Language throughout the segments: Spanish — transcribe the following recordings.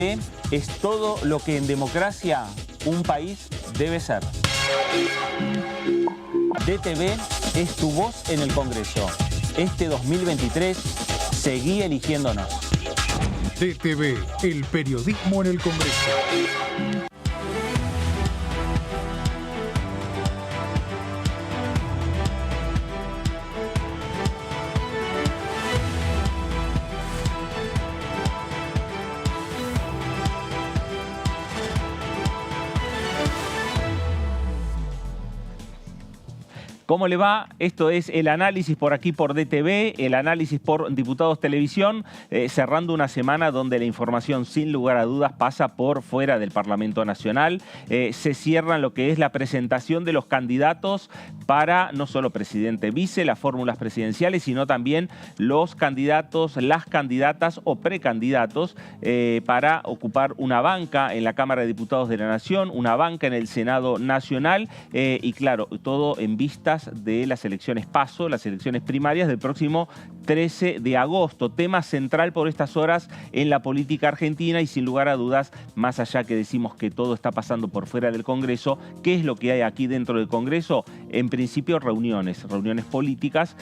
Es todo lo que en democracia un país debe ser. DTV es tu voz en el Congreso. Este 2023, seguí eligiéndonos. DTV, el periodismo en el Congreso. ¿Cómo le va? Esto es el análisis por aquí por DTV, el análisis por Diputados Televisión, cerrando una semana donde la información sin lugar a dudas pasa por fuera del Parlamento Nacional. Se cierra lo que es la presentación de los candidatos para no solo presidente vice, las fórmulas presidenciales, sino también los candidatos, las candidatas o precandidatos para ocupar una banca en la Cámara de Diputados de la Nación, una banca en el Senado Nacional y claro, todo en vistas de las elecciones PASO, las elecciones primarias del próximo 13 de agosto. Tema central por estas horas en la política argentina y sin lugar a dudas, más allá que decimos que todo está pasando por fuera del Congreso, ¿qué es lo que hay aquí dentro del Congreso? En principio reuniones políticas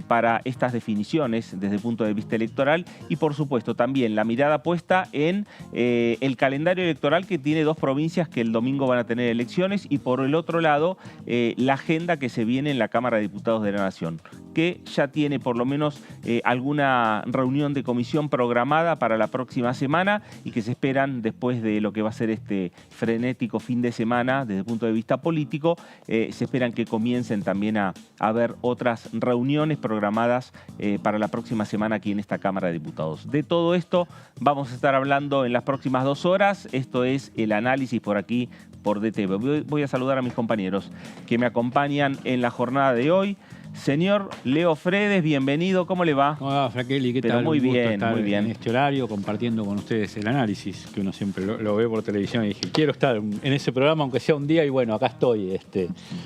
para estas definiciones desde el punto de vista electoral y por supuesto también la mirada puesta en el calendario electoral que tiene dos provincias que el domingo van a tener elecciones y por el otro lado la agenda que se viene en la Cámara de Diputados de la Nación, que ya tiene por lo menos alguna reunión de comisión programada para la próxima semana y que se esperan después de lo que va a ser este frenético fin de semana desde el punto de vista político, se esperan que comiencen también a haber otras reuniones programadas para la próxima semana aquí en esta Cámara de Diputados. De todo esto vamos a estar hablando en las próximas 2 horas. Esto es el análisis por aquí por DTV. Voy a saludar a mis compañeros que me acompañan en la jornada de hoy. Señor Leo Fredes, bienvenido. ¿Cómo le va? Hola, Fraquelli, ¿qué tal? Muy bien, estar muy bien. En este horario compartiendo con ustedes el análisis, que uno siempre lo ve por televisión y dije, quiero estar en ese programa aunque sea un día y bueno, acá estoy.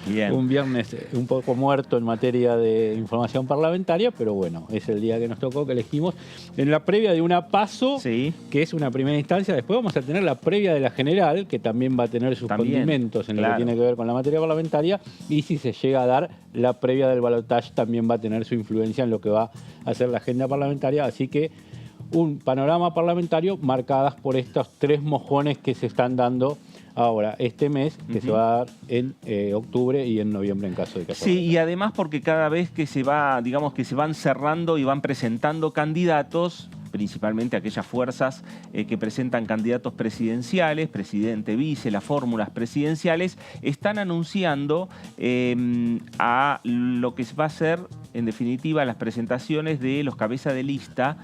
Bien. Un viernes un poco muerto en materia de información parlamentaria, pero bueno, es el día que nos tocó, que elegimos. En la previa de una PASO, Sí. que es una primera instancia, después vamos a tener la previa de la general, que también va a tener sus condimentos en lo que tiene que ver con la materia parlamentaria, y si se llega a dar la previa del balotaje también va a tener su influencia en lo que va a ser la agenda parlamentaria, así que un panorama parlamentario marcadas por estos 3 mojones que se están dando ahora este mes, que se va a dar en octubre y en noviembre en caso de que sea. Sí, y además porque cada vez que se va, digamos que se van cerrando y van presentando candidatos, principalmente aquellas fuerzas que presentan candidatos presidenciales, presidente, vice, las fórmulas presidenciales, están anunciando a lo que va a ser, en definitiva, las presentaciones de los cabezas de lista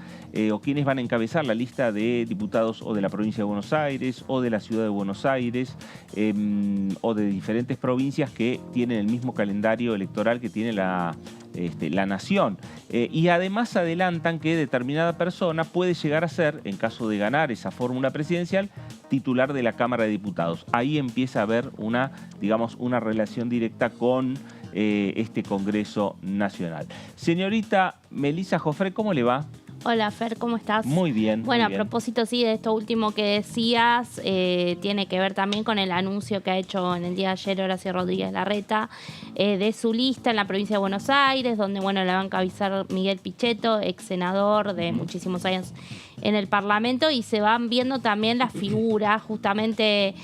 o quienes van a encabezar la lista de diputados o de la provincia de Buenos Aires o de la ciudad de Buenos Aires o de diferentes provincias que tienen el mismo calendario electoral que tiene la nación. Y además adelantan que determinada persona puede llegar a ser, en caso de ganar esa fórmula presidencial, titular de la Cámara de Diputados. Ahí empieza a haber una relación directa con este Congreso Nacional. Señorita Melissa Jofré, ¿cómo le va? Hola Fer, ¿cómo estás? Muy bien. Bueno, muy bien. A propósito sí de esto último que decías, tiene que ver también con el anuncio que ha hecho en el día de ayer Horacio Rodríguez Larreta de su lista en la provincia de Buenos Aires, donde bueno la va a encabezar Miguel Pichetto, ex senador de muchísimos años en el Parlamento, y se van viendo también las figuras, justamente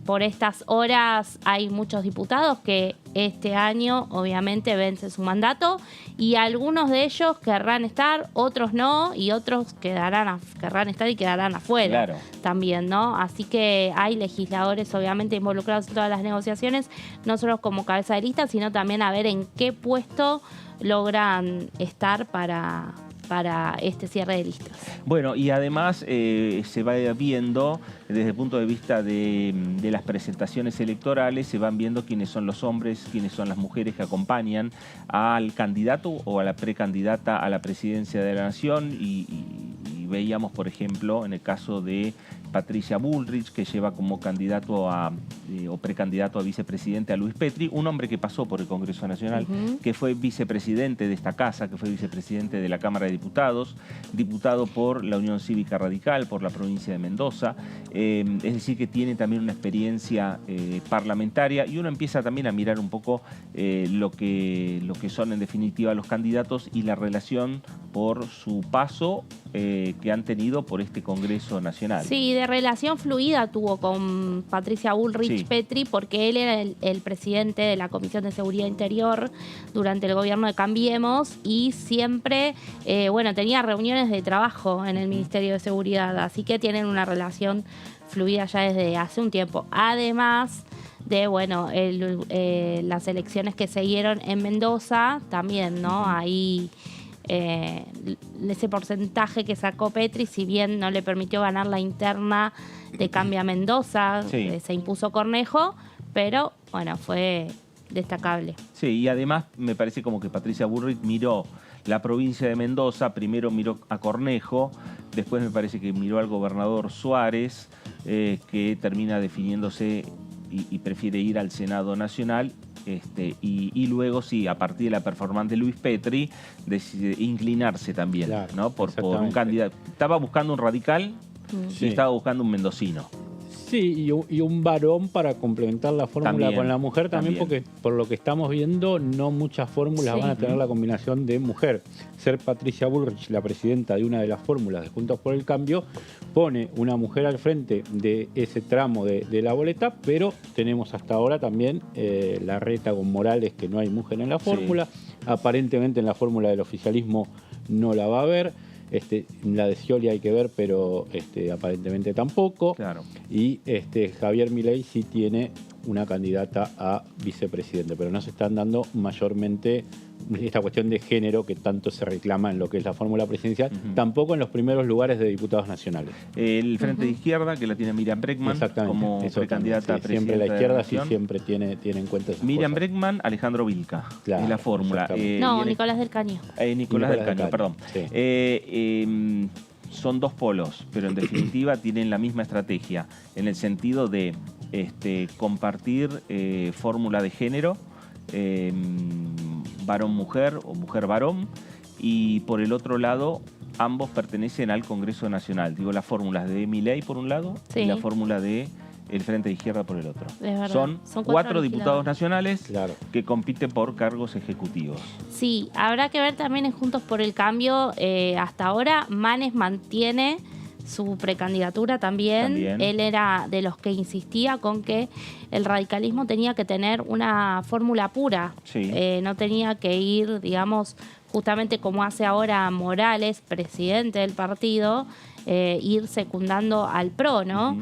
por estas horas hay muchos diputados que este año obviamente vence su mandato y algunos de ellos querrán estar, otros no, y otros querrán estar y quedarán afuera. Claro. También, ¿no? Así que hay legisladores obviamente involucrados en todas las negociaciones, no solo como cabeza de lista, sino también a ver en qué puesto logran estar para este cierre de listas. Bueno, y además se va viendo, desde el punto de vista de las presentaciones electorales, se van viendo quiénes son los hombres, quiénes son las mujeres que acompañan al candidato o a la precandidata a la presidencia de la Nación y veíamos, por ejemplo, en el caso de Patricia Bullrich, que lleva como candidato o precandidato a vicepresidente a Luis Petri, un hombre que pasó por el Congreso Nacional, que fue vicepresidente de esta casa, que fue vicepresidente de la Cámara de Diputados, diputado por la Unión Cívica Radical, por la provincia de Mendoza, es decir, que tiene también una experiencia parlamentaria, y uno empieza también a mirar un poco lo que son en definitiva los candidatos y la relación por su paso que han tenido por este Congreso Nacional. Sí, de relación fluida tuvo con Patricia Bullrich Petri, porque él era el presidente de la Comisión de Seguridad Interior durante el gobierno de Cambiemos, y siempre, tenía reuniones de trabajo en el Ministerio de Seguridad, así que tienen una relación fluida ya desde hace un tiempo. Además de, las elecciones que siguieron en Mendoza, también, ¿no? Ahí ese porcentaje que sacó Petri, si bien no le permitió ganar la interna de Cambia Mendoza, se impuso Cornejo, pero fue destacable. Sí, y además me parece como que Patricia Bullrich miró la provincia de Mendoza, primero miró a Cornejo, después me parece que miró al gobernador Suárez, que termina definiéndose y prefiere ir al Senado Nacional. Y luego, sí, a partir de la performance de Luis Petri, decide inclinarse también, claro, ¿no? por un candidato. Estaba buscando un radical y estaba buscando un mendocino. Sí, y un varón para complementar la fórmula También, con la mujer también, porque por lo que estamos viendo, no muchas fórmulas van a tener la combinación de mujer. Ser Patricia Bullrich la presidenta de una de las fórmulas de Juntos por el Cambio pone una mujer al frente de ese tramo de la boleta, pero tenemos hasta ahora también Larreta con Morales, que no hay mujer en la fórmula. Aparentemente en la fórmula del oficialismo no la va a haber. La de Scioli hay que ver, pero aparentemente tampoco. Claro. Y Javier Milei sí tiene una candidata a vicepresidente, pero no se están dando mayormente esta cuestión de género que tanto se reclama en lo que es la fórmula presidencial, tampoco en los primeros lugares de diputados nacionales. El Frente de Izquierda, que la tiene Miriam Bregman como precandidata a presidenta. Siempre la izquierda siempre tiene en cuenta esas Miriam cosas. Bregman, Alejandro Vilca, es la fórmula. Nicolás del Caño. Nicolás del Caño, perdón. Sí. Son dos polos, pero en definitiva tienen la misma estrategia, en el sentido de compartir fórmula de género, varón-mujer o mujer-varón, y por el otro lado ambos pertenecen al Congreso Nacional. Digo, las fórmulas de Milei por un lado y la fórmula de el Frente de Izquierda por el otro. Son cuatro diputados nacionales que compiten por cargos ejecutivos. Sí, habrá que ver también en Juntos por el Cambio. Hasta ahora Manes mantiene su precandidatura también. Él era de los que insistía con que el radicalismo tenía que tener una fórmula pura. No tenía que ir, digamos, justamente como hace ahora Morales, presidente del partido, ir secundando al PRO, ¿no?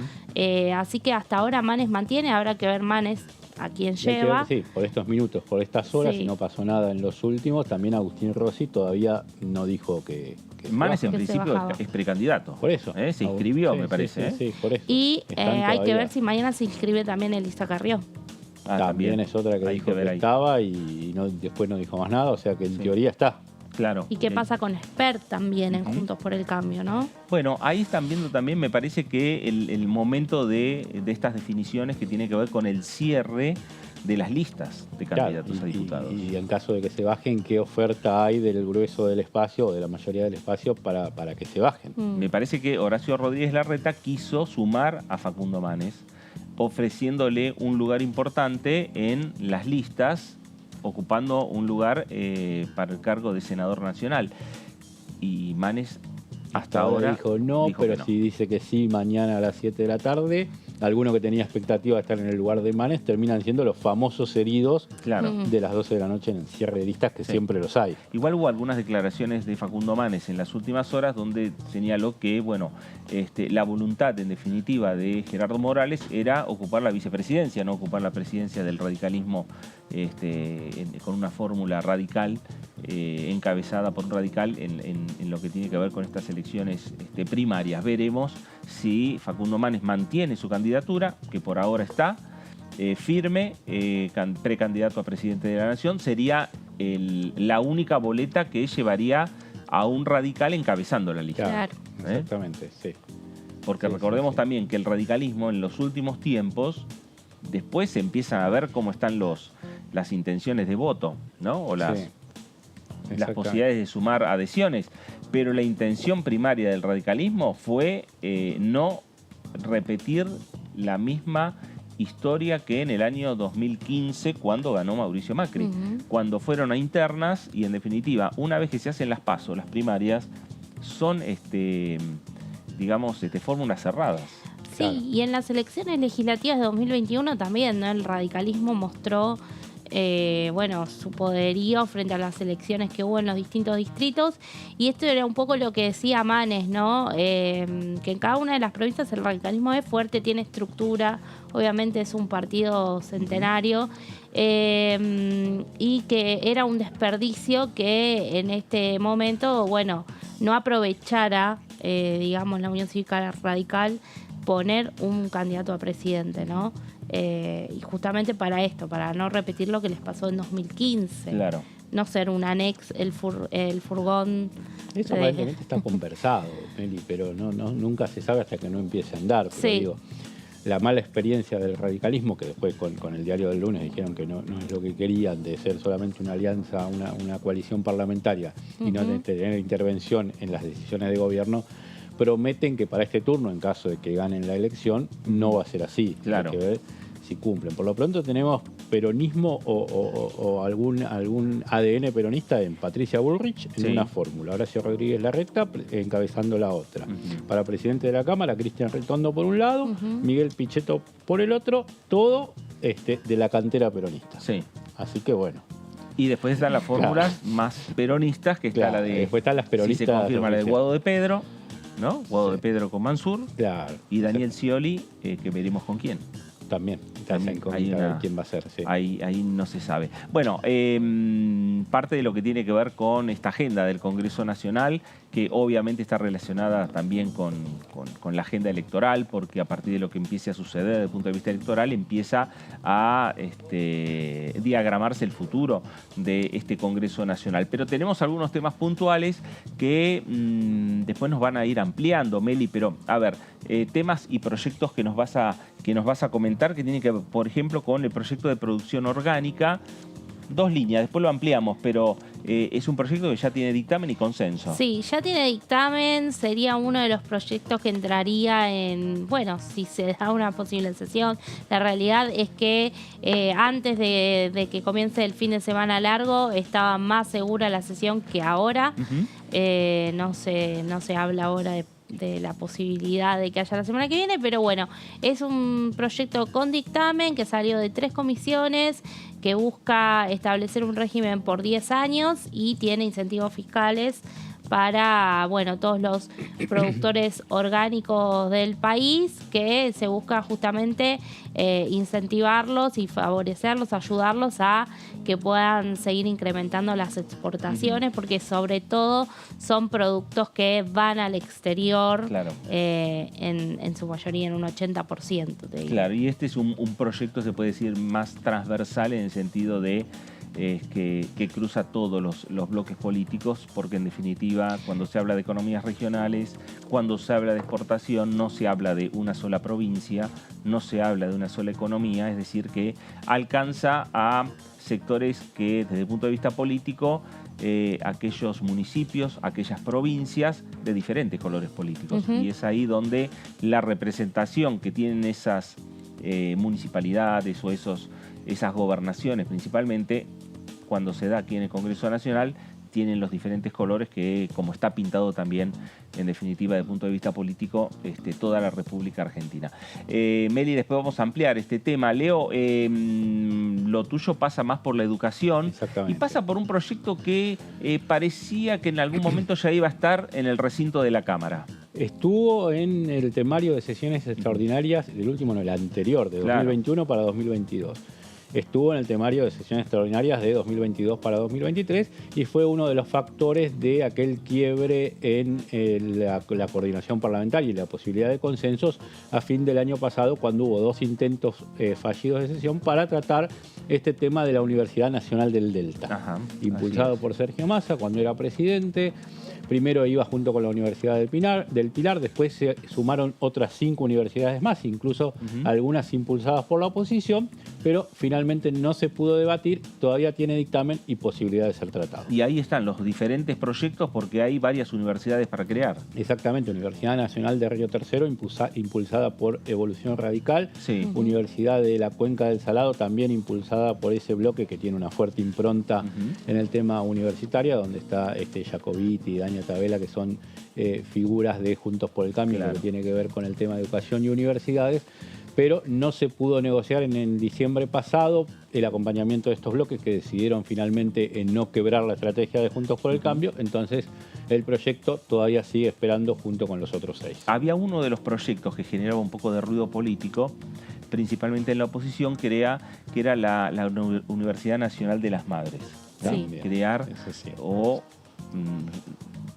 Así que hasta ahora Manes mantiene, habrá que ver Manes a quién lleva. Sí, por estos minutos, por estas horas, y no pasó nada en los últimos. También Agustín Rossi todavía no dijo que Manes en principio es precandidato. Por eso. Se inscribió, me parece. Sí, por eso. Y hay que ver si mañana se inscribe también Elisa Carrió. También es otra que dijo que estaba y después no dijo más nada, o sea que en teoría está. Claro. ¿Y qué pasa con Espert también en Juntos por el Cambio, no? Bueno, ahí están viendo también, me parece que el momento de estas definiciones que tiene que ver con el cierre de las listas de candidatos a diputados. Y en caso de que se bajen, ¿qué oferta hay del grueso del espacio o de la mayoría del espacio para que se bajen? Me parece que Horacio Rodríguez Larreta quiso sumar a Facundo Manes, ofreciéndole un lugar importante en las listas, ocupando un lugar para el cargo de senador nacional. Y Manes hasta ahora dijo no, pero si dice que sí mañana a las 7 de la tarde, alguno que tenía expectativa de estar en el lugar de Manes terminan siendo los famosos heridos de las 12 de la noche en el cierre de listas, que siempre los hay. Igual hubo algunas declaraciones de Facundo Manes en las últimas horas donde señaló que, la voluntad en definitiva de Gerardo Morales era ocupar la vicepresidencia, no ocupar la presidencia del radicalismo con una fórmula radical, encabezada por un radical en lo que tiene que ver con estas elecciones primarias. Veremos si Facundo Manes mantiene su candidatura, que por ahora está firme, precandidato a presidente de la Nación. Sería la única boleta que llevaría a un radical encabezando la lista. Claro, exactamente, sí. Porque recordemos también que el radicalismo en los últimos tiempos, después se empiezan a ver cómo están las intenciones de voto, ¿no? O las posibilidades de sumar adhesiones. Pero la intención primaria del radicalismo fue no repetir la misma historia que en el año 2015 cuando ganó Mauricio Macri, cuando fueron a internas y en definitiva, una vez que se hacen las PASO, las primarias, son, digamos, fórmulas cerradas. Sí, claro. Y en las elecciones legislativas de 2021 también, ¿no? El radicalismo mostró su poderío frente a las elecciones que hubo en los distintos distritos, y esto era un poco lo que decía Manes, ¿no? Que en cada una de las provincias el radicalismo es fuerte, tiene estructura, obviamente es un partido centenario, y que era un desperdicio que en este momento, no aprovechara, digamos, la Unión Cívica Radical poner un candidato a presidente, ¿no? Y justamente para esto, para no repetir lo que les pasó en 2015. Claro. No ser un anex, el furgón. Eso aparentemente está conversado, Meli, pero nunca se sabe hasta que no empiece a andar. Pero digo, la mala experiencia del radicalismo, que después con el diario del lunes dijeron que no es lo que querían, de ser solamente una alianza, una coalición parlamentaria y no de tener intervención en las decisiones de gobierno, prometen que para este turno, en caso de que ganen la elección, no va a ser así. Claro. Hay que ver si cumplen. Por lo pronto tenemos peronismo o algún ADN peronista en Patricia Bullrich en una fórmula. Horacio Rodríguez Larreta encabezando la otra. Para presidente de la Cámara, Cristian Ritondo por un lado, Miguel Pichetto por el otro, todo de la cantera peronista. Sí. Así que bueno. Y después están las fórmulas más peronistas, que está la de... Después están las peronistas. Si se confirma la de Guado de Pedro, ¿no? Guado de Pedro con Mansur. Claro. Y Daniel Scioli, que veremos con quién. También hay quién va a ser. Sí. Ahí no se sabe. Bueno, parte de lo que tiene que ver con esta agenda del Congreso Nacional, que obviamente está relacionada también con la agenda electoral, porque a partir de lo que empiece a suceder desde el punto de vista electoral, empieza a diagramarse el futuro de este Congreso Nacional. Pero tenemos algunos temas puntuales que después nos van a ir ampliando, Meli, pero a ver, temas y proyectos que nos vas a comentar, que tienen que ver, por ejemplo, con el proyecto de producción orgánica. 2 líneas, después lo ampliamos, pero es un proyecto que ya tiene dictamen y consenso. Sí, ya tiene dictamen, sería uno de los proyectos que entraría si se da una posible sesión. La realidad es que antes de que comience el fin de semana largo, estaba más segura la sesión que ahora. No se habla ahora de la posibilidad de que haya la semana que viene, pero bueno, es un proyecto con dictamen que salió de 3 comisiones, que busca establecer un régimen por 10 años y tiene incentivos fiscales para todos los productores orgánicos del país, que se busca justamente incentivarlos y favorecerlos, ayudarlos a que puedan seguir incrementando las exportaciones, porque sobre todo son productos que van al exterior, claro. En su mayoría en un 80%. Claro, y este es un proyecto, se puede decir, más transversal en el sentido de que cruza todos los bloques políticos, porque en definitiva cuando se habla de economías regionales, cuando se habla de exportación, no se habla de una sola provincia, no se habla de una sola economía, es decir, que alcanza a sectores que desde el punto de vista político, aquellos municipios, aquellas provincias de diferentes colores políticos. Y es ahí donde la representación que tienen esas municipalidades o esas gobernaciones principalmente, cuando se da aquí en el Congreso Nacional, tienen los diferentes colores que, como está pintado también, en definitiva, desde el punto de vista político, toda la República Argentina. Meli, después vamos a ampliar este tema. Leo, lo tuyo pasa más por la educación y pasa por un proyecto que parecía que en algún momento ya iba a estar en el recinto de la Cámara. Estuvo en el temario de sesiones extraordinarias, el último no, el anterior, de 2021 para 2022. estuvo en el temario de sesiones extraordinarias de 2022 para 2023 y fue uno de los factores de aquel quiebre en la coordinación parlamentaria y la posibilidad de consensos a fin del año pasado, cuando hubo 2 intentos fallidos de sesión para tratar este tema de la Universidad Nacional del Delta. Ajá, impulsado por Sergio Massa cuando era presidente. Primero iba junto con la Universidad del Pilar, después se sumaron otras 5 universidades más, incluso algunas impulsadas por la oposición, pero finalmente no se pudo debatir, todavía tiene dictamen y posibilidad de ser tratado. Y ahí están los diferentes proyectos porque hay varias universidades para crear. Exactamente, Universidad Nacional de Río Tercero, impulsada por Evolución Radical, sí. Universidad de la Cuenca del Salado, también impulsada por ese bloque que tiene una fuerte impronta en el tema universitario, donde está Jacobiti y Dania Tabela, que son figuras de Juntos por el Cambio, claro, que tiene que ver con el tema de educación y universidades, pero no se pudo negociar en diciembre pasado el acompañamiento de estos bloques que decidieron finalmente en no quebrar la estrategia de Juntos por el Cambio, entonces el proyecto todavía sigue esperando junto con los otros 6. Había uno de los proyectos que generaba un poco de ruido político, principalmente en la oposición, que era la Universidad Nacional de las Madres. Sí. Crear o...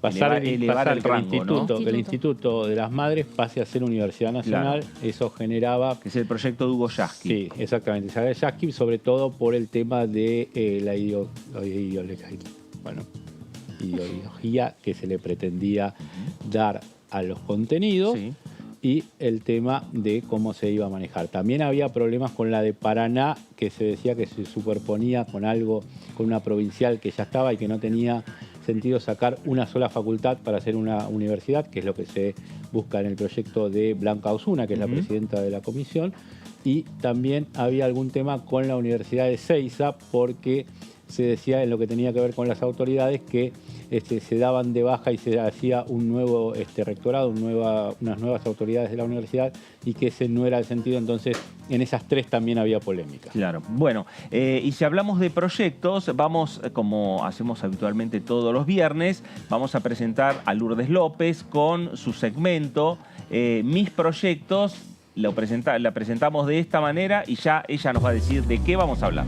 Pasar el rango, ¿no? Que el Instituto de las Madres pase a ser Universidad Nacional, claro. Eso generaba... Que es el proyecto de Hugo Yasky. Sí, exactamente. Yasky, sobre todo por el tema de la ideología que se le pretendía dar a los contenidos, sí, y el tema de cómo se iba a manejar. También había problemas con la de Paraná, que se decía que se superponía con una provincial que ya estaba y que no tenía sentido sacar una sola facultad para hacer una universidad, que es lo que se busca en el proyecto de Blanca Osuna, que es la presidenta de la comisión. Y también había algún tema con la Universidad de Seiza, porque se decía en lo que tenía que ver con las autoridades que se daban de baja y se hacía un nuevo rectorado, unas nuevas autoridades de la universidad, y que ese no era el sentido. Entonces, en esas 3 también había polémica. Claro. Bueno, y si hablamos de proyectos, vamos, como hacemos habitualmente todos los viernes, vamos a presentar a Lourdes López con su segmento Mis Proyectos. La presentamos de esta manera y ya ella nos va a decir de qué vamos a hablar.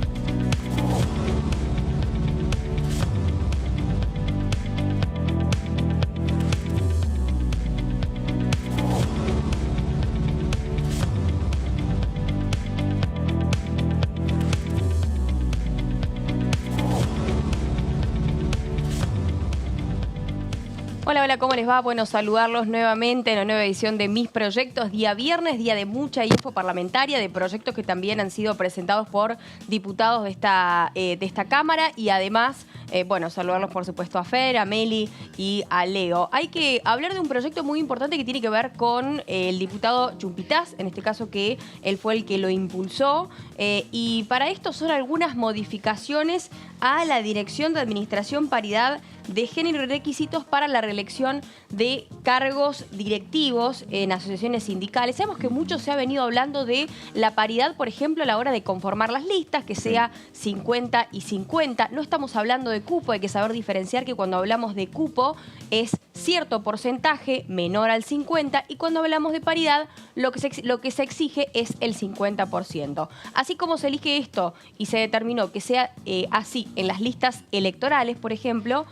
Hola, hola, ¿cómo les va? Bueno, saludarlos nuevamente en la nueva edición de Mis Proyectos. Día viernes, día de mucha info parlamentaria, de proyectos que también han sido presentados por diputados de esta Cámara. Y además, bueno, saludarlos por supuesto a Fer, a Meli y a Leo. Hay que hablar de un proyecto muy importante que tiene que ver con el diputado Chumpitaz, en este caso que él fue el que lo impulsó. Y para esto son algunas modificaciones a la Dirección de Administración, Paridad de Género y Requisitos para la reelección de cargos directivos en asociaciones sindicales. Sabemos que mucho se ha venido hablando de la paridad, por ejemplo, a la hora de conformar las listas, que sea 50 y 50. No estamos hablando de cupo, hay que saber diferenciar que cuando hablamos de cupo es cierto porcentaje menor al 50, y cuando hablamos de paridad lo que se exige es el 50%. Así como se elige esto y se determinó que sea así en las listas electorales, por ejemplo,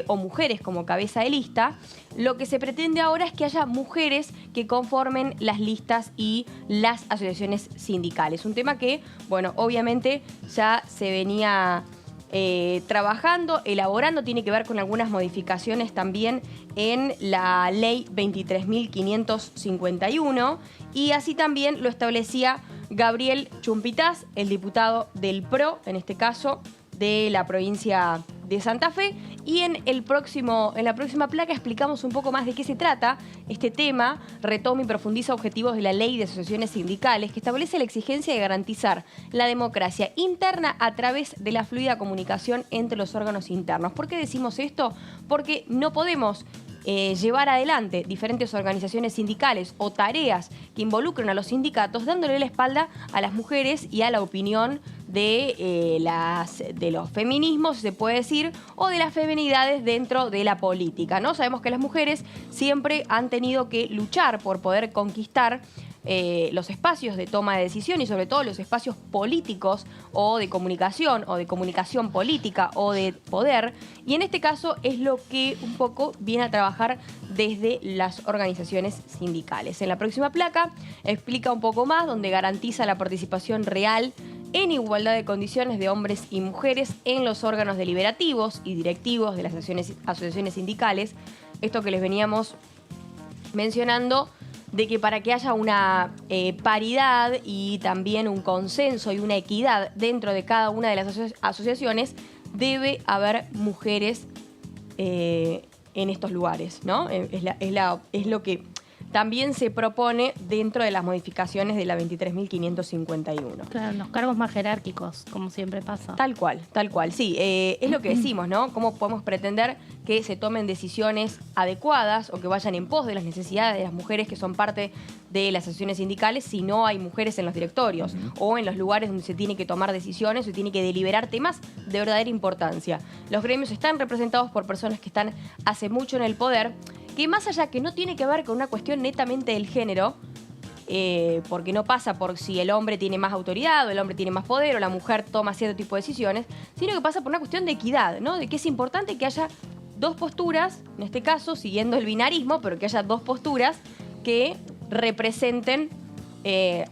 o mujeres como cabeza de lista, lo que se pretende ahora es que haya mujeres que conformen las listas y las asociaciones sindicales. Un tema que, bueno, obviamente ya se venía trabajando, elaborando, tiene que ver con algunas modificaciones también en la ley 23.551, y así también lo establecía Gabriel Chumpitaz, el diputado del PRO, en este caso de la provincia de Santa Fe. Y en la próxima placa explicamos un poco más de qué se trata este tema. Retoma y profundiza objetivos de la Ley de Asociaciones Sindicales, que establece la exigencia de garantizar la democracia interna a través de la fluida comunicación entre los órganos internos. ¿Por qué decimos esto? Porque no podemos llevar adelante diferentes organizaciones sindicales o tareas que involucren a los sindicatos dándole la espalda a las mujeres y a la opinión de los feminismos, se puede decir, o de las feminidades dentro de la política, ¿no? Sabemos que las mujeres siempre han tenido que luchar por poder conquistar los espacios de toma de decisión y sobre todo los espacios políticos o de comunicación política o de poder. Y en este caso es lo que un poco viene a trabajar desde las organizaciones sindicales. En la próxima placa explica un poco más, donde garantiza la participación real en igualdad de condiciones de hombres y mujeres en los órganos deliberativos y directivos de las asociaciones sindicales. Esto que les veníamos mencionando, de que para que haya una paridad y también un consenso y una equidad dentro de cada una de las asociaciones, debe haber mujeres en estos lugares, ¿no? Es lo que también se propone dentro de las modificaciones de la 23.551. Claro, los cargos más jerárquicos, como siempre pasa. Tal cual, sí. Es lo que decimos, ¿no? ¿Cómo podemos pretender que se tomen decisiones adecuadas o que vayan en pos de las necesidades de las mujeres que son parte de las asociaciones sindicales si no hay mujeres en los directorios o en los lugares donde se tiene que tomar decisiones, se tiene que deliberar temas de verdadera importancia? Los gremios están representados por personas que están hace mucho en el poder, que más allá que no tiene que ver con una cuestión netamente del género, porque no pasa por si el hombre tiene más autoridad o el hombre tiene más poder o la mujer toma cierto tipo de decisiones, sino que pasa por una cuestión de equidad, ¿no? De que es importante que haya dos posturas, en este caso siguiendo el binarismo, pero que haya dos posturas que representen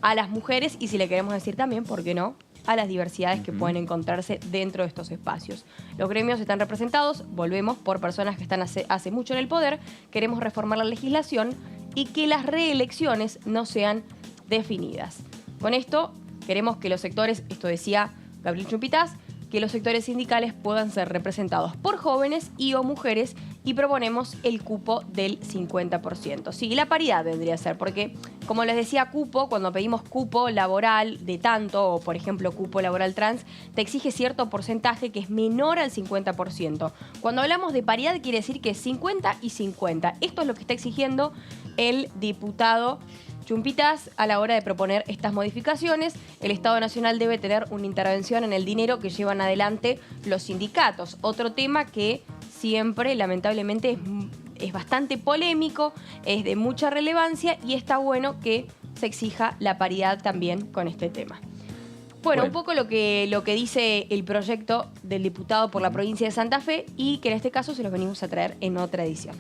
a las mujeres y, si le queremos decir también, ¿por qué no?, a las diversidades que pueden encontrarse dentro de estos espacios. Los gremios están representados, volvemos, por personas que están hace mucho en el poder. Queremos reformar la legislación y que las reelecciones no sean definidas. Con esto queremos que los sectores, esto decía Gabriel Chumpitaz, que los sectores sindicales puedan ser representados por jóvenes y o mujeres, y proponemos el cupo del 50%. Sí, la paridad vendría a ser, porque como les decía, cupo, cuando pedimos cupo laboral de tanto, o por ejemplo cupo laboral trans, te exige cierto porcentaje que es menor al 50%. Cuando hablamos de paridad quiere decir que es 50 y 50. Esto es lo que está exigiendo el diputado Chumpitaz a la hora de proponer estas modificaciones. El Estado Nacional debe tener una intervención en el dinero que llevan adelante los sindicatos. Otro tema que siempre, lamentablemente, es bastante polémico, es de mucha relevancia y está bueno que se exija la paridad también con este tema. Bueno, un poco lo que dice el proyecto del diputado por la provincia de Santa Fe, y que en este caso se los venimos a traer en otra edición.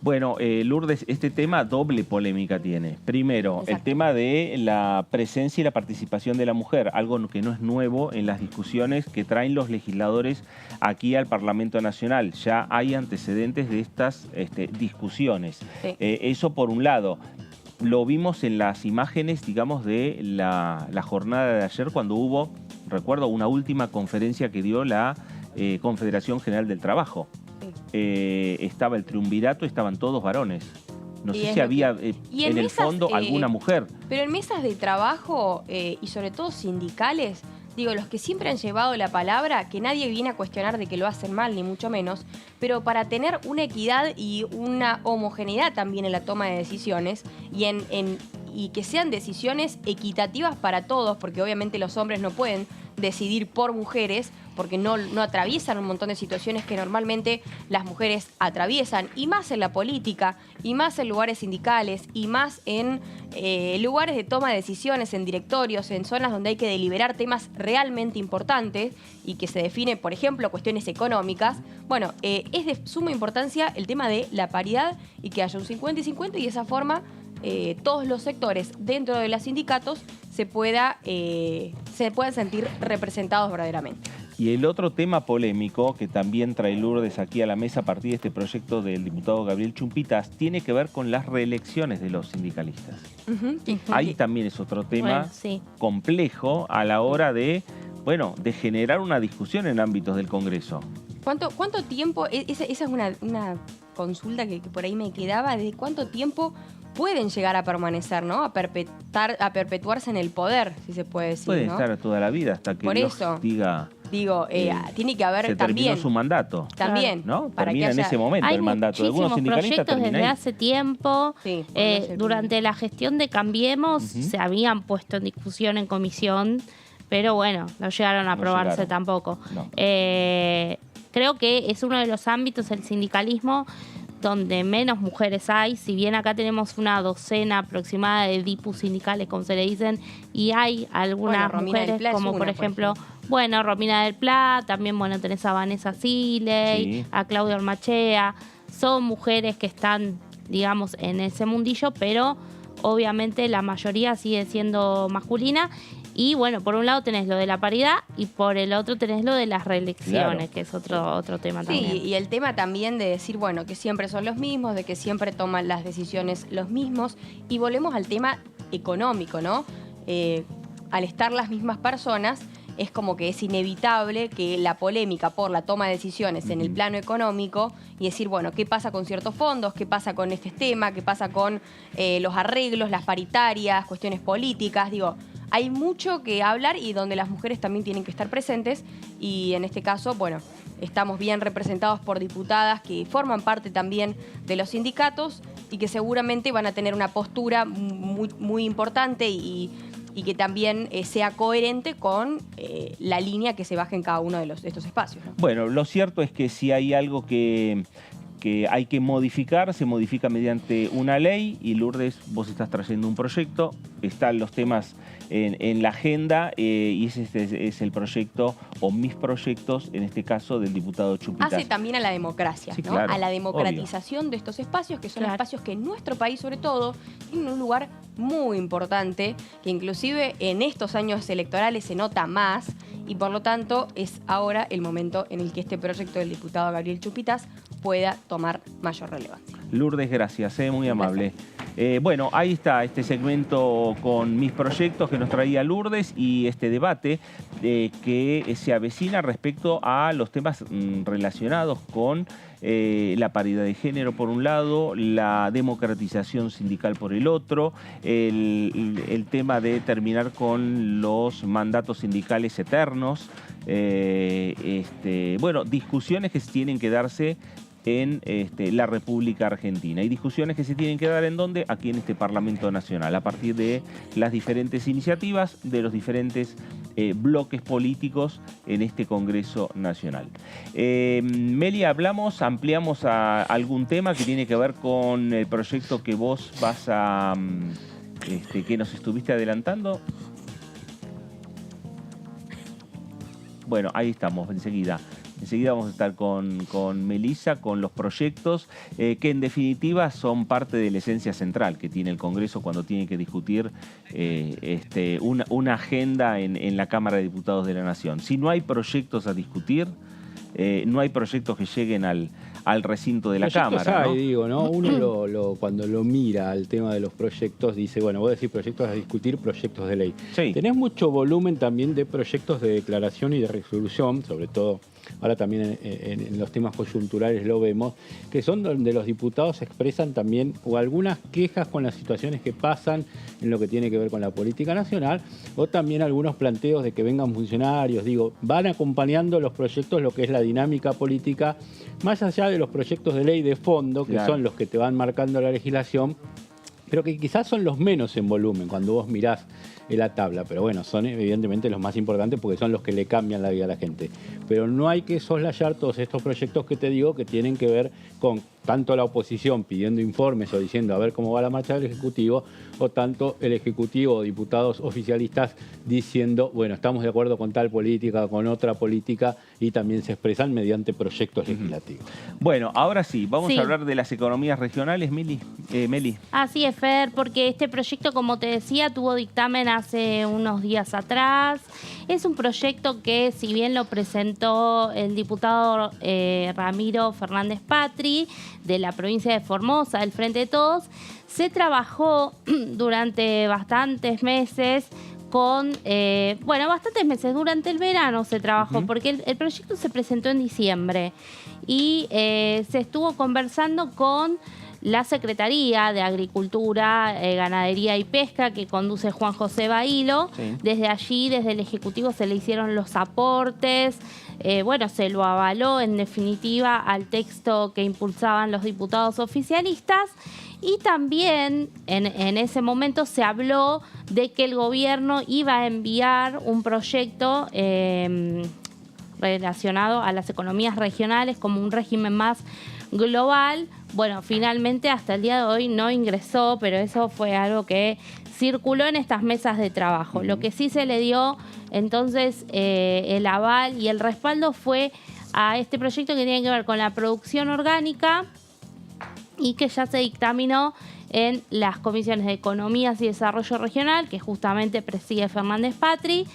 Bueno, Lourdes, este tema doble polémica tiene. Primero, Exacto. El tema de la presencia y la participación de la mujer, algo que no es nuevo en las discusiones que traen los legisladores aquí al Parlamento Nacional. Ya hay antecedentes de estas discusiones. Sí. Eso por un lado. Lo vimos en las imágenes, digamos, de la jornada de ayer, cuando hubo, recuerdo, una última conferencia que dio la Confederación General del Trabajo. Estaba el triunvirato, estaban todos varones. No sé si había en el fondo alguna mujer. Pero en mesas de trabajo y sobre todo sindicales, digo, los que siempre han llevado la palabra, que nadie viene a cuestionar de que lo hacen mal, ni mucho menos, pero para tener una equidad y una homogeneidad también en la toma de decisiones y que sean decisiones equitativas para todos, porque obviamente los hombres no pueden decidir por mujeres, porque no atraviesan un montón de situaciones que normalmente las mujeres atraviesan, y más en la política, y más en lugares sindicales, y más en lugares de toma de decisiones, en directorios, en zonas donde hay que deliberar temas realmente importantes y que se define, por ejemplo, cuestiones económicas. Bueno, es de suma importancia el tema de la paridad y que haya un 50 y 50, y de esa forma todos los sectores dentro de los sindicatos se puedan sentir representados verdaderamente. Y el otro tema polémico que también trae Lourdes aquí a la mesa a partir de este proyecto del diputado Gabriel Chumpitaz tiene que ver con las reelecciones de los sindicalistas. Ahí también es otro tema complejo a la hora de generar una discusión en ámbitos del Congreso. ¿Cuánto tiempo? Esa es una consulta que por ahí me quedaba. ¿De cuánto tiempo pueden llegar a permanecer, ¿no? A perpetuarse en el poder, si se puede decir, pueden ¿no? estar toda la vida hasta que por Dios eso diga... Digo, tiene que haber se también... terminó su mandato. También. ¿No? Para Termina que en haya... ese momento Hay el mandato. De algunos muchísimos sindicalistas proyectos termina desde ahí. hace tiempo. Sí, Durante la gestión de Cambiemos se habían puesto en discusión en comisión, pero bueno, no llegaron a aprobarse tampoco. No. Creo que es uno de los ámbitos, el sindicalismo, donde menos mujeres hay. Si bien acá tenemos una docena aproximada de dipus sindicales, como se le dicen, y hay algunas mujeres, como por ejemplo, Romina del Pla, también tenés a Vanessa Siley, a Claudia Ormachea. Son mujeres que están, digamos, en ese mundillo, pero obviamente la mayoría sigue siendo masculina. Y por un lado tenés lo de la paridad y por el otro tenés lo de las reelecciones, que es otro tema también. Sí, y el tema también de decir, que siempre son los mismos, de que siempre toman las decisiones los mismos. Y volvemos al tema económico, ¿no? Al estar las mismas personas, es como que es inevitable que la polémica por la toma de decisiones en el plano económico y decir, ¿qué pasa con ciertos fondos? ¿Qué pasa con este tema? ¿Qué pasa con los arreglos, las paritarias, cuestiones políticas? Hay mucho que hablar y donde las mujeres también tienen que estar presentes y en este caso, estamos bien representados por diputadas que forman parte también de los sindicatos y que seguramente van a tener una postura muy, muy importante y que también sea coherente con la línea que se baje en cada uno de estos espacios, ¿no? Lo cierto es que si hay algo que hay que modificar, se modifica mediante una ley y Lourdes, vos estás trayendo un proyecto, están los temas en la agenda y ese es el proyecto o mis proyectos, en este caso del diputado Chupitas. Hace también a la democracia, ¿no? Claro, a la democratización de estos espacios, que son espacios que en nuestro país sobre todo tienen un lugar muy importante, que inclusive en estos años electorales se nota más y por lo tanto es ahora el momento en el que este proyecto del diputado Gabriel Chupitas pueda tomar mayor relevancia. Lourdes, gracias, muy amable. Ahí está este segmento con mis proyectos que nos traía Lourdes y este debate que se avecina respecto a los temas relacionados con la paridad de género por un lado, la democratización sindical por el otro, el tema de terminar con los mandatos sindicales eternos, discusiones que tienen que darse en la República Argentina. Y discusiones que se tienen que dar ¿en dónde? Aquí en este Parlamento Nacional, a partir de las diferentes iniciativas de los diferentes bloques políticos en este Congreso Nacional. Meli, ampliamos a algún tema que tiene que ver con el proyecto que vos vas a... que nos estuviste adelantando. Ahí estamos, enseguida. Enseguida vamos a estar con Melissa, con los proyectos que en definitiva son parte de la esencia central que tiene el Congreso cuando tiene que discutir una agenda en la Cámara de Diputados de la Nación. Si no hay proyectos a discutir, no hay proyectos que lleguen al recinto de la Cámara. ¿no? Uno cuando lo mira al tema de los proyectos dice, vos decís proyectos a discutir, proyectos de ley. Sí. Tenés mucho volumen también de proyectos de declaración y de resolución, sobre todo ahora también en los temas coyunturales lo vemos, que son donde los diputados expresan también o algunas quejas con las situaciones que pasan en lo que tiene que ver con la política nacional, o también algunos planteos de que vengan funcionarios, van acompañando los proyectos lo que es la dinámica política, más allá de los proyectos de ley de fondo, que son los que te van marcando la legislación, pero que quizás son los menos en volumen cuando vos mirás la tabla, pero son evidentemente los más importantes porque son los que le cambian la vida a la gente. Pero no hay que soslayar todos estos proyectos que te digo que tienen que ver con tanto la oposición pidiendo informes o diciendo a ver cómo va la marcha del Ejecutivo, o tanto el Ejecutivo o diputados oficialistas diciendo, estamos de acuerdo con tal política, con otra política, y también se expresan mediante proyectos legislativos. Ahora sí, vamos a hablar de las economías regionales, Meli. Así es, Fer, porque este proyecto, como te decía, tuvo dictamen hace unos días atrás. Es un proyecto que, si bien lo presentó el diputado Ramiro Fernández Patri, de la provincia de Formosa, del Frente de Todos, se trabajó durante bastantes meses durante el verano se trabajó, porque el proyecto se presentó en diciembre y se estuvo conversando con la Secretaría de Agricultura, Ganadería y Pesca, que conduce Juan José Bailo. Sí. Desde allí, desde el Ejecutivo, se le hicieron los aportes, se lo avaló en definitiva al texto que impulsaban los diputados oficialistas. Y también en ese momento se habló de que el gobierno iba a enviar un proyecto relacionado a las economías regionales como un régimen más global. Bueno, finalmente hasta el día de hoy no ingresó, pero eso fue algo que circuló en estas mesas de trabajo. Lo que sí se le dio entonces el aval y el respaldo fue a este proyecto que tiene que ver con la producción orgánica y que ya se dictaminó en las comisiones de Economías y Desarrollo Regional, que justamente preside Fernández Patri,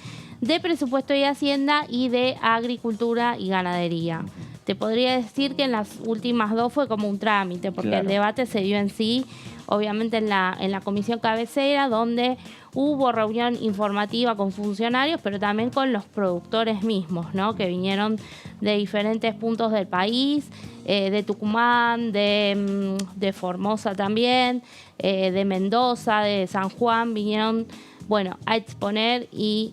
de Presupuesto y Hacienda y de Agricultura y Ganadería. Te podría decir que en las últimas dos fue como un trámite, porque el debate se dio en sí, obviamente en la comisión cabecera, donde hubo reunión informativa con funcionarios, pero también con los productores mismos, ¿no? Que vinieron de diferentes puntos del país, de Tucumán, de Formosa también, de Mendoza, de San Juan, vinieron, bueno, a exponer y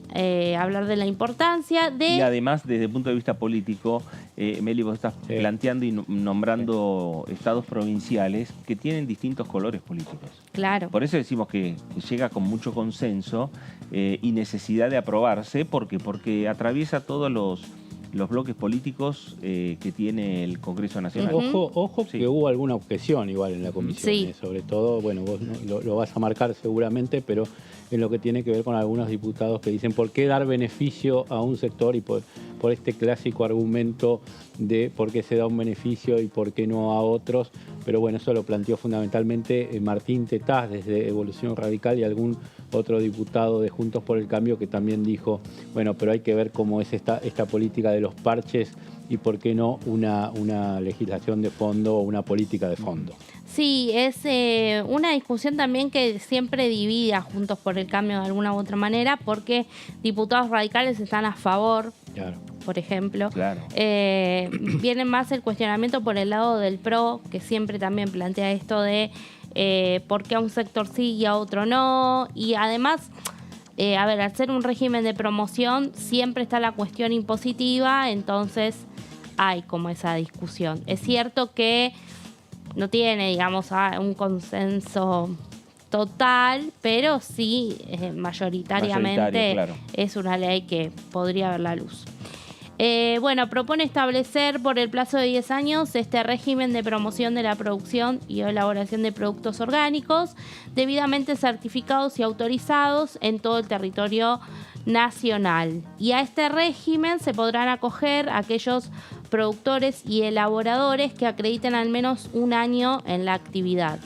hablar de la importancia de... Y además, desde el punto de vista político, Meli, vos estás planteando y nombrando estados provinciales que tienen distintos colores políticos. Claro. Por eso decimos que llega con mucho consenso y necesidad de aprobarse, porque atraviesa todos los bloques políticos que tiene el Congreso Nacional. Ojo que hubo alguna objeción igual en la comisión, sobre todo, bueno, vos lo vas a marcar seguramente, pero en lo que tiene que ver con algunos diputados que dicen por qué dar beneficio a un sector y por este clásico argumento de por qué se da un beneficio y por qué no a otros. Pero bueno, eso lo planteó fundamentalmente Martín Tetaz desde Evolución Radical y algún otro diputado de Juntos por el Cambio que también dijo, bueno, pero hay que ver cómo es esta política de los parches y por qué no una legislación de fondo o una política de fondo. Sí, es una discusión también que siempre divide a Juntos por el Cambio de alguna u otra manera, porque diputados radicales están a favor, por ejemplo. Viene más el cuestionamiento por el lado del PRO, que siempre también plantea esto de por qué a un sector sí y a otro no. Y además, al ser un régimen de promoción, siempre está la cuestión impositiva, entonces hay como esa discusión. Es cierto que no tiene, digamos, un consenso total, pero sí mayoritariamente es una ley que podría ver la luz. Propone establecer por el plazo de 10 años este régimen de promoción de la producción y elaboración de productos orgánicos debidamente certificados y autorizados en todo el territorio nacional. Y a este régimen se podrán acoger aquellos productores y elaboradores que acrediten al menos un año en la actividad.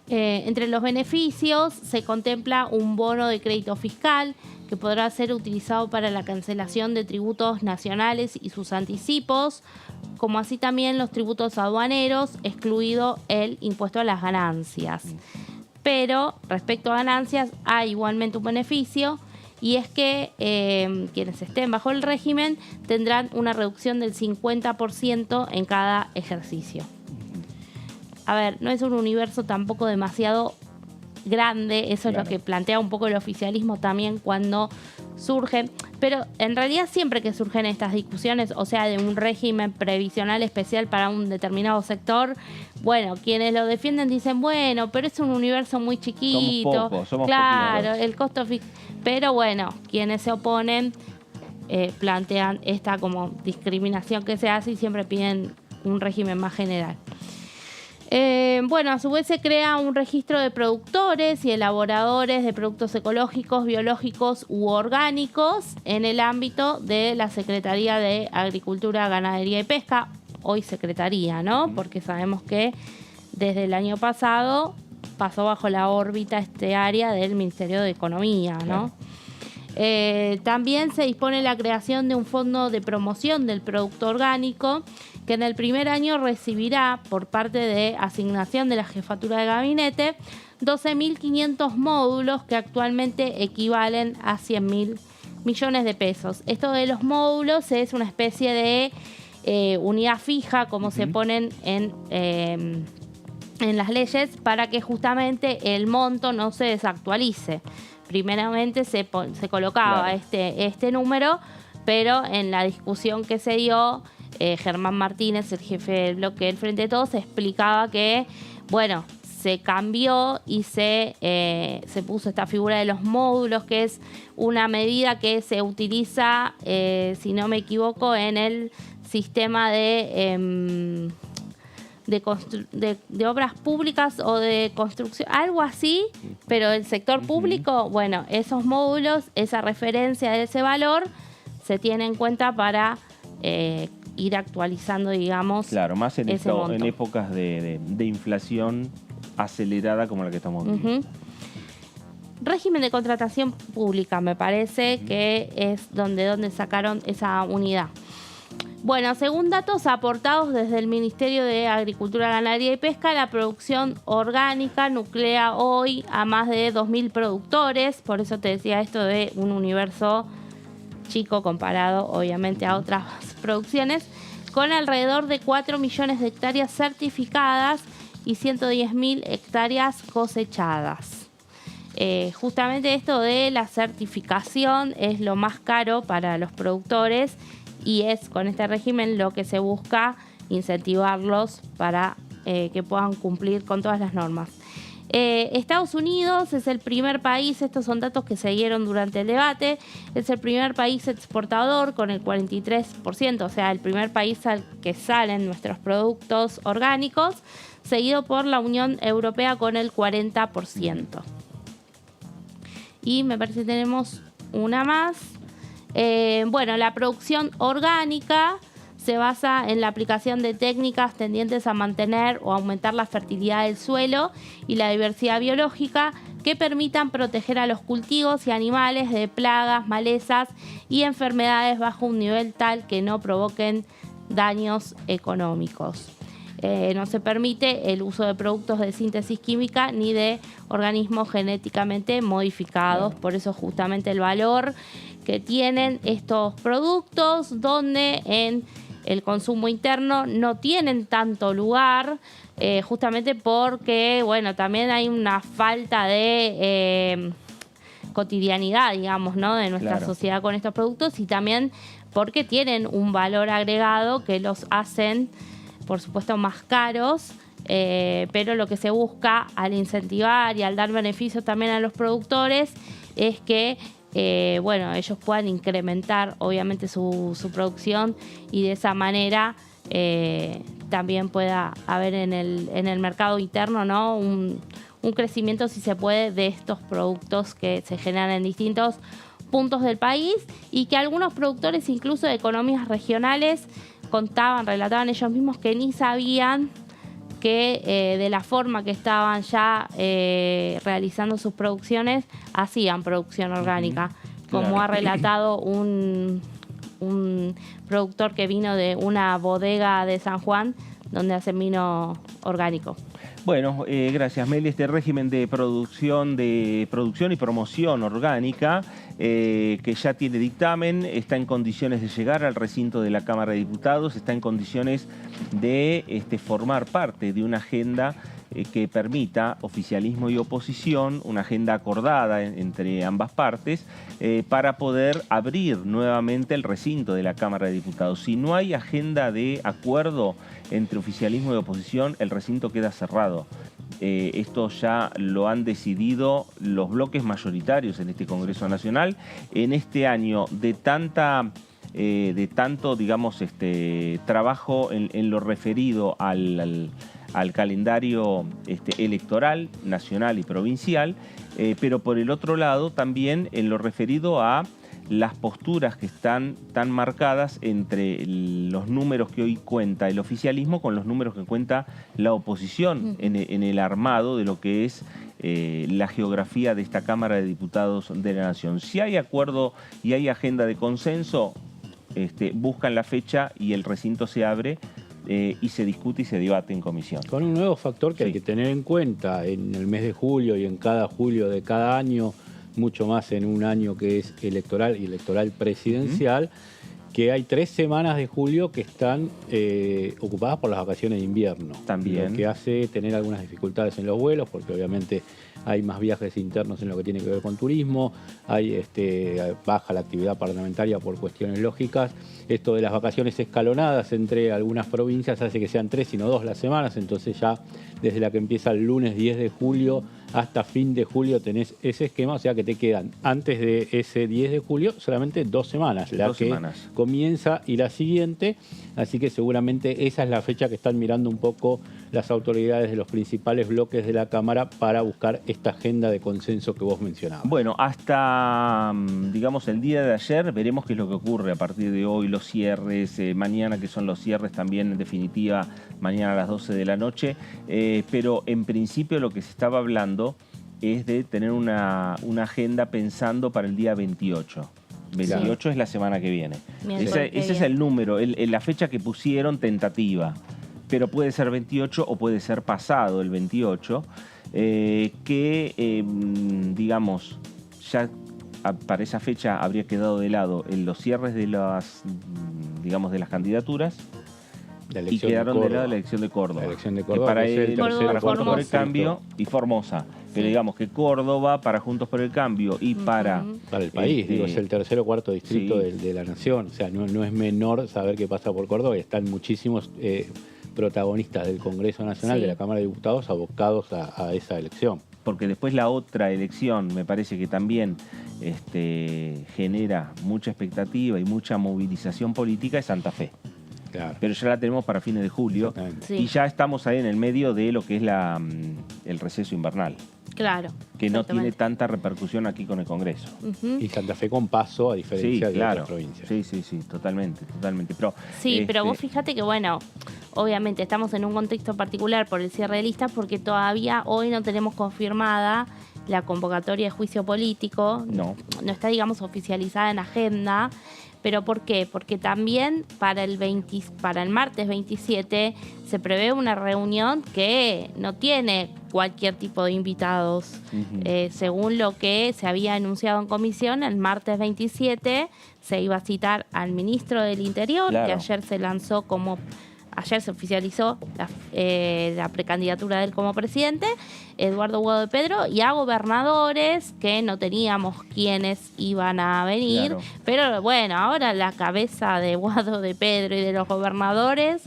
Entre los beneficios se contempla un bono de crédito fiscal que podrá ser utilizado para la cancelación de tributos nacionales y sus anticipos, como así también los tributos aduaneros, excluido el impuesto a las ganancias. Pero respecto a ganancias hay igualmente un beneficio, y es que quienes estén bajo el régimen tendrán una reducción del 50% en cada ejercicio. A ver, no es un universo tampoco demasiado grande, eso es lo que plantea un poco el oficialismo también cuando surge, pero en realidad siempre que surgen estas discusiones, o sea, de un régimen previsional especial para un determinado sector, bueno, quienes lo defienden dicen, bueno, pero es un universo muy chiquito, somos claro, poquitos. el costo pero bueno, quienes se oponen plantean esta como discriminación que se hace y siempre piden un régimen más general. A su vez se crea un registro de productores y elaboradores de productos ecológicos, biológicos u orgánicos en el ámbito de la Secretaría de Agricultura, Ganadería y Pesca, hoy Secretaría, ¿no? Porque sabemos que desde el año pasado pasó bajo la órbita este área del Ministerio de Economía, ¿no? También se dispone la creación de un fondo de promoción del producto orgánico que en el primer año recibirá por parte de asignación de la Jefatura de Gabinete 12.500 módulos que actualmente equivalen a 100.000 millones de pesos. Esto de los módulos es una especie de unidad fija, como se ponen en las leyes, para que justamente el monto no se desactualice. Primeramente se colocaba este número, pero en la discusión que se dio, Germán Martínez, el jefe del bloque del Frente de Todos, explicaba que, bueno, se cambió y se puso esta figura de los módulos, que es una medida que se utiliza, si no me equivoco, en el sistema de obras públicas o de construcción, algo así, pero el sector público, bueno, esos módulos, esa referencia de ese valor se tiene en cuenta para ir actualizando, digamos, claro, más en épocas de inflación acelerada como la que estamos viviendo. Régimen de contratación pública, me parece que es donde sacaron esa unidad. Bueno, según datos aportados desde el Ministerio de Agricultura, Ganadería y Pesca, la producción orgánica nuclea hoy a más de 2.000 productores. Por eso te decía esto de un universo chico comparado, obviamente, a otras producciones, con alrededor de 4 millones de hectáreas certificadas y 110.000 hectáreas cosechadas. Justamente esto de la certificación es lo más caro para los productores y es con este régimen lo que se busca incentivarlos para que puedan cumplir con todas las normas. Estados Unidos es el primer país, estos son datos que se dieron durante el debate, es el primer país exportador con el 43%, o sea, el primer país al que salen nuestros productos orgánicos, seguido por la Unión Europea con el 40%. Y me parece que tenemos una más. Bueno, la producción orgánica se basa en la aplicación de técnicas tendientes a mantener o aumentar la fertilidad del suelo y la diversidad biológica que permitan proteger a los cultivos y animales de plagas, malezas y enfermedades bajo un nivel tal que no provoquen daños económicos. No se permite el uso de productos de síntesis química ni de organismos genéticamente modificados. Por eso justamente el valor que tienen estos productos, donde en el consumo interno no tienen tanto lugar, justamente porque, bueno, también hay una falta de cotidianidad, digamos, ¿no?, de nuestra sociedad con estos productos, y también porque tienen un valor agregado que los hacen, por supuesto, más caros, pero lo que se busca al incentivar y al dar beneficios también a los productores es que bueno, ellos puedan incrementar obviamente su producción y de esa manera también pueda haber en el mercado interno, ¿no?, un crecimiento, si se puede, de estos productos que se generan en distintos puntos del país, y que algunos productores, incluso de economías regionales, relataban ellos mismos que ni sabían que de la forma que estaban ya realizando sus producciones, hacían producción orgánica. Como ha relatado un productor que vino de una bodega de San Juan, donde hacen vino orgánico. Bueno, gracias, Meli. Este régimen de producción y promoción orgánica, que ya tiene dictamen, está en condiciones de llegar al recinto de la Cámara de Diputados, está en condiciones de formar parte de una agenda que permita oficialismo y oposición, una agenda acordada entre ambas partes, para poder abrir nuevamente el recinto de la Cámara de Diputados. Si no hay agenda de acuerdo entre oficialismo y oposición, el recinto queda cerrado. Esto ya lo han decidido los bloques mayoritarios en este Congreso Nacional. En este año de tanto, digamos, trabajo en lo referido al calendario electoral nacional y provincial, pero por el otro lado también en lo referido a las posturas que están tan marcadas entre los números que hoy cuenta el oficialismo con los números que cuenta la oposición en el armado de lo que es la geografía de esta Cámara de Diputados de la Nación. Si hay acuerdo y hay agenda de consenso, buscan la fecha y el recinto se abre y se discute y se debate en comisión. Con un nuevo factor que hay que tener en cuenta en el mes de julio y en cada julio de cada año, mucho más en un año que es electoral y electoral presidencial, que hay 3 semanas de julio que están ocupadas por las vacaciones de invierno. También. Lo que hace tener algunas dificultades en los vuelos, porque obviamente hay más viajes internos en lo que tiene que ver con turismo, hay baja la actividad parlamentaria por cuestiones lógicas. Esto de las vacaciones escalonadas entre algunas provincias hace que sean 3 y no 2 las semanas, entonces ya desde la que empieza el lunes 10 de julio hasta fin de julio tenés ese esquema, o sea que te quedan antes de ese 10 de julio solamente 2 semanas, la que comienza y la siguiente, así que seguramente esa es la fecha que están mirando un poco las autoridades de los principales bloques de la Cámara para buscar esta agenda de consenso que vos mencionabas. Bueno, hasta, digamos, el día de ayer veremos qué es lo que ocurre a partir de hoy, los cierres, mañana que son los cierres también en definitiva, mañana a las 12 de la noche, pero en principio lo que se estaba hablando es de tener una agenda pensando para el día 28. 28 es la semana que viene. Ese es el número, la fecha que pusieron tentativa. Pero puede ser 28 o puede ser pasado el 28, digamos, ya para esa fecha habría quedado de lado en los cierres de las, digamos, de las candidaturas. Y quedaron de lado la elección de Córdoba. La elección de Córdoba, que para él, para Juntos por el distrito. Cambio y Formosa. Pero digamos que Córdoba para Juntos por el Cambio y para el país, digo, es el tercer o cuarto distrito de la nación. O sea, no es menor saber qué pasa por Córdoba y están muchísimos protagonistas del Congreso Nacional, de la Cámara de Diputados, abocados a esa elección. Porque después la otra elección me parece que también genera mucha expectativa y mucha movilización política es Santa Fe. Claro. Pero ya la tenemos para fines de julio y ya estamos ahí en el medio de lo que es el receso invernal. Claro. Que no tiene tanta repercusión aquí con el Congreso. Y Santa Fe con paso, a diferencia de otras provincias. Sí, totalmente. Pero, pero vos fíjate que, bueno, obviamente estamos en un contexto particular por el cierre de listas porque todavía hoy no tenemos confirmada la convocatoria de juicio político. No está, digamos, oficializada en agenda. ¿Pero por qué? Porque también para el martes 27 se prevé una reunión que no tiene cualquier tipo de invitados. Según lo que se había anunciado en comisión, el martes 27 se iba a citar al ministro del Interior, que ayer se oficializó la precandidatura de él como presidente, Eduardo Guado de Pedro, y a gobernadores que no teníamos quiénes iban a venir. Pero bueno, ahora la cabeza de Guado de Pedro y de los gobernadores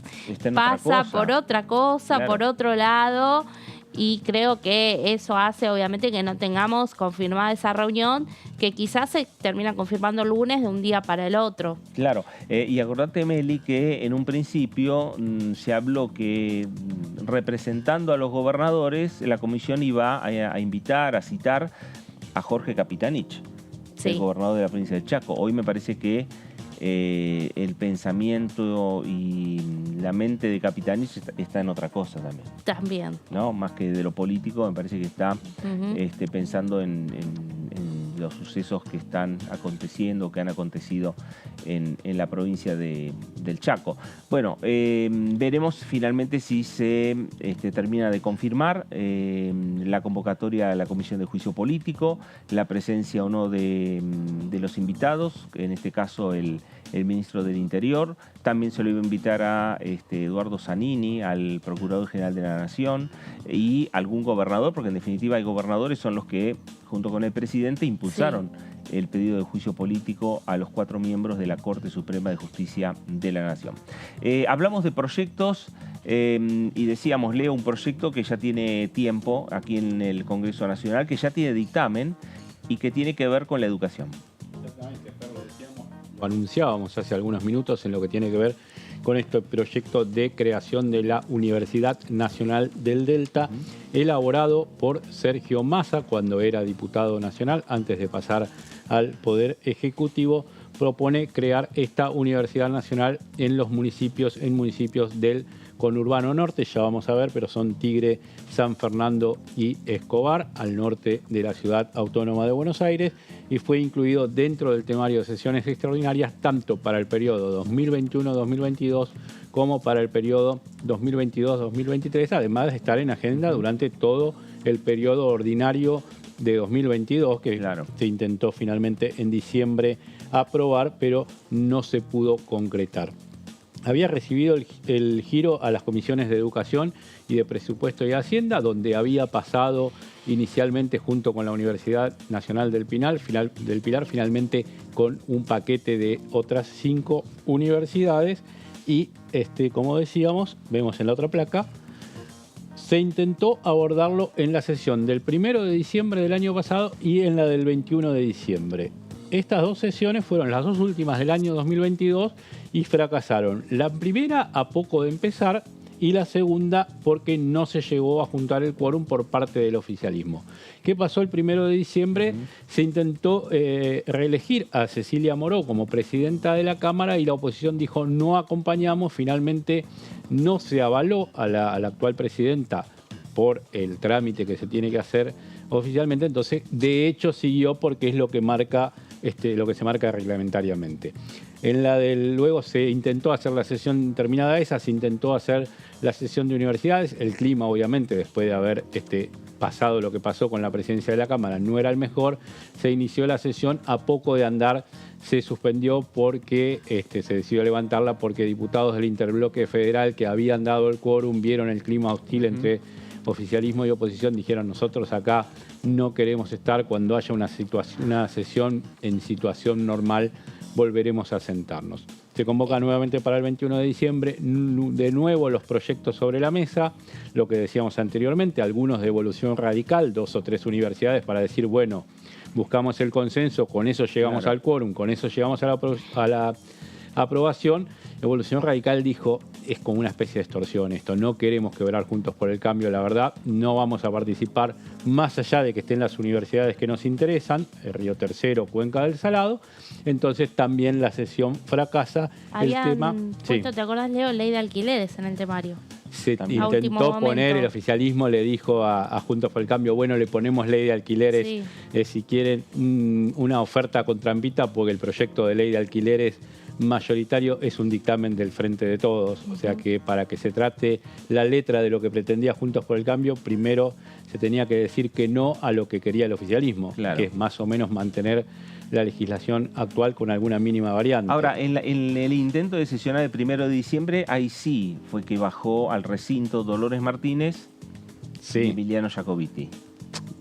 pasa por otra cosa, por otro lado. Y creo que eso hace, obviamente, que no tengamos confirmada esa reunión, que quizás se termina confirmando el lunes de un día para el otro. Claro, y acordate, Meli, que en un principio se habló que representando a los gobernadores, la comisión iba a invitar, a citar a Jorge Capitanich, el gobernador de la provincia del Chaco. Hoy me parece que el pensamiento y la mente de Capitanich está en otra cosa también. ¿No? Más que de lo político, me parece que está pensando en los sucesos que están aconteciendo, que han acontecido en la provincia del Chaco. Bueno, veremos finalmente si se termina de confirmar la convocatoria a la Comisión de Juicio Político, la presencia o no de los invitados, en este caso el ministro del Interior. También se lo iba a invitar a Eduardo Zanini, al Procurador General de la Nación, y algún gobernador, porque en definitiva hay gobernadores son los que, junto con el presidente, impulsaron el pedido de juicio político a los 4 miembros de la Corte Suprema de Justicia de la Nación. Hablamos de proyectos y decíamos, Leo, un proyecto que ya tiene tiempo aquí en el Congreso Nacional, que ya tiene dictamen y que tiene que ver con la educación. Exactamente, lo decíamos, lo anunciábamos hace algunos minutos en lo que tiene que ver con este proyecto de creación de la Universidad Nacional del Delta, elaborado por Sergio Massa cuando era diputado nacional, antes de pasar al Poder Ejecutivo. Propone crear esta Universidad Nacional en municipios del conurbano norte, ya vamos a ver, pero son Tigre, San Fernando y Escobar, al norte de la Ciudad Autónoma de Buenos Aires, y fue incluido dentro del temario de sesiones extraordinarias tanto para el periodo 2021-2022 como para el periodo 2022-2023, además de estar en agenda durante todo el periodo ordinario de 2022, que se intentó finalmente en diciembre aprobar, pero no se pudo concretar. Había recibido el giro a las comisiones de Educación y de Presupuesto y Hacienda, donde había pasado inicialmente junto con la Universidad Nacional del Pilar, finalmente con un paquete de otras 5 universidades y, como decíamos, vemos en la otra placa, se intentó abordarlo en la sesión del 1 de diciembre del año pasado y en la del 21 de diciembre. Estas dos sesiones fueron las dos últimas del año 2022 y fracasaron. La primera a poco de empezar y la segunda porque no se llegó a juntar el quórum por parte del oficialismo. ¿Qué pasó el 1 de diciembre? Se intentó reelegir a Cecilia Moró como presidenta de la Cámara y la oposición dijo no acompañamos. Finalmente no se avaló a la actual presidenta por el trámite que se tiene que hacer oficialmente. Entonces, de hecho, siguió porque es lo que marca lo que se marca reglamentariamente. Luego se intentó hacer la sesión terminada esa, se intentó hacer la sesión de universidades. El clima, obviamente, después de haber pasado lo que pasó con la presidencia de la Cámara, no era el mejor. Se inició la sesión, a poco de andar se suspendió porque se decidió levantarla porque diputados del interbloque federal que habían dado el quórum vieron el clima hostil entre oficialismo y oposición, dijeron nosotros acá no queremos estar, cuando haya una sesión en situación normal volveremos a sentarnos. Se convoca nuevamente para el 21 de diciembre, de nuevo los proyectos sobre la mesa, lo que decíamos anteriormente, algunos de evolución radical, 2 o 3 universidades para decir, bueno, buscamos el consenso, con eso llegamos al quórum, con eso llegamos a la aprobación. Evolución Radical dijo, es como una especie de extorsión esto, no queremos quebrar Juntos por el Cambio, la verdad, no vamos a participar más allá de que estén las universidades que nos interesan, el Río Tercero, Cuenca del Salado, entonces también la sesión fracasa. Habían el tema. puesto, ¿te acordás, Leo? Ley de alquileres en el temario. Se intentó poner, el oficialismo le dijo a Juntos por el Cambio, bueno, le ponemos ley de alquileres, si quieren una oferta con trampita, porque el proyecto de ley de alquileres mayoritario es un dictamen del Frente de Todos, o sea que para que se trate la letra de lo que pretendía Juntos por el Cambio, primero se tenía que decir que no a lo que quería el oficialismo, que es más o menos mantener la legislación actual con alguna mínima variante. Ahora, en el intento de sesionar el 1 de diciembre, ahí sí fue que bajó al recinto Dolores Martínez y Emiliano Jacobiti.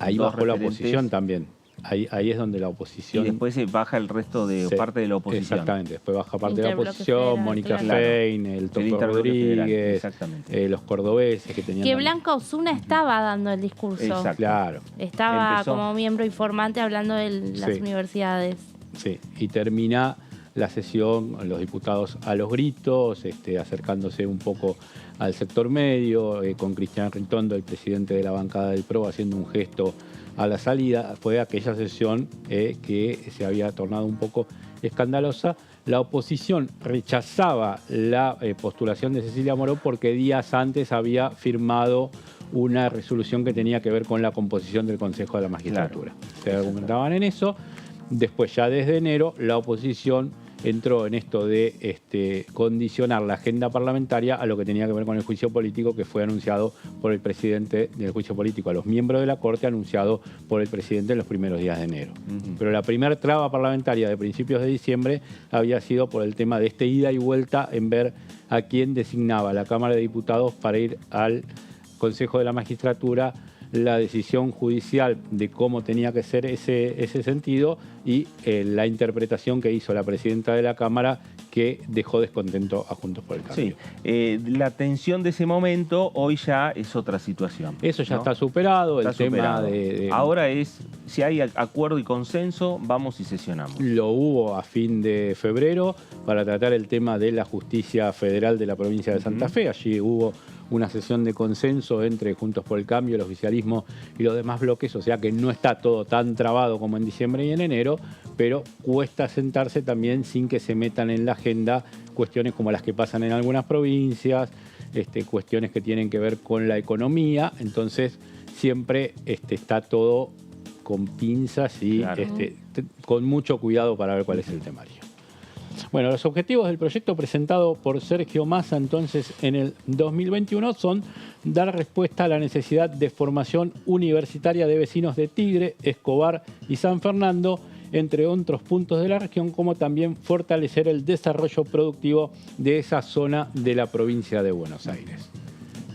Ahí bajó la oposición también. Ahí es donde la oposición... Y después baja el resto de parte de la oposición. Exactamente, después baja parte de la oposición, Mónica Fein, el Toto Rodríguez, los cordobeses que tenían... Que Blanca Osuna estaba dando el discurso. Exacto. Claro. Estaba como miembro informante hablando de las universidades. Sí, y termina la sesión, los diputados a los gritos, acercándose un poco al sector medio, con Cristian Ritondo, el presidente de la bancada del PRO, haciendo un gesto a la salida. Fue aquella sesión que se había tornado un poco escandalosa. La oposición rechazaba la postulación de Cecilia Moró porque días antes había firmado una resolución que tenía que ver con la composición del Consejo de la Magistratura. Se argumentaban en eso. Después, ya desde enero, la oposición entró en esto de condicionar la agenda parlamentaria a lo que tenía que ver con el juicio político que fue anunciado por el presidente del juicio político a los miembros de la Corte, anunciado por el presidente en los primeros días de enero. Pero la primera traba parlamentaria de principios de diciembre había sido por el tema de ida y vuelta en ver a quién designaba la Cámara de Diputados para ir al Consejo de la Magistratura, la decisión judicial de cómo tenía que ser ese sentido y la interpretación que hizo la presidenta de la Cámara, que dejó descontento a Juntos por el Cambio. Sí, la tensión de ese momento hoy ya es otra situación. Eso ya está superado, tema de... Ahora es, si hay acuerdo y consenso, vamos y sesionamos. Lo hubo a fin de febrero para tratar el tema de la justicia federal de la provincia de Santa Fe. Allí hubo una sesión de consenso entre Juntos por el Cambio, el oficialismo y los demás bloques, o sea que no está todo tan trabado como en diciembre y en enero, pero cuesta sentarse también sin que se metan en la agenda cuestiones como las que pasan en algunas provincias, cuestiones que tienen que ver con la economía, entonces siempre está todo con pinzas y con mucho cuidado para ver cuál es el temario. Bueno, los objetivos del proyecto presentado por Sergio Massa entonces en el 2021 son dar respuesta a la necesidad de formación universitaria de vecinos de Tigre, Escobar y San Fernando, entre otros puntos de la región, como también fortalecer el desarrollo productivo de esa zona de la provincia de Buenos Aires.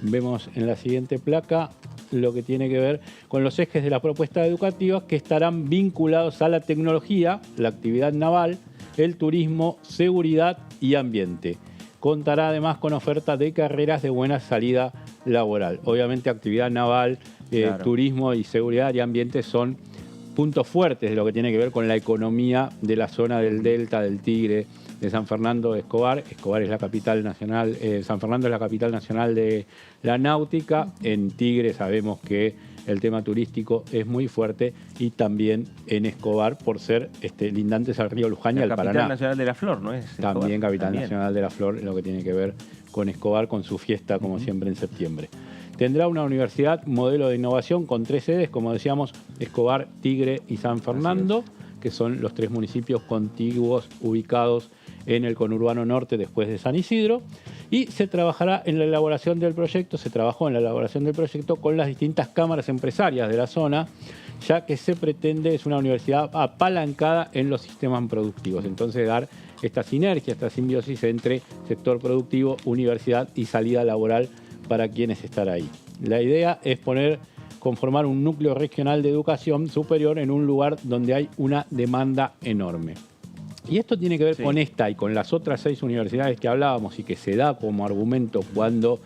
Vemos en la siguiente placa lo que tiene que ver con los ejes de la propuesta educativa que estarán vinculados a la tecnología, la actividad naval, el turismo, seguridad y ambiente. Contará además con oferta de carreras de buena salida laboral. Obviamente actividad naval, Claro. turismo y seguridad y ambiente son puntos fuertes de lo que tiene que ver con la economía de la zona del Delta, del Tigre, de San Fernando de Escobar. Escobar es la capital nacional, San Fernando es la capital nacional de la náutica. En Tigre sabemos que el tema turístico es muy fuerte y también en Escobar por ser lindantes al río Luján y al La Paraná. capital nacional de la flor, ¿no es? Escobar? También capital También. nacional de la flor, en lo que tiene que ver con Escobar, con su fiesta, como siempre en septiembre. Tendrá una universidad modelo de innovación con 3 sedes, como decíamos, Escobar, Tigre y San Fernando, que son los 3 municipios contiguos ubicados en el conurbano norte después de San Isidro. Y se trabajará en la elaboración del proyecto, se trabajó en la elaboración del proyecto con las distintas cámaras empresarias de la zona, ya que se pretende, es una universidad apalancada en los sistemas productivos. Entonces dar esta sinergia, esta simbiosis entre sector productivo, universidad y salida laboral para quienes están ahí. La idea es conformar un núcleo regional de educación superior en un lugar donde hay una demanda enorme. Y esto tiene que ver con esta y con las otras 6 universidades que hablábamos y que se da como argumento cuando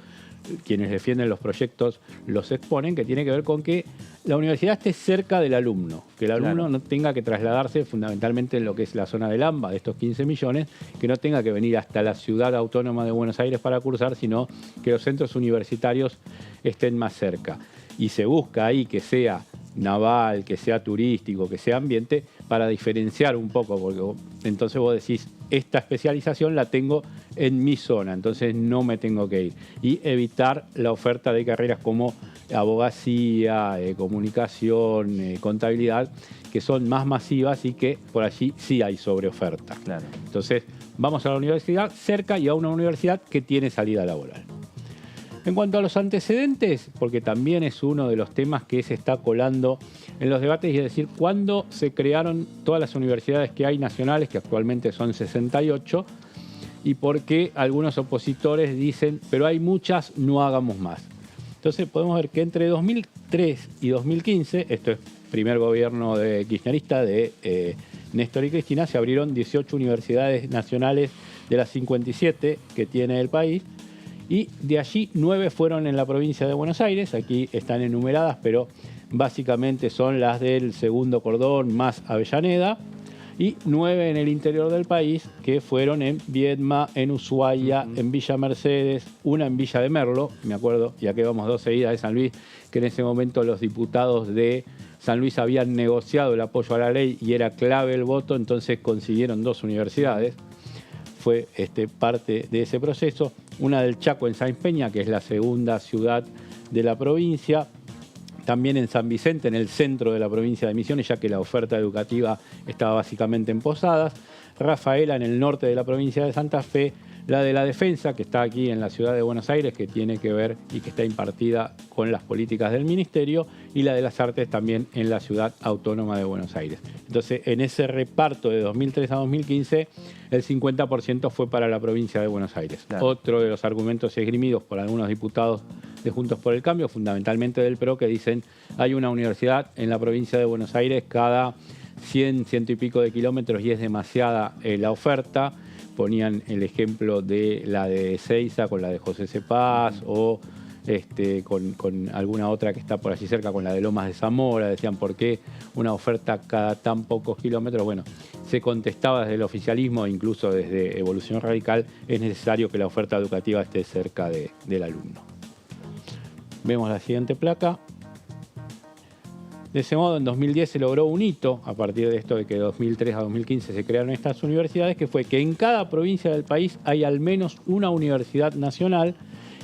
quienes defienden los proyectos los exponen, que tiene que ver con que la universidad esté cerca del alumno, que el alumno no tenga que trasladarse fundamentalmente en lo que es la zona del AMBA, de estos 15 millones, que no tenga que venir hasta la ciudad autónoma de Buenos Aires para cursar, sino que los centros universitarios estén más cerca. Y se busca ahí que sea naval, que sea turístico, que sea ambiente, para diferenciar un poco, porque entonces vos decís, esta especialización la tengo en mi zona, entonces no me tengo que ir. Y evitar la oferta de carreras como abogacía, comunicación, contabilidad, que son más masivas y que por allí sí hay sobreoferta. Claro. Entonces, vamos a la universidad cerca y a una universidad que tiene salida laboral. En cuanto a los antecedentes, porque también es uno de los temas que se está colando en los debates, y es decir, cuándo se crearon todas las universidades que hay nacionales, que actualmente son 68, y por qué algunos opositores dicen, pero hay muchas, no hagamos más. Entonces podemos ver que entre 2003 y 2015, esto es primer gobierno kirchnerista de Néstor y Cristina, se abrieron 18 universidades nacionales de las 57 que tiene el país, y de allí 9 fueron en la provincia de Buenos Aires. Aquí están enumeradas, pero básicamente son las del segundo cordón más Avellaneda, y 9 en el interior del país, que fueron en Viedma, en Ushuaia, en Villa Mercedes, una en Villa de Merlo, me acuerdo, y aquí vamos 2 seguidas de San Luis, que en ese momento los diputados de San Luis habían negociado el apoyo a la ley y era clave el voto, entonces consiguieron 2 universidades. Fue parte de ese proceso. Una del Chaco en Sáenz Peña, que es la segunda ciudad de la provincia. También en San Vicente, en el centro de la provincia de Misiones, ya que la oferta educativa estaba básicamente en Posadas. Rafaela, en el norte de la provincia de Santa Fe. La de la Defensa, que está aquí en la ciudad de Buenos Aires, que tiene que ver y que está impartida con las políticas del Ministerio. Y la de las Artes también en la ciudad autónoma de Buenos Aires. Entonces, en ese reparto de 2003 a 2015, el 50% fue para la provincia de Buenos Aires. Claro. Otro de los argumentos esgrimidos por algunos diputados de Juntos por el Cambio, fundamentalmente del PRO, que dicen hay una universidad en la provincia de Buenos Aires cada 100, 100 y pico de kilómetros y es demasiada la oferta. Ponían el ejemplo de la de Ezeiza con la de José Cepaz o con alguna otra que está por allí cerca, con la de Lomas de Zamora. Decían, ¿por qué una oferta cada tan pocos kilómetros? Bueno, se contestaba desde el oficialismo, incluso desde Evolución Radical, es necesario que la oferta educativa esté cerca del alumno. Vemos la siguiente placa. De ese modo, en 2010 se logró un hito, a partir de esto de que de 2003 a 2015 se crearon estas universidades, que fue que en cada provincia del país hay al menos una universidad nacional,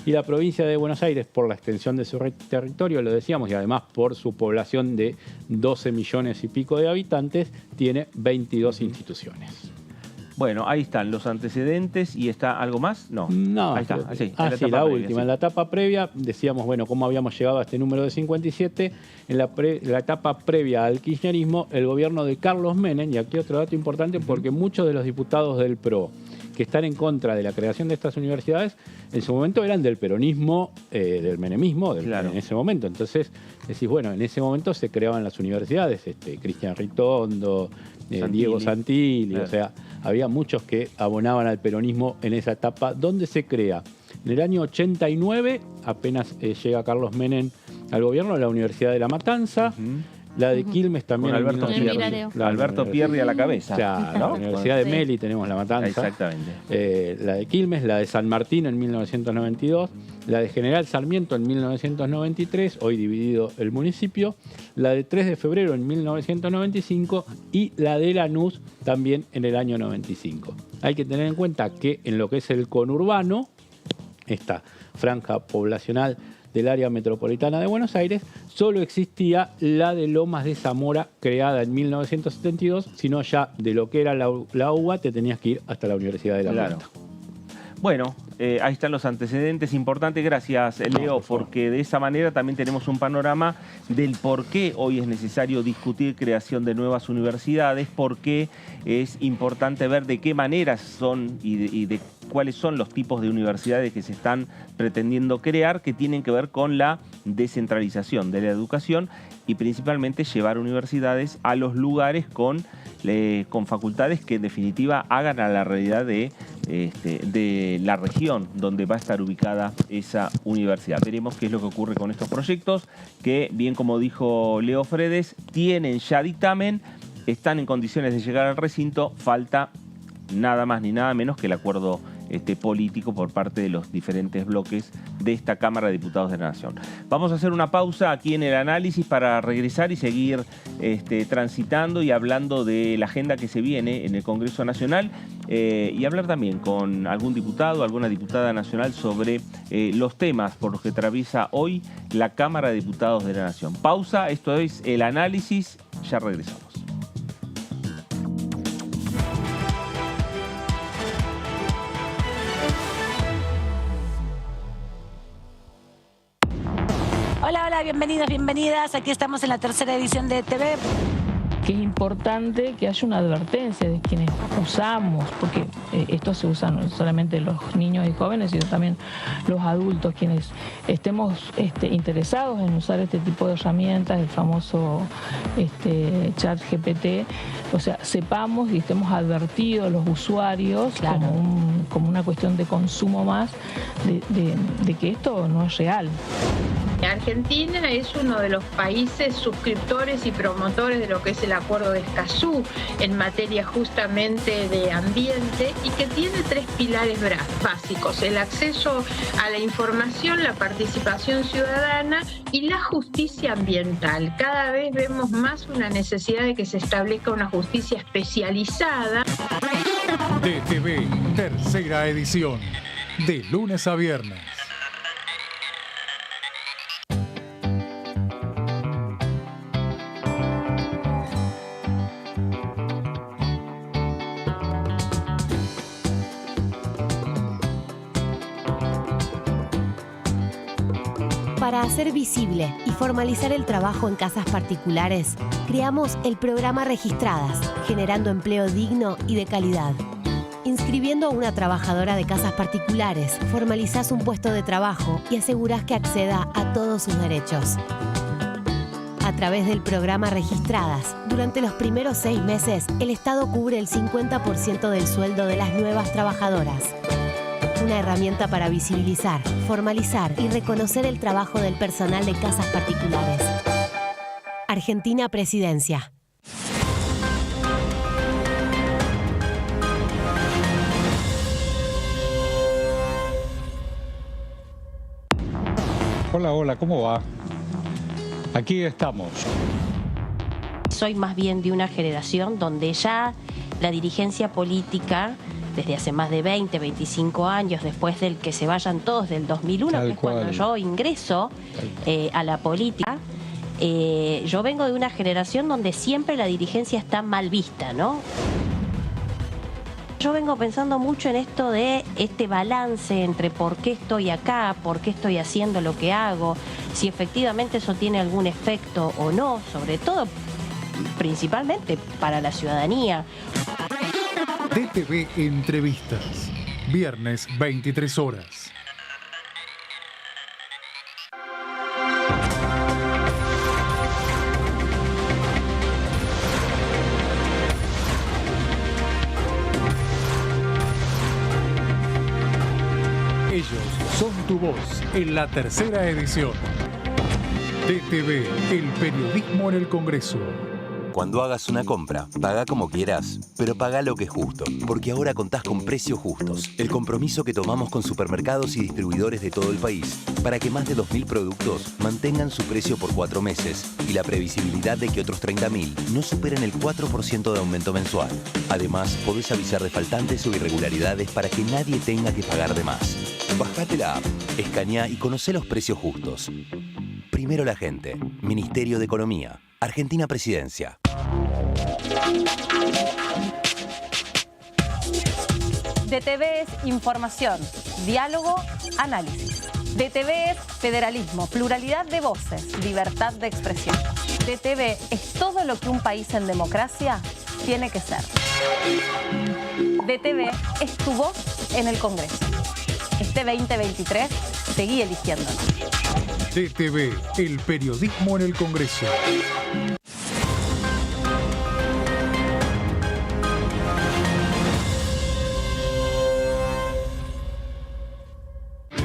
y la provincia de Buenos Aires, por la extensión de su territorio, lo decíamos, y además por su población de 12 millones y pico de habitantes, tiene 22 instituciones. Bueno, ahí están los antecedentes. ¿Y está algo más? No. Ahí está. La última. Sí. En la etapa previa decíamos, bueno, cómo habíamos llegado a este número de 57. En la etapa previa al kirchnerismo, el gobierno de Carlos Menem, y aquí otro dato importante, porque muchos de los diputados del PRO que están en contra de la creación de estas universidades, en su momento eran del peronismo, del menemismo, claro, en ese momento. Entonces, decís, bueno, en ese momento se creaban las universidades, Cristian Ritondo, Diego Santilli, claro. O sea, había muchos que abonaban al peronismo en esa etapa, donde se crea En el año 89, apenas llega Carlos Menem al gobierno, la Universidad de La Matanza. La de Quilmes también. Con Alberto Pierri. Alberto Pierri a la cabeza. Claro, ¿no? La Universidad de Meli tenemos La Matanza. Exactamente. La de Quilmes, la de San Martín en 1992, la de General Sarmiento en 1993, hoy dividido el municipio, la de 3 de febrero en 1995 y la de Lanús también en el año 95. Hay que tener en cuenta que en lo que es el conurbano, esta franja poblacional del área metropolitana de Buenos Aires, solo existía la de Lomas de Zamora, creada en 1972, sino ya de lo que era la UBA te tenías que ir hasta la Universidad de La Plata. Bueno, ahí están los antecedentes importantes. Gracias, Leo, porque de esa manera también tenemos un panorama del por qué hoy es necesario discutir creación de nuevas universidades, por qué es importante ver de qué maneras son y de cuáles son los tipos de universidades que se están pretendiendo crear, que tienen que ver con la descentralización de la educación y principalmente llevar universidades a los lugares con facultades que en definitiva hagan a la realidad de la región donde va a estar ubicada esa universidad. Veremos qué es lo que ocurre con estos proyectos que, bien como dijo Leo Fredes, tienen ya dictamen, están en condiciones de llegar al recinto, falta nada más ni nada menos que el acuerdo político por parte de los diferentes bloques de esta Cámara de Diputados de la Nación. Vamos a hacer una pausa aquí en el análisis para regresar y seguir transitando y hablando de la agenda que se viene en el Congreso Nacional y hablar también con algún diputado, alguna diputada nacional sobre los temas por los que atraviesa hoy la Cámara de Diputados de la Nación. Pausa, esto es el análisis, ya regresamos. Hola, bienvenidos, bienvenidas. Aquí estamos en la tercera edición de TV. Que es importante que haya una advertencia de quienes usamos, porque esto se usa no solamente los niños y jóvenes, sino también los adultos, quienes estemos interesados en usar este tipo de herramientas, el famoso chat GPT, o sea, sepamos y estemos advertidos los usuarios, claro, como una cuestión de consumo más, de que esto no es real. Argentina es uno de los países suscriptores y promotores de lo que es el Acuerdo de Escazú en materia justamente de ambiente y que tiene 3 pilares básicos: el acceso a la información, la participación ciudadana y la justicia ambiental. Cada vez vemos más una necesidad de que se establezca una justicia especializada. DTV, tercera edición, de lunes a viernes. Para hacer visible y formalizar el trabajo en casas particulares, creamos el programa Registradas, generando empleo digno y de calidad. Inscribiendo a una trabajadora de casas particulares, formalizás un puesto de trabajo y asegurás que acceda a todos sus derechos. A través del programa Registradas, durante los primeros 6 meses, el Estado cubre el 50% del sueldo de las nuevas trabajadoras. Una herramienta para visibilizar, formalizar y reconocer el trabajo del personal de casas particulares. Argentina Presidencia. Hola, ¿cómo va? Aquí estamos. Soy más bien de una generación donde ya la dirigencia política, desde hace más de 20, 25 años, después del que se vayan todos del 2001, que es cuando yo ingreso a la política, yo vengo de una generación donde siempre la dirigencia está mal vista, ¿no? Yo vengo pensando mucho en esto de este balance entre por qué estoy acá, por qué estoy haciendo lo que hago, si efectivamente eso tiene algún efecto o no, sobre todo, principalmente para la ciudadanía. DTV Entrevistas, viernes 23 horas. Ellos tu voz en la tercera edición. DTV, el periodismo en el Congreso. Cuando hagas una compra, paga como quieras, pero paga lo que es justo, porque ahora contás con Precios Justos, el compromiso que tomamos con supermercados y distribuidores de todo el país, para que más de 2.000 productos mantengan su precio por 4 meses y la previsibilidad de que otros 30.000 no superen el 4% de aumento mensual. Además, podés avisar de faltantes o irregularidades para que nadie tenga que pagar de más. Bajate la app, escaneá y conocé los precios justos. Primero la gente. Ministerio de Economía. Argentina Presidencia. DTV es información, diálogo, análisis. DTV es federalismo, pluralidad de voces, libertad de expresión. DTV es todo lo que un país en democracia tiene que ser. DTV es tu voz en el Congreso. Este 2023, seguí eligiéndonos. DTV, el periodismo en el Congreso.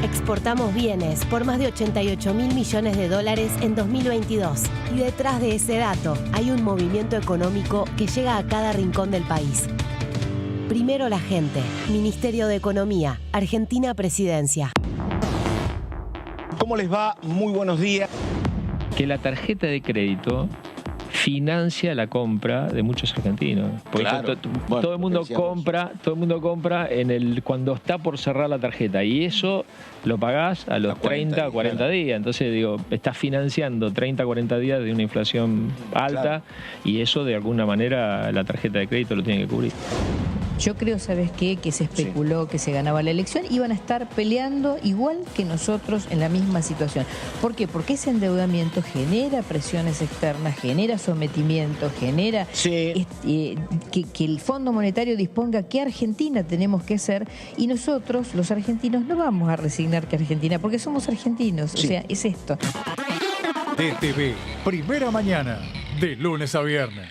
Exportamos bienes por más de 88.000 millones de dólares en 2022. Y detrás de ese dato hay un movimiento económico que llega a cada rincón del país. Primero la gente. Ministerio de Economía. Argentina Presidencia. ¿Cómo les va? Muy buenos días. Que la tarjeta de crédito financia la compra de muchos argentinos. Porque claro. todo el mundo compra cuando está por cerrar la tarjeta, y eso lo pagás a los 30 o 40 días. Entonces, digo, estás financiando 30 o 40 días de una inflación alta, claro. Y eso de alguna manera la tarjeta de crédito lo tiene que cubrir. Yo creo, ¿sabes qué? Que se especuló que se ganaba la elección. Iban a estar peleando igual que nosotros en la misma situación. ¿Por qué? Porque ese endeudamiento genera presiones externas, genera sometimiento, genera que el Fondo Monetario disponga qué Argentina tenemos que ser, y nosotros, los argentinos, no vamos a resignar que Argentina, porque somos argentinos. Sí. O sea, es esto. DTV, primera mañana, de lunes a viernes.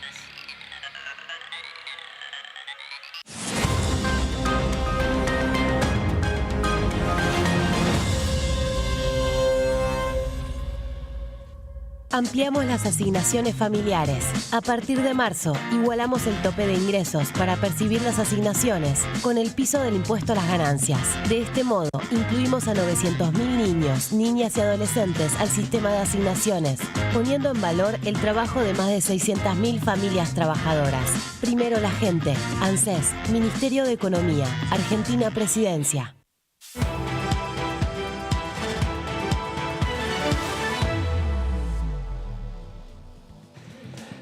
Ampliamos las asignaciones familiares. A partir de marzo, igualamos el tope de ingresos para percibir las asignaciones con el piso del impuesto a las ganancias. De este modo, incluimos a 900.000 niños, niñas y adolescentes al sistema de asignaciones, poniendo en valor el trabajo de más de 600.000 familias trabajadoras. Primero la gente. ANSES, Ministerio de Economía, Argentina Presidencia.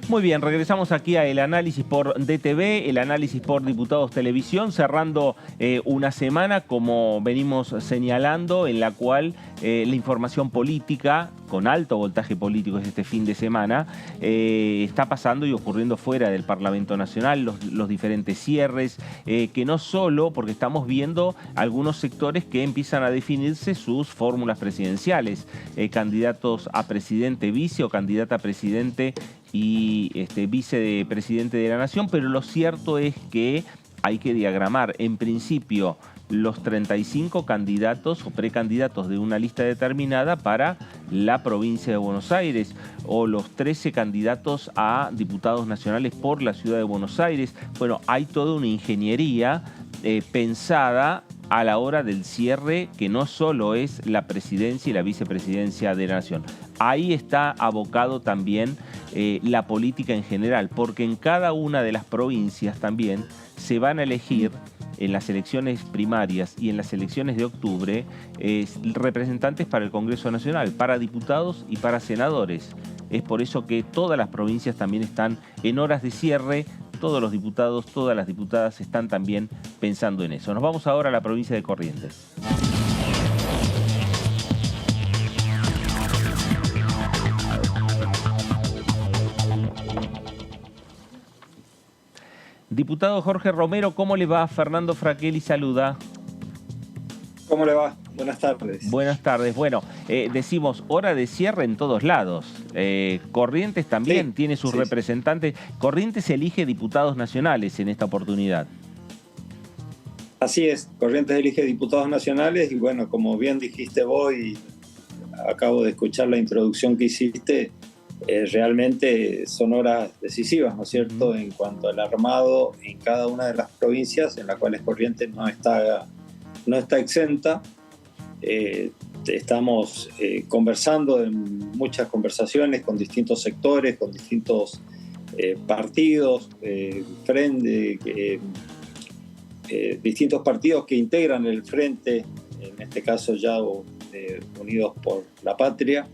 Muy bien, regresamos aquí a el análisis por DTV, el análisis por Diputados Televisión, cerrando una semana, como venimos señalando, en la cual la información política, con alto voltaje político este fin de semana, está pasando y ocurriendo fuera del Parlamento Nacional, los diferentes cierres, que no solo, porque estamos viendo algunos sectores que empiezan a definirse sus fórmulas presidenciales, candidatos a presidente, vice o candidata a presidente y vicepresidente de la Nación, pero lo cierto es que hay que diagramar en principio los 35 candidatos o precandidatos de una lista determinada para la provincia de Buenos Aires, o los 13 candidatos a diputados nacionales por la ciudad de Buenos Aires. Bueno, hay toda una ingeniería pensada a la hora del cierre, que no solo es la presidencia y la vicepresidencia de la Nación. Ahí está abocado también la política en general, porque en cada una de las provincias también se van a elegir, en las elecciones primarias y en las elecciones de octubre, representantes para el Congreso Nacional, para diputados y para senadores. Es por eso que todas las provincias también están en horas de cierre. Todos los diputados, todas las diputadas están también pensando en eso. Nos vamos ahora a la provincia de Corrientes. Diputado Jorge Romero, ¿cómo le va? Fernando Fraquelli saluda. ¿Cómo le va? Buenas tardes. Buenas tardes. Bueno, decimos hora de cierre en todos lados. Corrientes también tiene sus representantes. Corrientes elige diputados nacionales en esta oportunidad. Así es, Corrientes elige diputados nacionales y bueno, como bien dijiste vos y acabo de escuchar la introducción que hiciste, realmente son horas decisivas, ¿no es cierto?, en cuanto al armado en cada una de las provincias en las cuales Corrientes no está exenta. Estamos conversando en muchas conversaciones con distintos sectores, con distintos partidos, distintos partidos que integran el frente, en este caso ya Unidos por la Patria,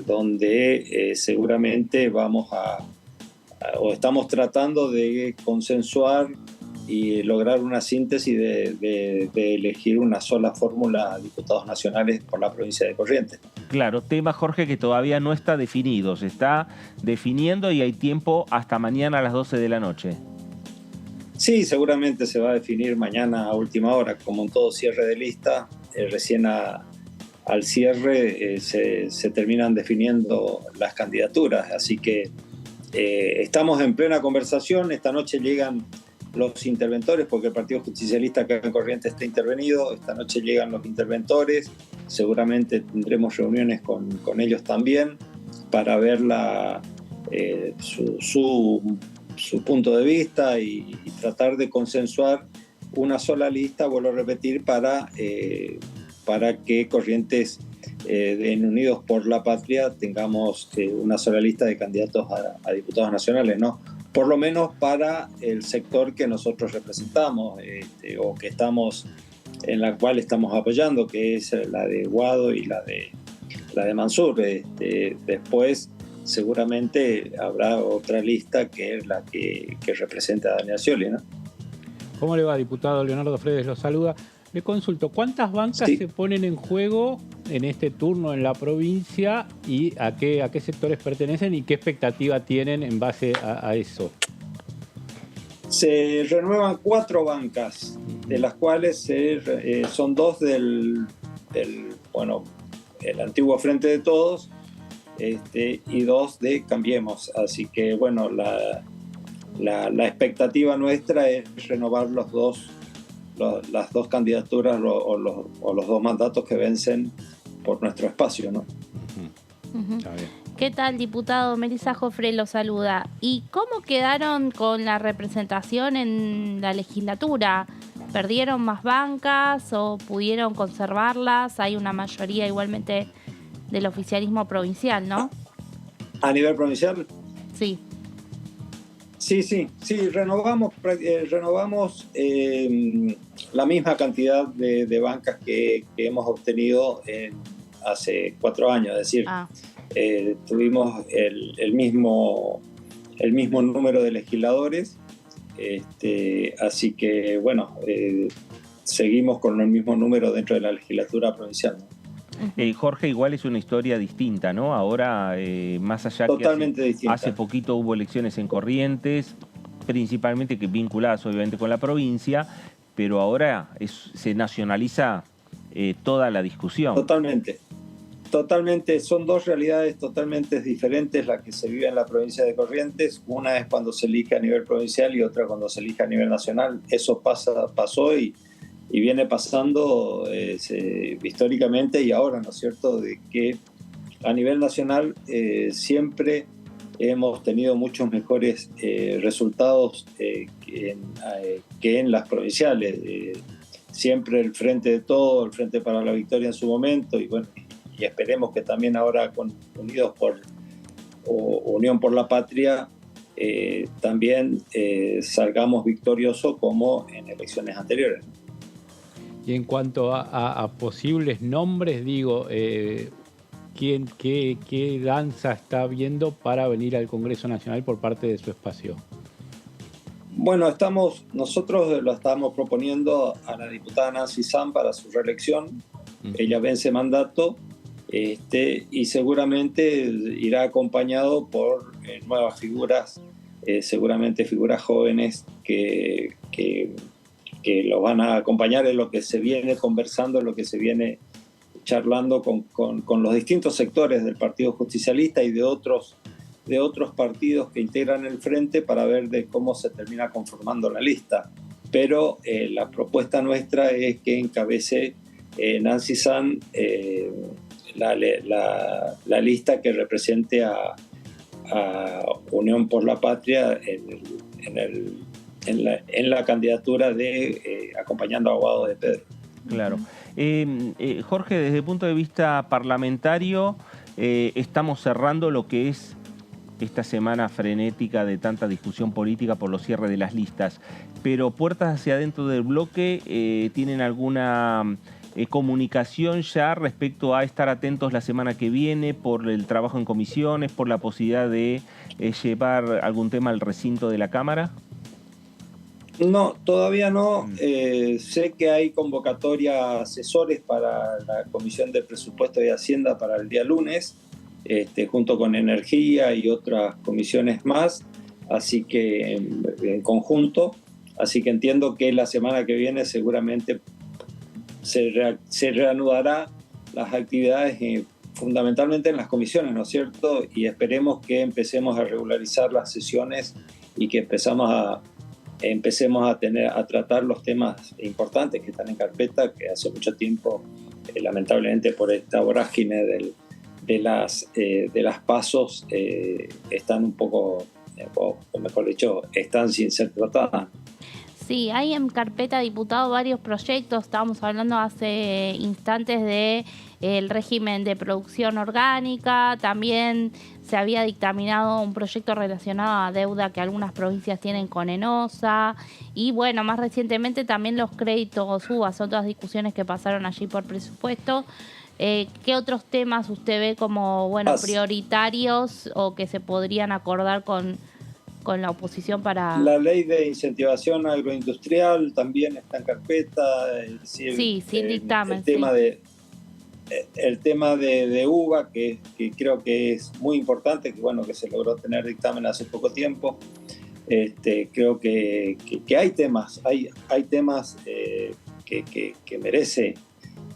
donde seguramente vamos o estamos tratando de consensuar y lograr una síntesis de elegir una sola fórmula de diputados nacionales por la provincia de Corrientes. Claro, tema, Jorge, que todavía no está definido, se está definiendo y hay tiempo hasta mañana a las 12 de la noche. Sí, seguramente se va a definir mañana a última hora, como en todo cierre de lista, recién al cierre se terminan definiendo las candidaturas, así que estamos en plena conversación. Esta noche llegan los interventores, porque el Partido Justicialista acá en Corrientes está intervenido. Esta noche llegan los interventores, seguramente tendremos reuniones con ellos también para ver su punto de vista y tratar de consensuar una sola lista, vuelvo a repetir, para que Corrientes, en Unidos por la Patria, tengamos una sola lista de candidatos a diputados nacionales, ¿no? Por lo menos para el sector que nosotros representamos, o que en la cual estamos apoyando, que es la de Guado y la de Mansur. Después seguramente habrá otra lista que es la que representa a Daniel Scioli, ¿no? ¿Cómo le va, diputado? Leonardo Fredes lo saluda. Le consulto, ¿cuántas bancas se ponen en juego en este turno en la provincia y a qué sectores pertenecen y qué expectativa tienen en base a eso? Se renuevan 4 bancas, de las cuales son 2 del el antiguo Frente de Todos, y 2 de Cambiemos. Así que bueno, la expectativa nuestra es renovar las dos candidaturas o los 2 mandatos que vencen por nuestro espacio, ¿no? Está bien. ¿Qué tal, diputado? Melissa Jofré lo saluda. ¿Y cómo quedaron con la representación en la legislatura? ¿Perdieron más bancas o pudieron conservarlas? Hay una mayoría igualmente del oficialismo provincial, ¿no? ¿A nivel provincial? Sí. Sí, renovamos la misma cantidad de bancas que hemos obtenido hace 4 años, es decir, tuvimos el mismo número de legisladores, así que bueno, seguimos con el mismo número dentro de la legislatura provincial, ¿no? Jorge, igual es una historia distinta, ¿no? Ahora, más allá totalmente que hace poquito hubo elecciones en Corrientes, principalmente que vinculadas obviamente con la provincia, pero ahora se nacionaliza toda la discusión. Totalmente, son 2 realidades totalmente diferentes las que se vive en la provincia de Corrientes. Una es cuando se elige a nivel provincial y otra cuando se elige a nivel nacional. Eso pasó y viene pasando históricamente y ahora, ¿no es cierto?, de que a nivel nacional siempre hemos tenido muchos mejores resultados que en las provinciales. Siempre el Frente de Todo, el Frente para la Victoria en su momento, y bueno, y esperemos que también ahora con Unión por la Patria también salgamos victoriosos como en elecciones anteriores. Y en cuanto a posibles nombres, digo, ¿qué danza está viendo para venir al Congreso Nacional por parte de su espacio? Bueno, nosotros lo estamos proponiendo a la diputada Nancy Sam para su reelección. Ella vence mandato y seguramente irá acompañado por nuevas figuras, seguramente figuras jóvenes que lo van a acompañar en lo que se viene conversando, en lo que se viene charlando con los distintos sectores del Partido Justicialista y de otros partidos que integran el frente para ver de cómo se termina conformando la lista. pero la propuesta nuestra es que encabece Nancy San la lista que represente a Unión por la Patria en la candidatura de acompañando a Guado de Pedro. Claro. Jorge, desde el punto de vista parlamentario, estamos cerrando lo que es esta semana frenética de tanta discusión política por los cierres de las listas, pero puertas hacia adentro del bloque, ¿tienen alguna comunicación ya respecto a estar atentos la semana que viene por el trabajo en comisiones, por la posibilidad de llevar algún tema al recinto de la Cámara? No, todavía no. Sé que hay convocatoria asesores para la Comisión de Presupuesto y Hacienda para el día lunes, junto con Energía y otras comisiones más, así que en conjunto. Así que entiendo que la semana que viene seguramente se reanudará las actividades fundamentalmente en las comisiones, ¿no es cierto? Y esperemos que empecemos a regularizar las sesiones y que empecemos a tratar los temas importantes que están en carpeta, que hace mucho tiempo, lamentablemente por esta vorágine de las pasos, están un poco, o mejor dicho, están sin ser tratadas. Sí, hay en carpeta, diputado, varios proyectos. Estábamos hablando hace instantes de el régimen de producción orgánica. También se había dictaminado un proyecto relacionado a deuda que algunas provincias tienen con ENOSA. Y bueno, más recientemente también los créditos UBA. Son todas discusiones que pasaron allí por presupuesto. ¿Qué otros temas usted ve como prioritarios o que se podrían acordar con la oposición para...? La ley de incentivación agroindustrial también está en carpeta. Sí, sin dictamen. El tema de uva, que creo que es muy importante, que se logró tener dictamen hace poco tiempo. Creo que hay temas que merece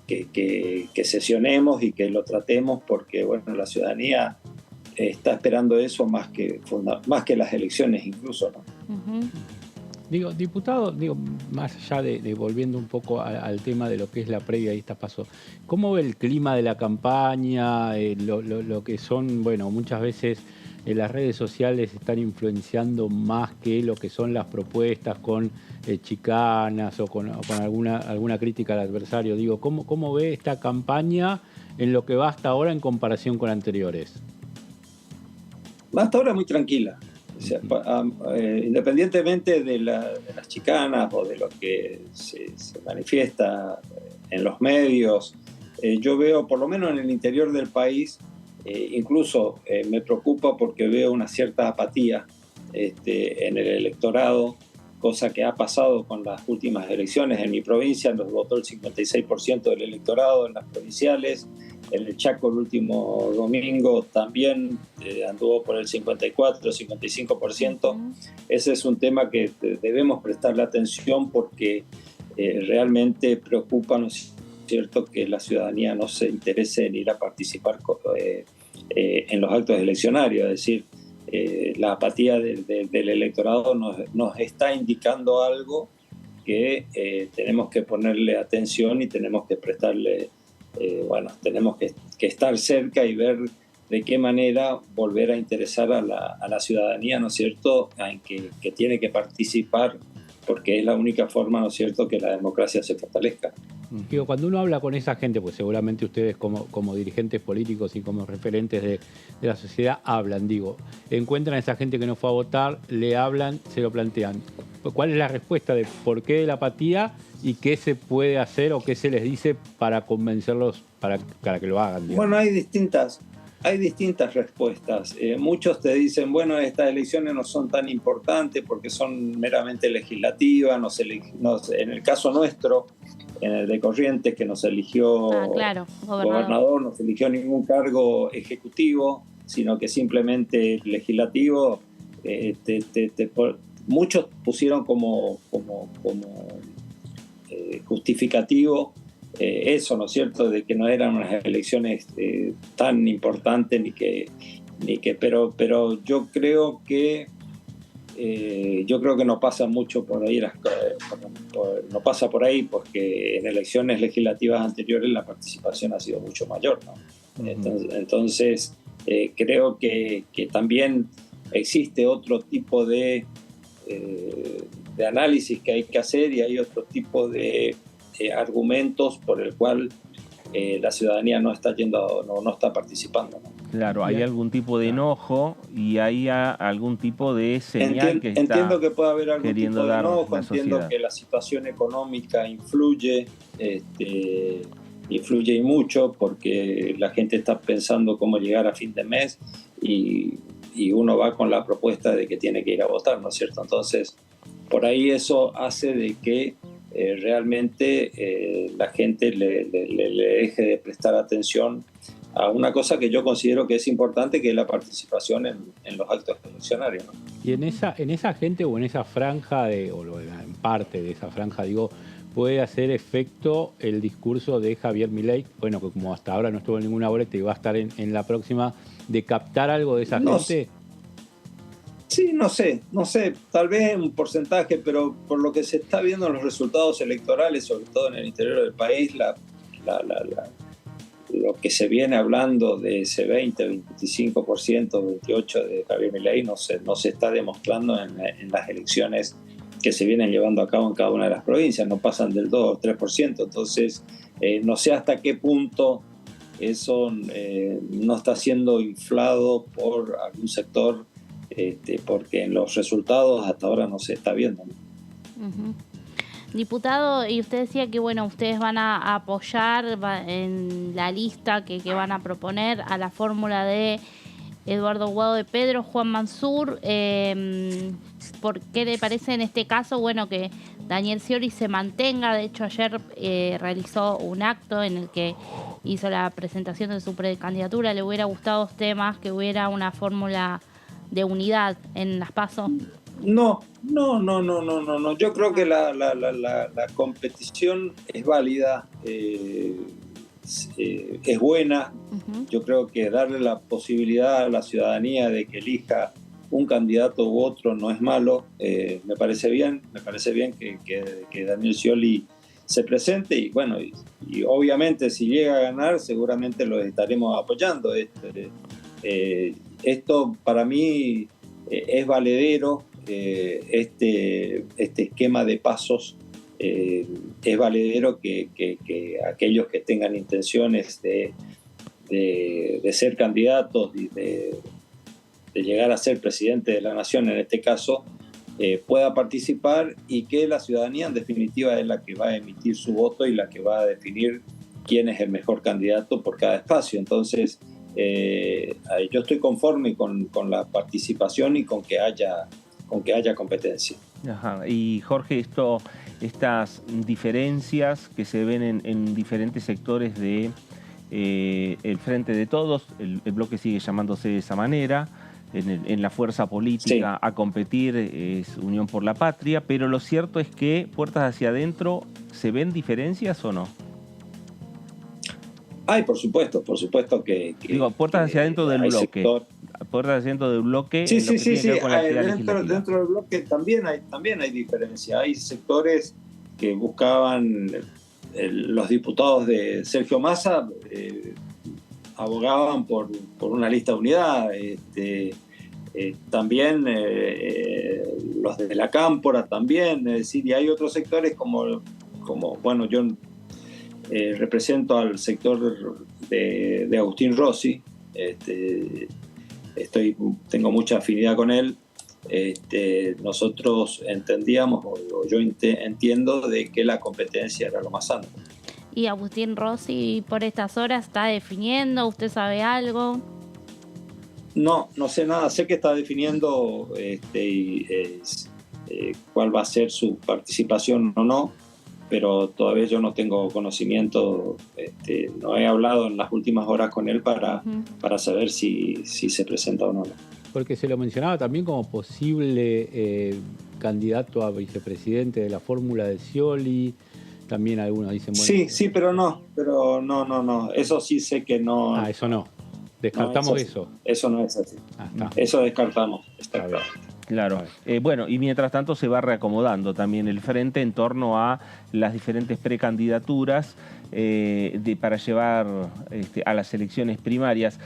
que sesionemos y que lo tratemos, porque la ciudadanía está esperando eso más que las elecciones incluso, ¿no? Uh-huh. Diputado, más allá de volviendo un poco al tema de lo que es la previa y esta paso, ¿cómo ve el clima de la campaña? Lo que son, muchas veces las redes sociales están influenciando más que lo que son las propuestas con chicanas o con alguna crítica al adversario. ¿Cómo ve esta campaña en lo que va hasta ahora en comparación con anteriores? Hasta ahora muy tranquila. O sea, independientemente de las chicanas o de lo que se manifiesta en los medios, yo veo, por lo menos en el interior del país, incluso me preocupa porque veo una cierta apatía en el electorado, cosa que ha pasado con las últimas elecciones. En mi provincia nos votó el 56% del electorado en las provinciales. En el Chaco el último domingo también anduvo por el 54-55%. Ese es un tema que debemos prestarle atención porque realmente preocupa, ¿no es cierto?, que la ciudadanía no se interese en ir a participar en los actos eleccionarios. Es decir, la apatía del electorado nos está indicando algo que tenemos que ponerle atención y tenemos que prestarle... tenemos que estar cerca y ver de qué manera volver a interesar a la ciudadanía, ¿no es cierto?, en que tiene que participar, porque es la única forma, ¿no es cierto?, que la democracia se fortalezca. Cuando uno habla con esa gente, pues seguramente ustedes como dirigentes políticos y como referentes de la sociedad hablan, encuentran a esa gente que no fue a votar, le hablan, se lo plantean. ¿Cuál es la respuesta de por qué de la apatía y qué se puede hacer o qué se les dice para convencerlos para que lo hagan? Bueno, hay distintas respuestas. Muchos te dicen, estas elecciones no son tan importantes porque son meramente legislativas. En el caso nuestro, en el de Corrientes, que nos eligió gobernador, no se eligió ningún cargo ejecutivo, sino que simplemente legislativo. Muchos pusieron como justificativo eso, ¿no es cierto?, de que no eran unas elecciones tan importantes pero yo creo que yo creo que no pasa mucho por ahí, no pasa por ahí porque en elecciones legislativas anteriores la participación ha sido mucho mayor, ¿no? Entonces creo que también existe otro tipo de análisis que hay que hacer y hay otro tipo de argumentos por el cual la ciudadanía no está participando, ¿no? Claro, hay algún tipo de enojo y hay algún tipo de señal que está entiendo que puede haber algún tipo de enojo, entiendo sociedad. que la situación económica influye y mucho porque la gente está pensando cómo llegar a fin de mes y uno va con la propuesta de que tiene que ir a votar, ¿no es cierto? Entonces, por ahí eso hace de que realmente la gente le deje de prestar atención a una cosa que yo considero que es importante, que es la participación en los actos eleccionarios, ¿no? Y en esa gente o en esa franja, o en parte de esa franja, digo, puede hacer efecto el discurso de Javier Milei, bueno, que como hasta ahora no estuvo en ninguna boleta y va a estar en la próxima, de captar algo de esa gente. Sí, no sé, tal vez en un porcentaje, pero por lo que se está viendo en los resultados electorales, sobre todo en el interior del país, lo que se viene hablando de ese 20, 25%, 28% de Javier Milei no se está demostrando en las elecciones que se vienen llevando a cabo en cada una de las provincias, no pasan del 2 o 3%, entonces no sé hasta qué punto eso no está siendo inflado por algún sector, porque en los resultados hasta ahora no se está viendo, ¿no? Diputado, y usted decía que bueno, ustedes van a apoyar en la lista que van a proponer a la fórmula de Eduardo Guado de Pedro, Juan Mansur. ¿Por qué le parece en este caso bueno que Daniel Scioli se mantenga? De hecho, ayer realizó un acto en el que hizo la presentación de su precandidatura. ¿Le hubiera gustado a usted más que hubiera una fórmula de unidad en las PASO? No. Yo creo que la competición es válida, es buena. Yo creo que darle la posibilidad a la ciudadanía de que elija un candidato u otro no es malo. Me parece bien que Daniel Scioli se presente y bueno, y obviamente si llega a ganar seguramente lo estaremos apoyando. Esto para mí es valedero. Este esquema de pasos es valedero que aquellos que tengan intenciones de ser candidatos y de llegar a ser presidente de la nación en este caso pueda participar y que la ciudadanía en definitiva es la que va a emitir su voto y la que va a definir quién es el mejor candidato por cada espacio. Entonces yo estoy conforme con la participación y con que haya competencia. Ajá. Y Jorge, estas diferencias que se ven en diferentes sectores de el Frente de Todos, el bloque sigue llamándose de esa manera, en la fuerza política a competir es Unión por la Patria, pero lo cierto es que puertas hacia adentro, ¿se ven diferencias o no? Ay, por supuesto que digo, puertas hacia adentro del bloque. Puertas hacia adentro del bloque. Sí. Dentro del bloque también hay diferencia. Hay sectores que buscaban, los diputados de Sergio Massa abogaban por una lista de unidad. También los de la Cámpora también. Es decir, y hay otros sectores como bueno, yo represento al sector de Agustín Rossi. Tengo mucha afinidad con él. Nosotros entendíamos, o yo entiendo, de que la competencia era lo más sano. ¿Y Agustín Rossi por estas horas está definiendo? ¿Usted sabe algo? No sé nada. Sé que está definiendo cuál va a ser su participación o no, pero todavía yo no tengo conocimiento. No he hablado en las últimas horas con él para saber si se presenta o no. Porque se lo mencionaba también como posible candidato a vicepresidente de la fórmula de Scioli. También algunos dicen... Bueno, sí, pero no. Eso sí sé que no. Eso no. Descartamos eso. Eso no es así. Eso descartamos. Claro. Bueno, y mientras tanto se va reacomodando también el frente en torno a las diferentes precandidaturas para llevar a las elecciones primarias.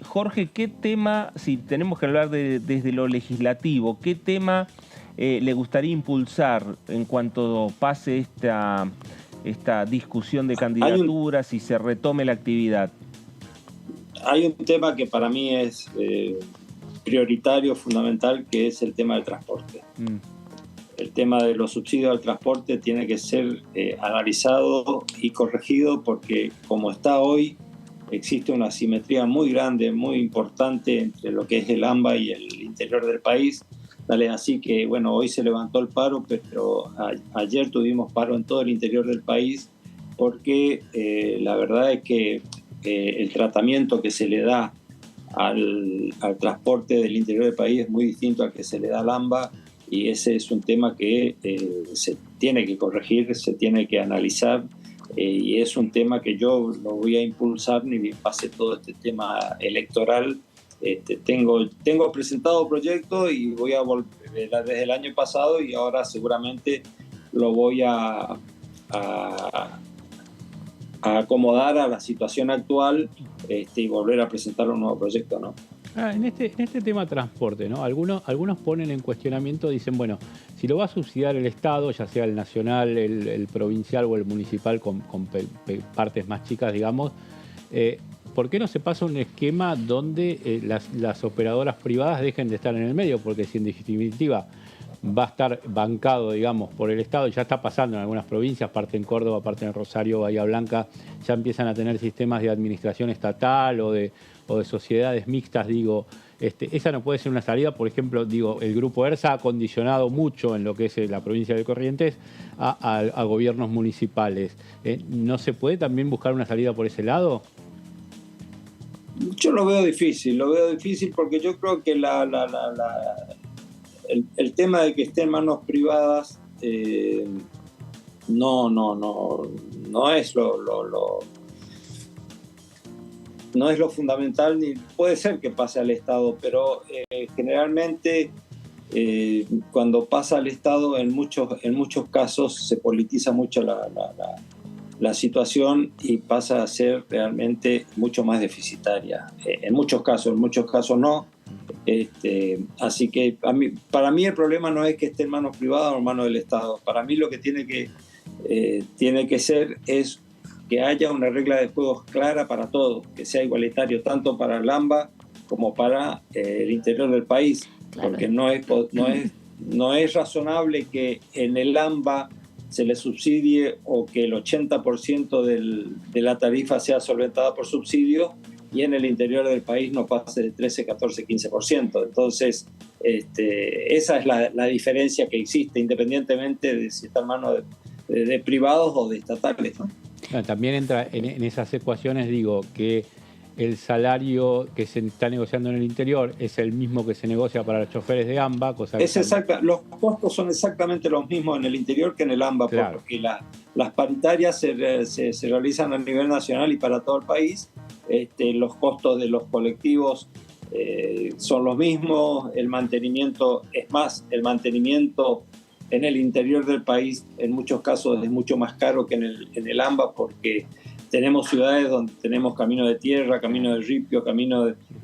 Jorge, ¿qué tema, si tenemos que hablar desde lo legislativo, qué tema le gustaría impulsar en cuanto pase esta discusión de candidaturas y se retome la actividad? Hay un tema que para mí es prioritario, fundamental, que es el tema del transporte. El tema de los subsidios al transporte tiene que ser analizado y corregido porque como está hoy existe una asimetría muy grande, muy importante entre lo que es el AMBA y el interior del país. Así que bueno, hoy se levantó el paro, pero ayer tuvimos paro en todo el interior del país porque la verdad es que el tratamiento que se le da al transporte del interior del país es muy distinto al que se le da al AMBA y ese es un tema que se tiene que corregir, se tiene que analizar y es un tema que yo lo voy a impulsar ni bien pase todo este tema electoral. Tengo presentado proyectos y voy a volver desde el año pasado y ahora seguramente lo voy a acomodar a la situación actual y volver a presentar un nuevo proyecto, ¿no? En este tema transporte, ¿no? Algunos ponen en cuestionamiento, dicen, bueno, si lo va a subsidiar el Estado, ya sea el nacional, el provincial o el municipal con partes más chicas, digamos, ¿por qué no se pasa un esquema donde las operadoras privadas dejen de estar en el medio? Porque si en definitiva va a estar bancado, digamos, por el Estado, ya está pasando en algunas provincias, parte en Córdoba, parte en Rosario, Bahía Blanca, ya empiezan a tener sistemas de administración estatal o de sociedades mixtas, digo, esa no puede ser una salida. Por ejemplo, digo, el Grupo ERSA ha condicionado mucho en lo que es la provincia de Corrientes a gobiernos municipales. ¿No se puede también buscar una salida por ese lado? Yo lo veo difícil porque yo creo que el tema de que esté en manos privadas no es no es lo fundamental, ni puede ser que pase al Estado, pero generalmente cuando pasa al Estado en muchos casos se politiza mucho la situación y pasa a ser realmente mucho más deficitaria. En muchos casos no. Así que para mí el problema no es que esté en manos privadas o en manos del Estado. Para mí lo que tiene que ser es que haya una regla de juego clara para todos, que sea igualitario tanto para el AMBA como para el interior del país, claro. Porque no es razonable que en el AMBA se le subsidie o que el 80% de la tarifa sea solventada por subsidio y en el interior del país no pase de 13, 14, 15%. Entonces, esa es la diferencia que existe, independientemente de si está en manos de privados o de estatales, ¿no? También entra en esas ecuaciones, digo, que el salario que se está negociando en el interior es el mismo que se negocia para los choferes de AMBA. Los costos son exactamente los mismos en el interior que en el AMBA, claro. Porque las paritarias se realizan a nivel nacional y para todo el país. Los costos de los colectivos son los mismos, el mantenimiento en el interior del país en muchos casos es mucho más caro que en el AMBA porque tenemos ciudades donde tenemos camino de tierra, camino de ripio,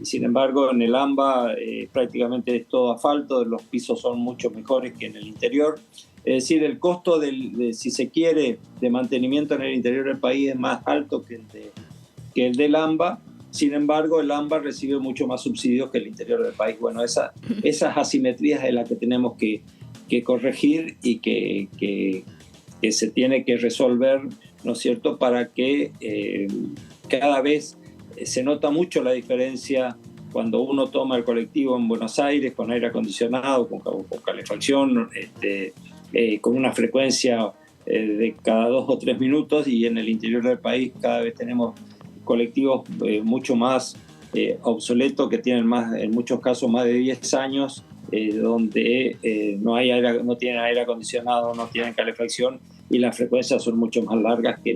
y sin embargo en el AMBA prácticamente es todo asfalto, los pisos son mucho mejores que en el interior. Es decir, el costo si se quiere, de mantenimiento en el interior del país es más alto que el del AMBA. Sin embargo, el AMBA recibe mucho más subsidios que el interior del país. Bueno, esas asimetrías es las que tenemos que corregir y que se tiene que resolver, ¿no es cierto?, para que cada vez se nota mucho la diferencia cuando uno toma el colectivo en Buenos Aires con aire acondicionado, con calefacción, con una frecuencia de cada 2 o 3 minutos, y en el interior del país cada vez tenemos colectivos mucho más obsoletos, que tienen en muchos casos más de 10 años, donde no tienen aire acondicionado, no tienen calefacción y las frecuencias son mucho más largas que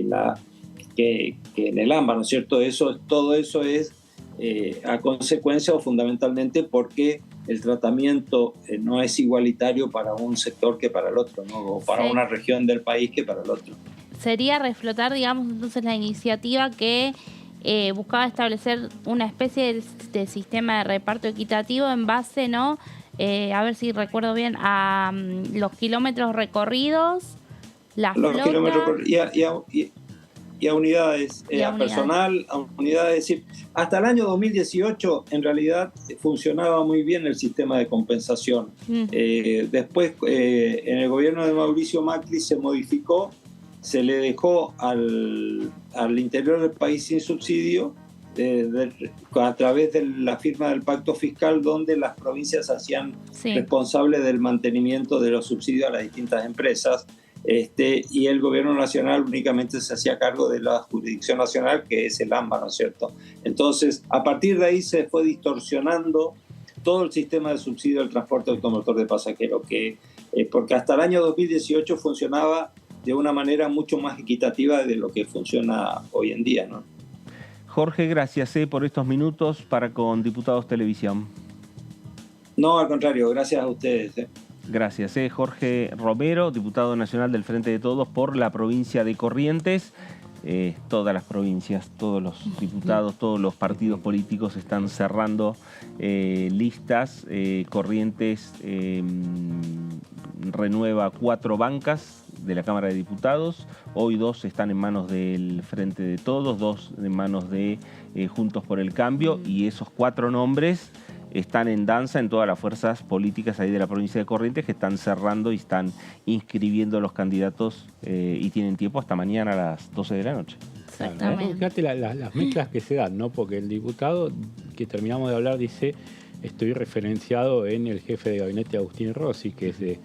en el AMBA, ¿no es cierto? Todo eso es a consecuencia o fundamentalmente porque el tratamiento no es igualitario para un sector que para el otro, ¿no? O para una región del país que para el otro. Sería reflotar, digamos, entonces la iniciativa que buscaba establecer una especie de sistema de reparto equitativo en base, ¿no? A ver si recuerdo bien, a los kilómetros recorridos, la flota... Y a unidades, a personal, a unidades. Es decir, hasta el año 2018 en realidad funcionaba muy bien el sistema de compensación. Después en el gobierno de Mauricio Macri se modificó, se le dejó al interior del país sin subsidio a través de la firma del pacto fiscal, donde las provincias se hacían responsables del mantenimiento de los subsidios a las distintas empresas. Y el gobierno nacional únicamente se hacía cargo de la jurisdicción nacional, que es el AMBA, ¿no es cierto? Entonces, a partir de ahí se fue distorsionando todo el sistema de subsidio del transporte automotor de pasajeros, porque hasta el año 2018 funcionaba de una manera mucho más equitativa de lo que funciona hoy en día, ¿no? Jorge, gracias por estos minutos para con Diputados Televisión. No, al contrario, gracias a ustedes. Gracias. Jorge Romero, diputado nacional del Frente de Todos por la provincia de Corrientes. Todas las provincias, todos los diputados, todos los partidos políticos están cerrando listas. Corrientes renueva 4 bancas de la Cámara de Diputados. Hoy 2 están en manos del Frente de Todos, 2 en manos de Juntos por el Cambio, y esos 4 nombres están en danza en todas las fuerzas políticas ahí de la provincia de Corrientes, que están cerrando y están inscribiendo los candidatos y tienen tiempo hasta mañana a las 12 de la noche. Exactamente. Fíjate las mezclas que se dan, ¿no? Porque el diputado que terminamos de hablar dice: estoy referenciado en el jefe de gabinete Agustín Rossi, que es de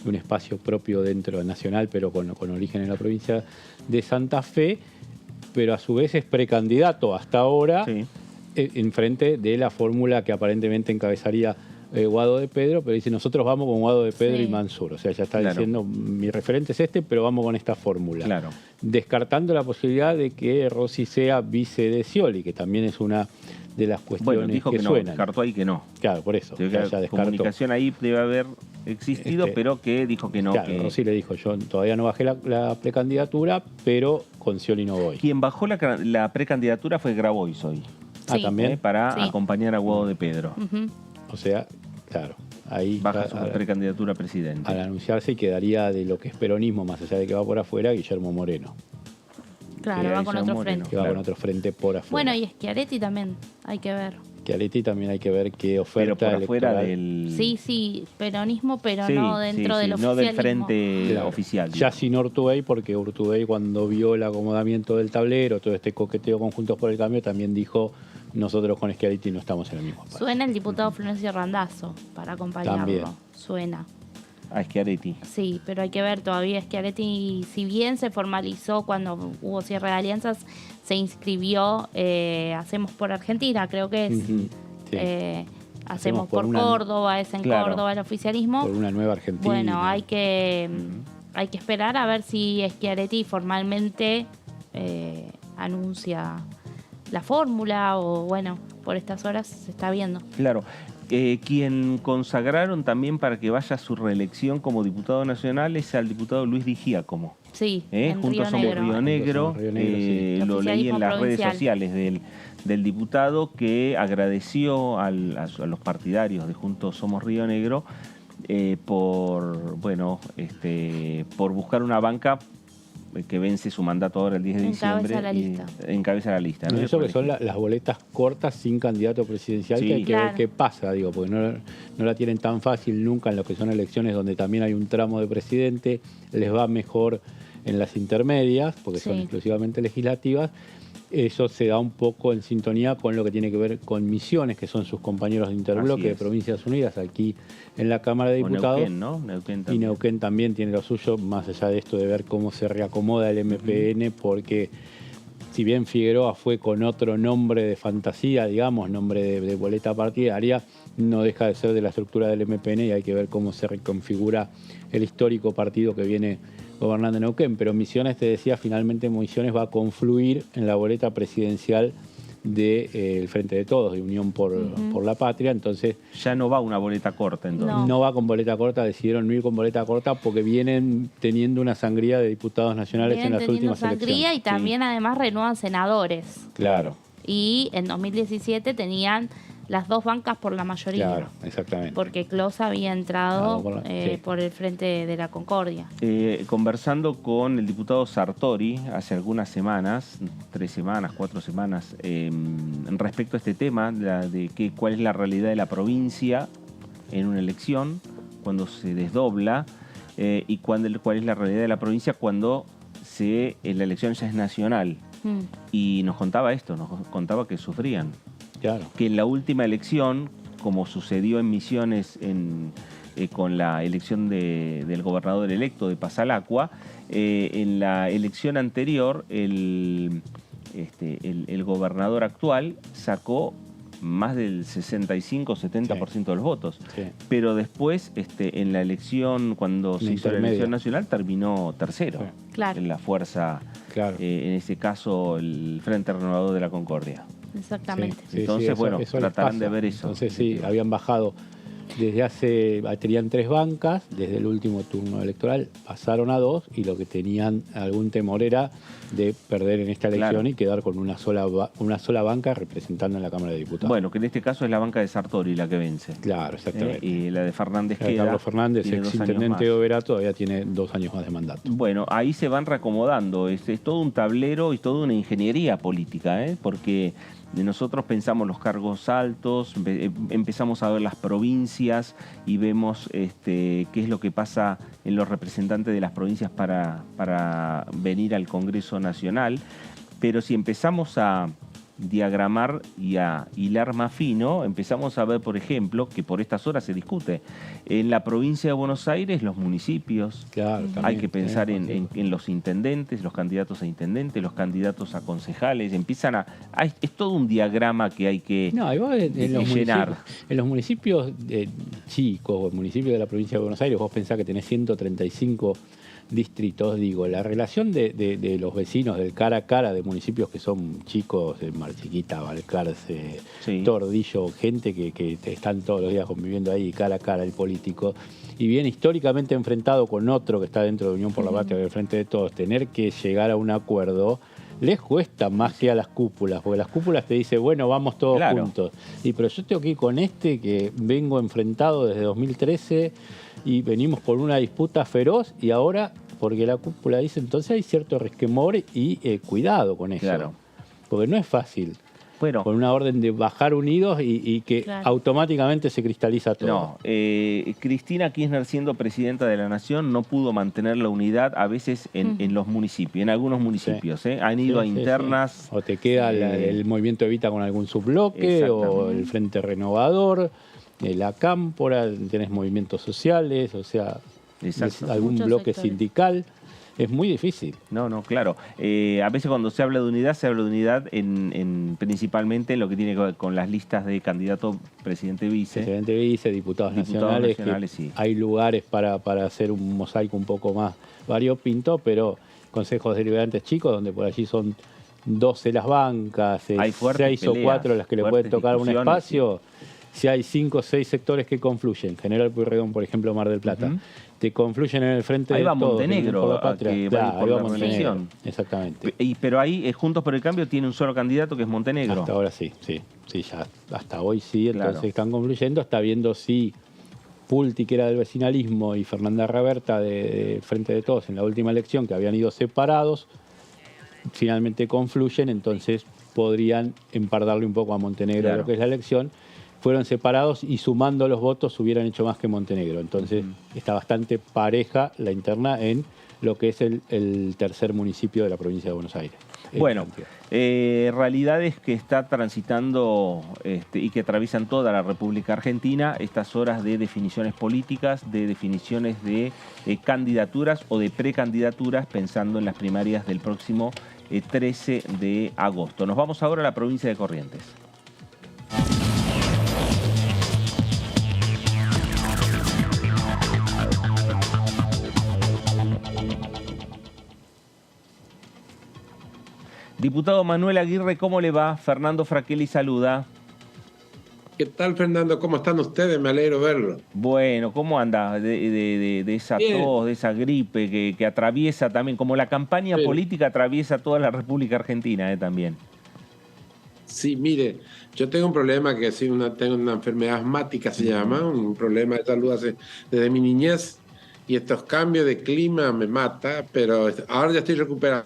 un espacio propio dentro nacional, pero con origen en la provincia de Santa Fe, pero a su vez es precandidato hasta ahora. Sí. En frente de la fórmula que aparentemente encabezaría Guado de Pedro, pero dice: nosotros vamos con Guado de Pedro y Mansur. O sea, ya está diciendo: mi referente es pero vamos con esta fórmula. Claro. Descartando la posibilidad de que Rossi sea vice de Scioli, que también es una de las cuestiones dijo que suenan. No, descartó ahí que no. Claro, por eso. La comunicación ahí debe haber existido, pero que dijo que no. Claro, Rossi le dijo: yo todavía no bajé la precandidatura, pero con Scioli no voy. Quien bajó la precandidatura fue Grabois hoy. También. Para acompañar a Guado de Pedro. O sea, claro, ahí baja su precandidatura a presidente. Al anunciarse, quedaría de lo que es peronismo, más allá de que va por afuera, Guillermo Moreno. Claro, va con otro frente. Que va con otro frente por afuera. Bueno, y Schiaretti también, hay que ver. Schiaretti también hay que ver qué oferta pero por afuera del... Sí, peronismo, pero no dentro del oficialismo. No del frente oficial. Ya sin Urtubey, porque Urtubey, cuando vio el acomodamiento del tablero, todo este coqueteo con Juntos por el Cambio, también dijo: nosotros con Schiaretti no estamos en el mismo espacio. Suena el diputado Florencio Randazzo para acompañarlo. También. Suena. A Schiaretti. Sí, pero hay que ver todavía. Schiaretti, si bien se formalizó cuando hubo cierre de alianzas, se inscribió Hacemos por Argentina, creo que es. Hacemos por Córdoba, es en Córdoba el oficialismo. Por una nueva Argentina. Bueno, hay que esperar a ver si Schiaretti formalmente anuncia la fórmula, o bueno, por estas horas se está viendo. Claro. Quien consagraron también para que vaya a su reelección como diputado nacional es al diputado Luis Di Giacomo. Sí, Juntos Somos Río Negro. Lo leí en las redes sociales del diputado, que agradeció a los partidarios de Juntos Somos Río Negro por buscar una banca que vence su mandato ahora el 10 de diciembre. Encabeza la lista. ¿No? Eso que son las boletas cortas sin candidato presidencial, que hay que ver qué pasa, porque no la tienen tan fácil nunca en lo que son elecciones donde también hay un tramo de presidente. Les va mejor en las intermedias, porque son exclusivamente legislativas. Eso se da un poco en sintonía con lo que tiene que ver con Misiones, que son sus compañeros de Interbloque de Provincias Unidas aquí en la Cámara de Diputados. Neuquén, ¿no? Neuquén también. Y Neuquén también tiene lo suyo, más allá de esto de ver cómo se reacomoda el MPN, porque si bien Figueroa fue con otro nombre de fantasía, digamos, nombre de boleta partidaria, no deja de ser de la estructura del MPN, y hay que ver cómo se reconfigura el histórico partido que viene gobernando en Neuquén. Pero Misiones, te decía, finalmente Misiones va a confluir en la boleta presidencial del Frente de Todos, de Unión por la Patria. Entonces ya no va una boleta corta, entonces. No va con boleta corta, decidieron no ir con boleta corta porque vienen teniendo una sangría de diputados nacionales en las últimas elecciones. Y también además renuevan senadores. Claro. Y en 2017 tenían las dos bancas por la mayoría. Claro, exactamente. Porque Clos había entrado por el Frente de la Concordia. Conversando con el diputado Sartori hace algunas semanas, 3 semanas, 4 semanas, respecto a este tema, de cuál es la realidad de la provincia en una elección, cuando se desdobla, y cuál es la realidad de la provincia cuando la elección ya es nacional. Y nos contaba esto, nos contaba que sufrían. Claro. Que en la última elección, como sucedió en Misiones con la elección del gobernador electo de Pasalacua, en la elección anterior el gobernador actual sacó más del 65-70% de los votos. Sí. Pero después, en la elección, cuando se hizo la elección nacional, terminó tercero. Sí. Claro. En la fuerza, en ese caso, el Frente Renovador de la Concordia. Exactamente. Sí, entonces, eso tratarán de ver eso. Entonces, sí, habían bajado tenían 3 bancas, desde el último turno electoral pasaron a 2 y lo que tenían algún temor era de perder en esta elección y quedar con una sola banca representando en la Cámara de Diputados. Bueno, que en este caso es la banca de Sartori la que vence. Claro, exactamente. Y la de Fernández queda. Carlos Fernández, exintendente de Oberá, todavía tiene 2 años más de mandato. Bueno, ahí se van reacomodando. Es todo un tablero y toda una ingeniería política, porque nosotros pensamos los cargos altos, empezamos a ver las provincias y vemos qué es lo que pasa en los representantes de las provincias para venir al Congreso Nacional. Pero si empezamos a diagramar y a hilar más fino, empezamos a ver, por ejemplo, que por estas horas se discute en la provincia de Buenos Aires los municipios. Claro, hay que pensar en los intendentes, los candidatos a intendentes, los candidatos a concejales. Es todo un diagrama que hay que llenar. En los municipios chicos, municipios de la provincia de Buenos Aires, vos pensás que tenés 135 distritos, la relación de los vecinos del cara a cara de municipios que son chicos, Mar Chiquita, Balcarce, Tordillo, gente que están todos los días conviviendo ahí cara a cara el político, y bien históricamente enfrentado con otro que está dentro de Unión por la Patria, del Frente de Todos, tener que llegar a un acuerdo les cuesta más que a las cúpulas, porque las cúpulas te dicen, bueno, vamos todos juntos. Pero yo tengo que ir con que vengo enfrentado desde 2013 y venimos por una disputa feroz y ahora, porque la cúpula dice, entonces hay cierto resquemor y cuidado con eso. Claro. Porque no es fácil. Bueno, con una orden de bajar unidos y que automáticamente se cristaliza todo. No, Cristina Kirchner, siendo presidenta de la Nación, no pudo mantener la unidad a veces en los municipios, en algunos municipios. Han ido a internas. O te queda el Movimiento Evita con algún subbloque, o el Frente Renovador, la Cámpora, tenés movimientos sociales, o sea, algún bloque sindical. Es muy difícil. No, claro. A veces cuando se habla de unidad, se habla de unidad principalmente en lo que tiene que ver con las listas de candidato presidente-vice. Presidente-vice, diputados nacionales. Sí. Hay lugares para hacer un mosaico un poco más variopinto, pero consejos deliberantes chicos, donde por allí son 12 las bancas, 6 o 4 las que le pueden tocar un espacio. Si hay 5 o 6 sectores que confluyen, General Pueyrredón, por ejemplo, Mar del Plata, te confluyen en el Frente de Todos. Ahí va Montenegro, por la Patria. Ahí va Montenegro. Exactamente. Pero ahí, Juntos por el Cambio tiene un solo candidato, que es Montenegro. Hasta ahora sí, ya hasta hoy sí, entonces están confluyendo, está viendo si Pulti, que era del vecinalismo, y Fernanda Raberta, de Frente de Todos, en la última elección, que habían ido separados, finalmente confluyen, entonces podrían empardarle un poco a Montenegro lo que es la elección. Fueron separados y sumando los votos hubieran hecho más que Montenegro. Entonces está bastante pareja la interna en lo que es el tercer municipio de la provincia de Buenos Aires. Bueno, realidades que está transitando y que atraviesan toda la República Argentina, estas horas de definiciones políticas, de definiciones de candidaturas o de precandidaturas, pensando en las primarias del próximo 13 de agosto. Nos vamos ahora a la provincia de Corrientes. Diputado Manuel Aguirre, ¿cómo le va? Fernando Fraquelli saluda. ¿Qué tal, Fernando? ¿Cómo están ustedes? Me alegro verlo. Bueno, ¿cómo anda de esa tos, de esa gripe que atraviesa también, como la campaña política atraviesa toda la República Argentina también? Sí, mire, yo tengo un problema que sí, tengo una enfermedad asmática, se llama, un problema de salud desde mi niñez, y estos cambios de clima me mata, pero ahora ya estoy recuperado.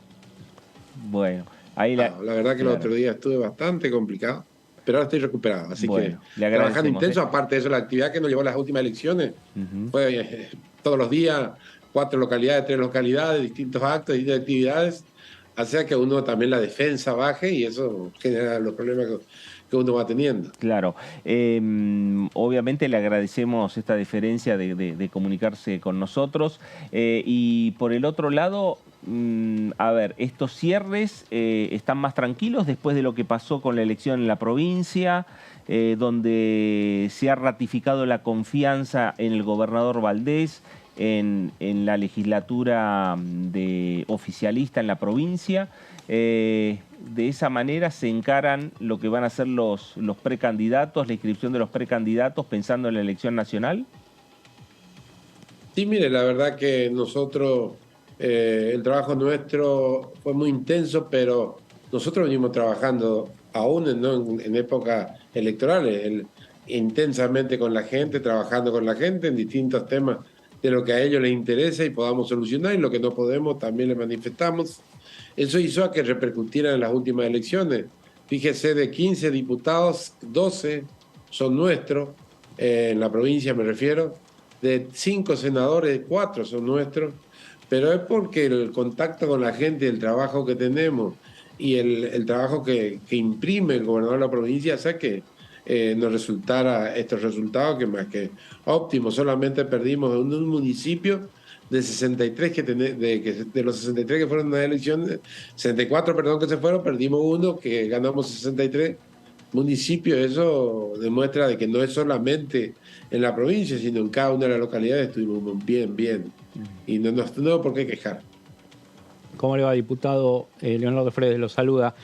Bueno, ahí la verdad que el otro día estuve bastante complicado, pero ahora estoy recuperado, así que trabajando intenso. Aparte de eso, la actividad que nos llevó a las últimas elecciones fue todos los días, 4 localidades, 3 localidades, distintos actos, distintas actividades, hace que uno también la defensa baje y eso genera los problemas que uno va teniendo. Claro. Obviamente le agradecemos esta deferencia de comunicarse con nosotros. Y por el otro lado, a ver, estos cierres están más tranquilos después de lo que pasó con la elección en la provincia, donde se ha ratificado la confianza en el gobernador Valdés, en la legislatura oficialista en la provincia. De esa manera se encaran lo que van a ser los precandidatos, la inscripción de los precandidatos pensando en la elección nacional. Sí, mire, la verdad que nosotros, el trabajo nuestro fue muy intenso, pero nosotros venimos trabajando aún en épocas electorales, intensamente con la gente, trabajando con la gente en distintos temas de lo que a ellos les interesa y podamos solucionar, y lo que no podemos también le manifestamos. Eso hizo a que repercutiera en las últimas elecciones. Fíjese, de 15 diputados, 12 son nuestros, en la provincia me refiero, de 5 senadores, 4 son nuestros, pero es porque el contacto con la gente, el trabajo que tenemos y el trabajo que imprime el gobernador de la provincia hace que nos resultara estos resultados que más que óptimos. Solamente perdimos en un municipio de 63 de los 63 que fueron en las elecciones, 64 perdón que se fueron, perdimos uno, que ganamos 63 municipios. Eso demuestra de que no es solamente en la provincia, sino en cada una de las localidades estuvimos bien, y no por qué quejar. ¿Cómo le va, diputado? Leonardo Fredes lo saluda.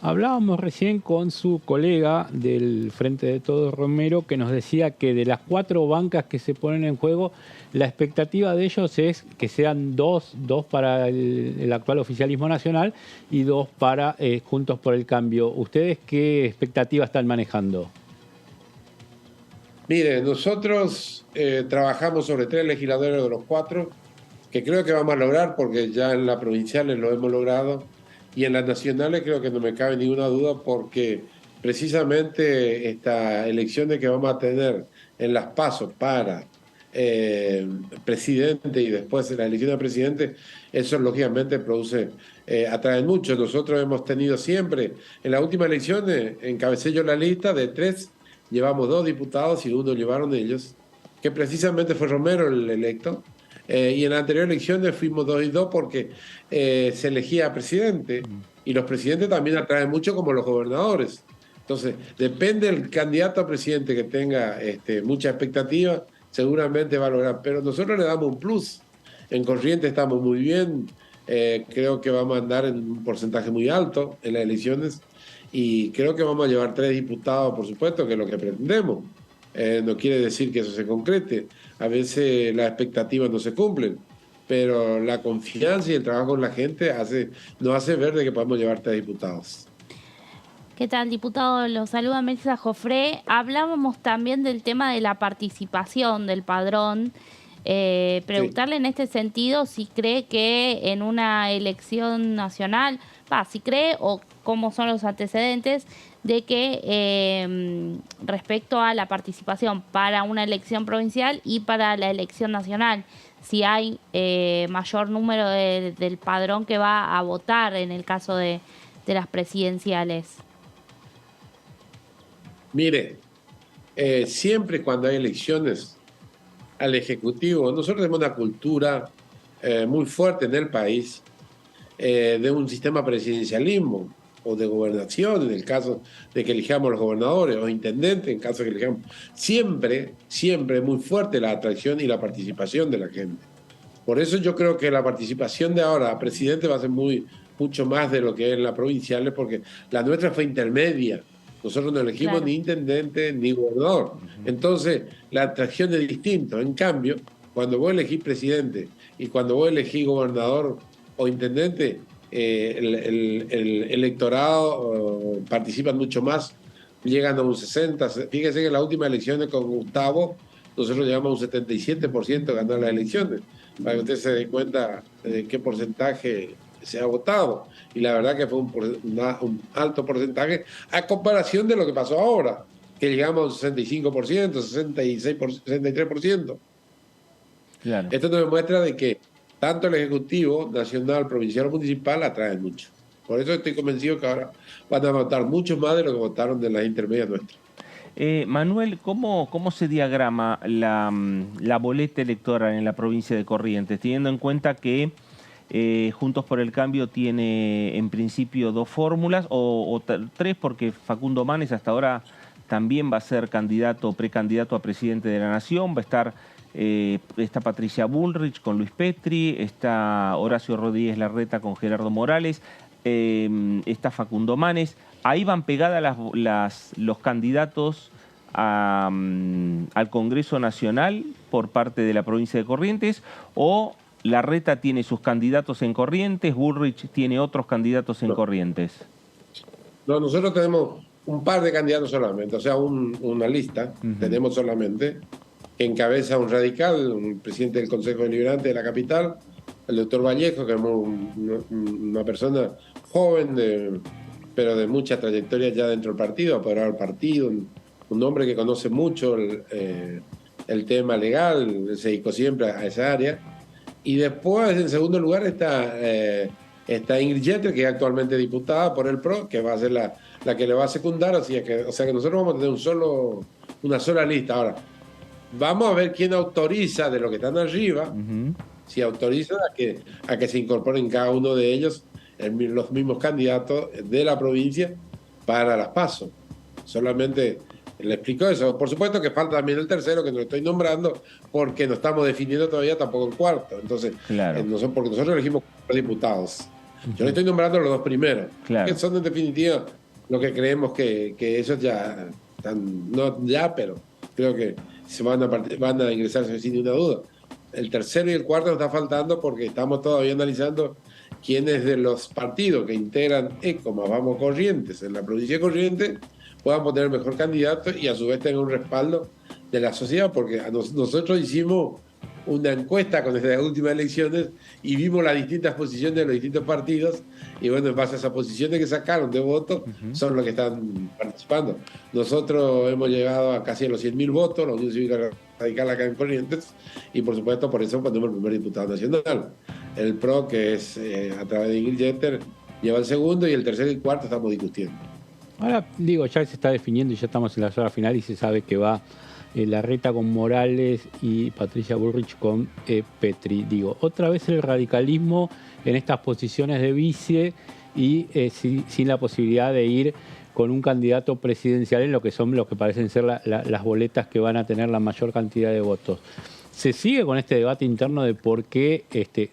Hablábamos recién con su colega del Frente de Todos, Romero, que nos decía que de las 4 bancas que se ponen en juego, la expectativa de ellos es que sean dos para el actual oficialismo nacional y 2 para Juntos por el Cambio. ¿Ustedes qué expectativa están manejando? Mire, nosotros trabajamos sobre 3 legisladores de los 4, que creo que vamos a lograr, porque ya en las provinciales lo hemos logrado, y en las nacionales creo que no me cabe ninguna duda, porque precisamente estas elecciones que vamos a tener en las PASO para presidente y después la elección de presidente, eso lógicamente atrae mucho. Nosotros hemos tenido siempre, en las últimas elecciones, encabecé yo la lista de 3, llevamos 2 diputados y 1 llevaron ellos, que precisamente fue Romero el electo. Y en las anteriores elecciones fuimos 2 y 2 porque se elegía presidente, y los presidentes también atraen mucho como los gobernadores. Entonces, depende del candidato a presidente que tenga mucha expectativa, seguramente va a lograr. Pero nosotros le damos un plus. En Corrientes estamos muy bien, creo que vamos a andar en un porcentaje muy alto en las elecciones, y creo que vamos a llevar 3 diputados, por supuesto, que es lo que pretendemos. No quiere decir que eso se concrete. A veces las expectativas no se cumplen, pero la confianza y el trabajo con la gente nos hace ver de que podemos llevar 3 diputados. ¿Qué tal, diputado? Los saluda Melissa Jofré. Hablábamos también del tema de la participación del padrón. Preguntarle en este sentido si cree que en una elección nacional, si cree o cómo son los antecedentes de que respecto a la participación para una elección provincial y para la elección nacional, si hay mayor número del padrón que va a votar en el caso de las presidenciales. Mire, siempre cuando hay elecciones al Ejecutivo, nosotros tenemos una cultura muy fuerte en el país de un sistema presidencialismo o de gobernación, en el caso de que elijamos los gobernadores o intendentes, en caso de que elijamos. Siempre es muy fuerte la atracción y la participación de la gente. Por eso yo creo que la participación de ahora a presidente va a ser muy, mucho más de lo que es en las provinciales, porque la nuestra fue intermedia. Nosotros no elegimos ni intendente ni gobernador. Entonces, la atracción es distinta. En cambio, cuando vos elegís presidente y cuando vos elegís gobernador o intendente, el electorado participan mucho más, llegan a un 60%. Fíjese que en las últimas elecciones con Gustavo, nosotros llegamos a un 77% de ganar las elecciones, para que usted se dé cuenta de qué porcentaje se ha votado. Y la verdad que fue un alto porcentaje a comparación de lo que pasó ahora, que llegamos a un 65%, 66%, 63%. Claro. Esto nos demuestra de que tanto el Ejecutivo, Nacional, Provincial o Municipal atraen mucho. Por eso estoy convencido que ahora van a votar mucho más de lo que votaron de las intermedias nuestras. Manuel, ¿cómo se diagrama la boleta electoral en la provincia de Corrientes, teniendo en cuenta que Juntos por el Cambio tiene en principio 2 fórmulas o 3, porque Facundo Manes hasta ahora también va a ser precandidato a presidente de la Nación, va a estar está Patricia Bullrich con Luis Petri, está Horacio Rodríguez Larreta con Gerardo Morales, está Facundo Manes. Ahí van pegadas los candidatos al Congreso Nacional por parte de la provincia de Corrientes, o Larreta tiene sus candidatos en Corrientes, Bullrich tiene otros candidatos en Corrientes. No, nosotros tenemos un par de candidatos solamente, o sea, una lista, tenemos solamente, que encabeza un radical, un presidente del Consejo Deliberante de la capital, el doctor Vallejo, que es una persona joven, pero de mucha trayectoria ya dentro del partido, apoderado del partido, un hombre que conoce mucho el tema legal, se dedicó siempre a esa área. Y después, en segundo lugar, está Ingrid Jeter, que es actualmente diputada por el PRO, que va a ser la que le va a secundar, o sea que nosotros vamos a tener una sola lista. Ahora, vamos a ver quién autoriza de los que están arriba, si autoriza a que se incorporen cada uno de ellos los mismos candidatos de la provincia para las PASO. Solamente le explico eso. Por supuesto que falta también el tercero, que no lo estoy nombrando, porque no estamos definiendo todavía tampoco el cuarto. Entonces, claro. Porque nosotros elegimos 4 diputados. Yo le estoy nombrando los 2 primeros, que son en definitiva lo que creemos que esos ya están, no ya, pero creo que se van a ingresar sin ninguna duda. El tercero y el cuarto nos está faltando porque estamos todavía analizando quiénes de los partidos que integran ECO más Vamos Corrientes en la provincia de Corrientes puedan poner el mejor candidato y a su vez tengan un respaldo de la sociedad, porque nosotros hicimos una encuesta con estas últimas elecciones y vimos las distintas posiciones de los distintos partidos, y bueno, en base a esas posiciones que sacaron de votos, son los que están participando. Nosotros hemos llegado a casi los 100.000 votos, la Unión Cívica Radical acá en Corrientes, y por supuesto por eso ponemos el primer diputado nacional. El PRO, que es a través de Ingrid Jeter, lleva el segundo, y el tercero y el cuarto estamos discutiendo. Ahora, digo, ya se está definiendo y ya estamos en la zona final y se sabe que va Larreta con Morales y Patricia Bullrich con Petri. Digo, otra vez el radicalismo en estas posiciones de vice y sin la posibilidad de ir con un candidato presidencial en lo que son los que parecen ser las boletas que van a tener la mayor cantidad de votos. ¿Se sigue con este debate interno de por qué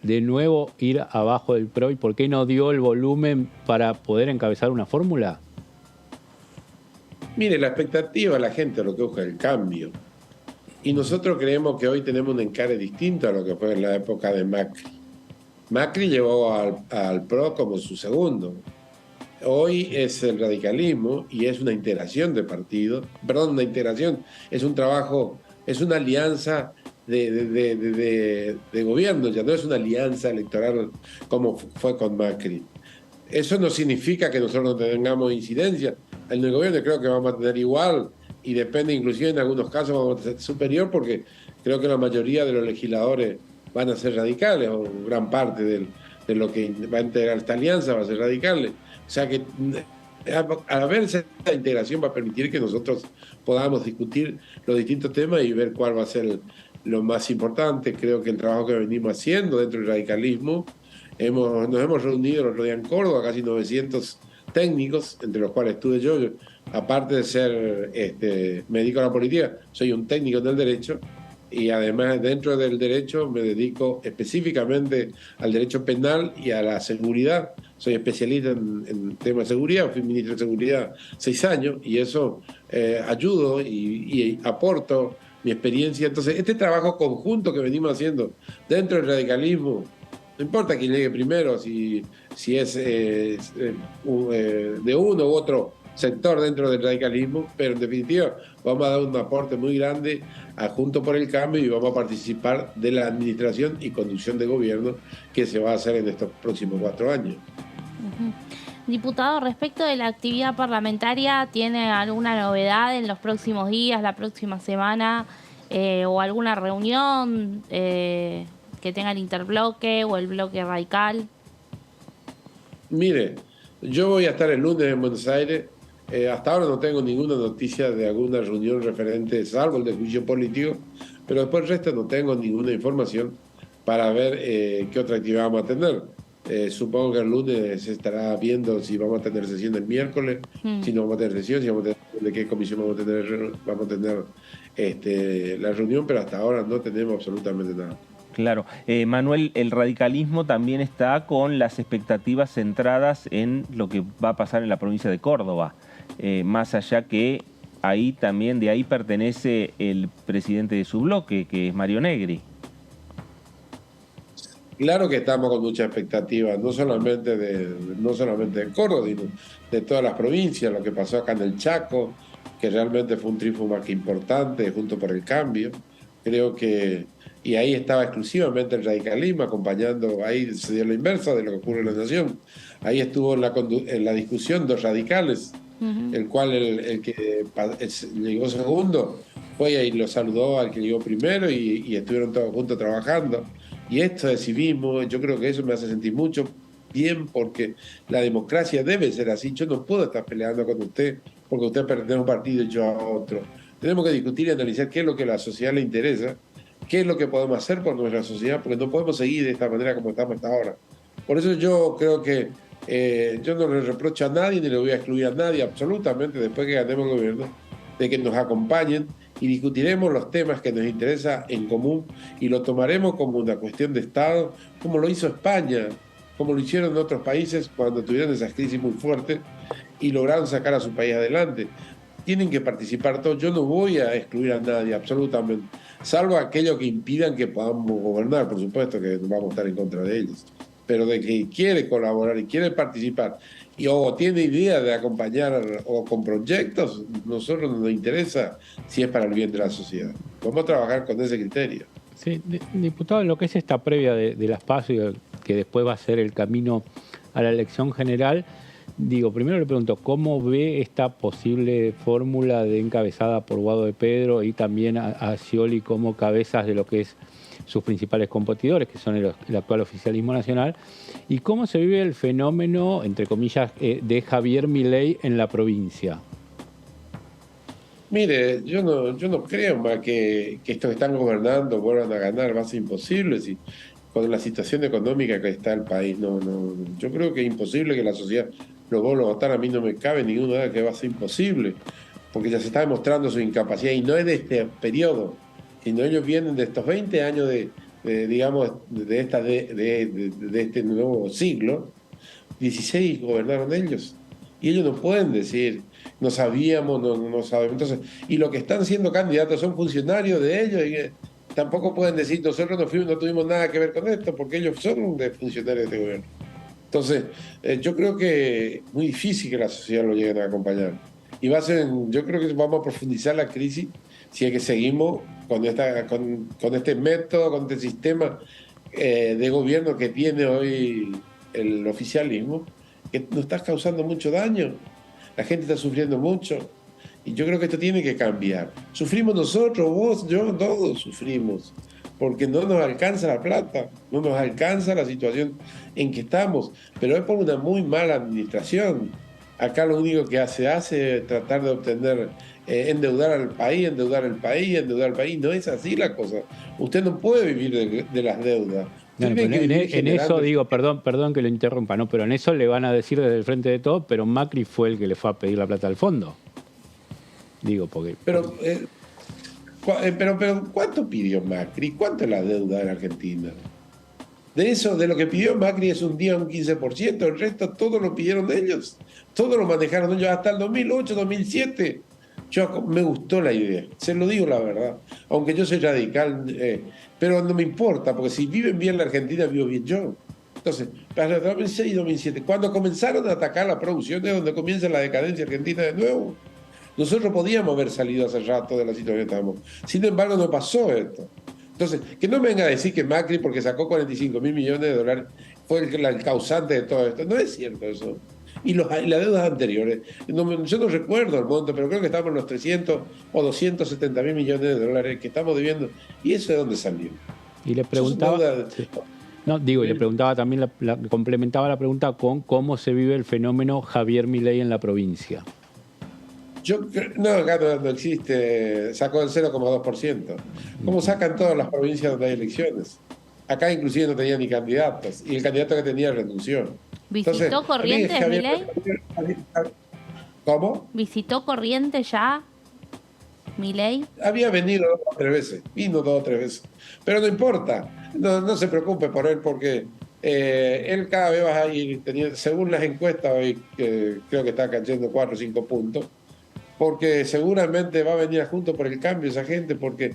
de nuevo ir abajo del PRO y por qué no dio el volumen para poder encabezar una fórmula? Mire, la expectativa de la gente lo que busca es el cambio. Y nosotros creemos que hoy tenemos un encare distinto a lo que fue en la época de Macri. Macri llevó al PRO como su segundo. Hoy es el radicalismo y es una integración de partidos. Perdón, una integración. Es un trabajo, es una alianza de gobierno, ya no es una alianza electoral como fue con Macri. Eso no significa que nosotros no tengamos incidencia. En el gobierno creo que vamos a tener igual, y depende, inclusive en algunos casos vamos a ser superior, porque creo que la mayoría de los legisladores van a ser radicales, o gran parte de lo que va a integrar esta alianza va a ser radicales. O sea que al haber esa integración va a permitir que nosotros podamos discutir los distintos temas y ver cuál va a ser lo más importante. Creo que el trabajo que venimos haciendo dentro del radicalismo, nos hemos reunido el otro día en Córdoba, casi 900 técnicos, entre los cuales estuve yo, aparte de ser médico de la política, soy un técnico del derecho, y además dentro del derecho me dedico específicamente al derecho penal y a la seguridad. Soy especialista en temas de seguridad, fui ministro de Seguridad 6 años y eso ayudo y aporto mi experiencia. Entonces, este trabajo conjunto que venimos haciendo dentro del radicalismo, no importa quién llegue primero, si es de uno u otro sector dentro del radicalismo, pero en definitiva vamos a dar un aporte muy grande a Juntos por el Cambio y vamos a participar de la administración y conducción de gobierno que se va a hacer en estos próximos 4 años. Diputado, respecto de la actividad parlamentaria, ¿tiene alguna novedad en los próximos días, la próxima semana, o alguna reunión que tenga el interbloque o el bloque radical? Mire, yo voy a estar el lunes en Buenos Aires. Hasta ahora no tengo ninguna noticia de alguna reunión referente, salvo el de juicio político, pero después el resto no tengo ninguna información para ver qué otra actividad vamos a tener. Supongo que el lunes se estará viendo si vamos a tener sesión el miércoles, si no vamos a tener sesión, si vamos a tener, de qué comisión vamos a tener la reunión, pero hasta ahora no tenemos absolutamente nada. Claro. Manuel, el radicalismo también está con las expectativas centradas en lo que va a pasar en la provincia de Córdoba. Más allá que ahí también, de ahí pertenece el presidente de su bloque, que es Mario Negri. Claro que estamos con mucha expectativa, no solamente de Córdoba, sino de todas las provincias, lo que pasó acá en el Chaco, que realmente fue un triunfo más que importante, Juntos por el Cambio. Creo que, y ahí estaba exclusivamente el radicalismo acompañando, ahí se dio lo inverso de lo que ocurre en la nación. Ahí estuvo en la discusión 2 radicales, el cual el que llegó segundo fue y lo saludó al que llegó primero y estuvieron todos juntos trabajando. Y esto de civismo, yo creo que eso me hace sentir mucho bien, porque la democracia debe ser así. Yo no puedo estar peleando con usted porque usted pertenece a un partido y yo a otro. Tenemos que discutir y analizar qué es lo que a la sociedad le interesa, qué es lo que podemos hacer por nuestra sociedad, porque no podemos seguir de esta manera como estamos hasta ahora. Por eso yo creo que yo no le reprocho a nadie ni le voy a excluir a nadie absolutamente después que ganemos el gobierno, de que nos acompañen y discutiremos los temas que nos interesan en común y lo tomaremos como una cuestión de Estado, como lo hizo España, como lo hicieron en otros países cuando tuvieron esas crisis muy fuertes y lograron sacar a su país adelante. Tienen que participar todos. Yo no voy a excluir a nadie, absolutamente, salvo aquellos que impidan que podamos gobernar. Por supuesto que vamos a estar en contra de ellos, pero de que quiere colaborar y quiere participar o tiene idea de acompañar o con proyectos, nosotros no nos interesa si es para el bien de la sociedad. Vamos a trabajar con ese criterio. Sí, diputado, en lo que es esta previa de las PASO y que después va a ser el camino a la elección general, digo, primero le pregunto, ¿cómo ve esta posible fórmula encabezada por Guado de Pedro y también a Scioli como cabezas de lo que es sus principales competidores, que son el actual oficialismo nacional, y cómo se vive el fenómeno, entre comillas, de Javier Milei en la provincia? Mire, yo no creo más que estos que están gobernando vuelvan a ganar, va a ser imposible si, con la situación económica que está el país. Yo creo que es imposible que la sociedad los vuelva a votar. A mí no me cabe ninguna duda que va a ser imposible, porque ya se está demostrando su incapacidad, y no es de este periodo, sino ellos vienen de estos 20 años de este nuevo siglo. 16 gobernaron ellos, y ellos no pueden decir no sabíamos, no sabemos. Entonces, y los que están siendo candidatos son funcionarios de ellos, y tampoco pueden decir nosotros no tuvimos nada que ver con esto, porque ellos son de funcionarios de este gobierno. Entonces, yo creo que es muy difícil que la sociedad lo lleguen a acompañar, y yo creo que vamos a profundizar la crisis si es que seguimos con este método, con este sistema de gobierno que tiene hoy el oficialismo, que nos está causando mucho daño. La gente está sufriendo mucho, y yo creo que esto tiene que cambiar. Sufrimos nosotros, vos, yo, todos sufrimos, porque no nos alcanza la plata, no nos alcanza la situación en que estamos, pero es por una muy mala administración. Acá lo único que hace es tratar de obtener, endeudar al país. No es así la cosa. Usted no puede vivir de las deudas. No, en eso digo, perdón que lo interrumpa, ¿no? Pero en eso le van a decir desde el frente de todo, pero Macri fue el que le fue a pedir la plata al fondo. Digo, porque... Pero Pero ¿cuánto pidió Macri? ¿Cuánto es la deuda de la Argentina? De eso, de lo que pidió Macri es un 15%, el resto todo lo pidieron ellos, todo lo manejaron ellos hasta el 2008, 2007. Me gustó la idea, se lo digo la verdad, aunque yo soy radical, pero no me importa, porque si viven bien la Argentina, vivo bien yo. Entonces, para el 2006 y 2007, cuando comenzaron a atacar la producción, es donde comienza la decadencia argentina de nuevo. Nosotros podíamos haber salido hace rato de la situación que estamos. Sin embargo, no pasó esto. Entonces, que no me venga a decir que Macri, porque sacó 45.000 millones de dólares, fue el causante de todo esto. No es cierto eso. Y las deudas anteriores, yo no recuerdo el monto, pero creo que estamos en los 300 o 270.000 millones de dólares que estamos debiendo. ¿Y eso de dónde salió? Y le preguntaba... y le preguntaba también, complementaba la pregunta con cómo se vive el fenómeno Javier Milei en la provincia. No, acá no existe, sacó el 0,2%. ¿Cómo sacan todas las provincias donde hay elecciones? Acá inclusive no tenía ni candidatos, y el candidato que tenía renunció. ¿Visitó Corrientes, Milei? ¿Cómo? ¿Visitó Corrientes ya, Milei? Había venido 2 o 3 veces, vino 2 o 3 veces. Pero no importa, no se preocupe por él, porque él cada vez va a ir teniendo, según las encuestas, hoy creo que está cayendo 4 o 5 puntos. Porque seguramente va a venir junto por el cambio esa gente, porque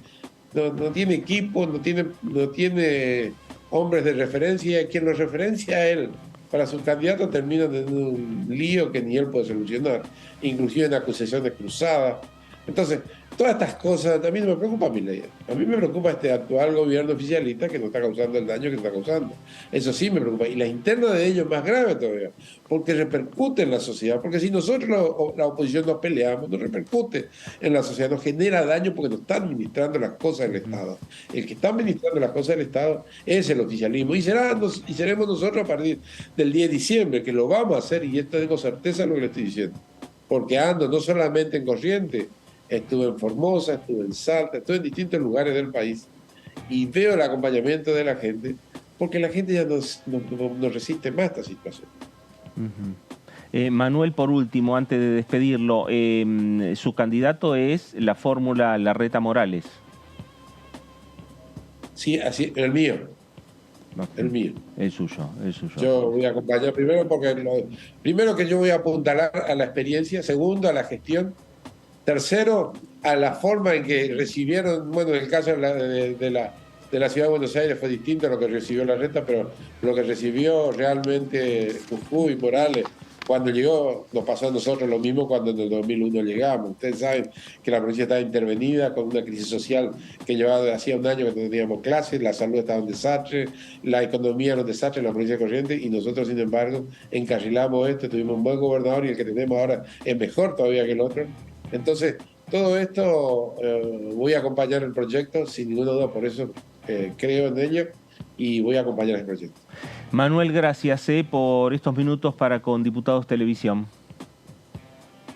no tiene equipo, no tiene hombres de referencia, y quien lo referencia a él para sus candidatos terminan en un lío que ni él puede solucionar, inclusive en acusaciones cruzadas. Entonces, todas estas cosas, a mí no me preocupa Milei. A mí me preocupa este actual gobierno oficialista que nos está causando el daño que está causando. Eso sí me preocupa. Y la interna de ellos es más grave todavía, porque repercute en la sociedad. Porque si nosotros, la oposición, nos peleamos, nos repercute en la sociedad, nos genera daño porque nos están administrando las cosas del Estado. El que está administrando las cosas del Estado es el oficialismo. Y seremos nosotros a partir del 10 de diciembre, que lo vamos a hacer, y esto tengo certeza de lo que le estoy diciendo. Porque ando no solamente en Corrientes, estuve en Formosa, estuve en Salta, estuve en distintos lugares del país y veo el acompañamiento de la gente, porque la gente ya no resiste más esta situación. Manuel, por último, antes de despedirlo, su candidato es la fórmula Larreta Morales. Sí, así, el mío. El mío. El suyo. Yo voy a acompañar primero primero que yo voy a apuntalar a la experiencia, segundo a la gestión, tercero a la forma en que recibieron, bueno, en el caso de la Ciudad de Buenos Aires fue distinto a lo que recibió Larreta, pero lo que recibió realmente Jujuy y Morales cuando llegó, nos pasó a nosotros lo mismo cuando en el 2001 llegamos. Ustedes saben que la provincia estaba intervenida con una crisis social que llevaba hacía un año que no teníamos clases, la salud estaba en desastre, la economía era un desastre en la provincia de Corrientes, y nosotros, sin embargo, encarrilamos esto, tuvimos un buen gobernador, y el que tenemos ahora es mejor todavía que el otro. Entonces, todo esto voy a acompañar el proyecto, sin ninguna duda, por eso creo en ello y voy a acompañar el proyecto. Manuel, gracias por estos minutos para con Diputados Televisión.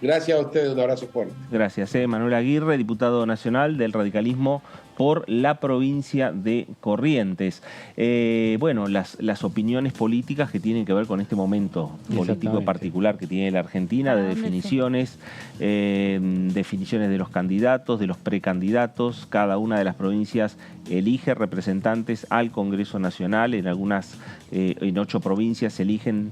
Gracias a ustedes, un abrazo fuerte. Gracias, Manuel Aguirre, diputado nacional del radicalismo por la provincia de Corrientes. Bueno, las opiniones políticas que tienen que ver con este momento político particular que tiene la Argentina, de definiciones de los candidatos, de los precandidatos. Cada una de las provincias elige representantes al Congreso Nacional. En en 8 provincias se eligen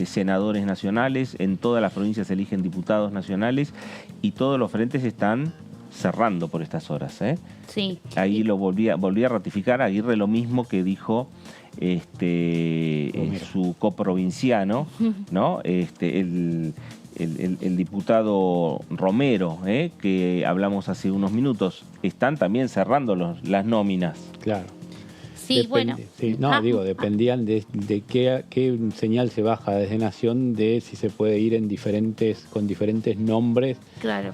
senadores nacionales, en todas las provincias se eligen diputados nacionales, y todos los frentes están cerrando por estas horas. Sí. Ahí lo volví a ratificar Aguirre, lo mismo que dijo su coprovinciano, ¿no? El diputado Romero, que hablamos hace unos minutos. Están también cerrando las nóminas. Claro. Sí, bueno. Sí, dependían de qué señal se baja desde Nación, de si se puede ir con diferentes nombres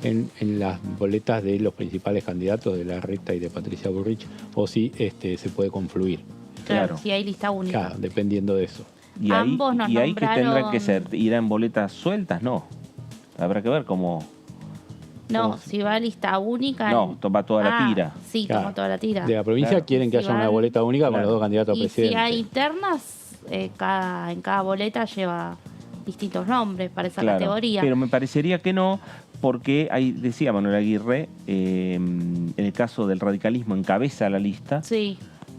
en las boletas de los principales candidatos, de Larreta y de Patricia Bullrich, o si se puede confluir. Claro, si hay lista única. Claro, dependiendo de eso. Y Ambos nos ahí nombraron... que tendrán que ser, ¿irán en boletas sueltas? No. Habrá que ver cómo... No, si va a lista única... No, toma toda la tira. Sí, toma toda la tira. De la provincia quieren que haya una boleta única con los 2 candidatos a presidente. Y si hay internas, en cada boleta lleva distintos nombres para esa categoría. Pero me parecería que no, porque ahí decía Manuel Aguirre, en el caso del radicalismo encabeza la lista. Sí.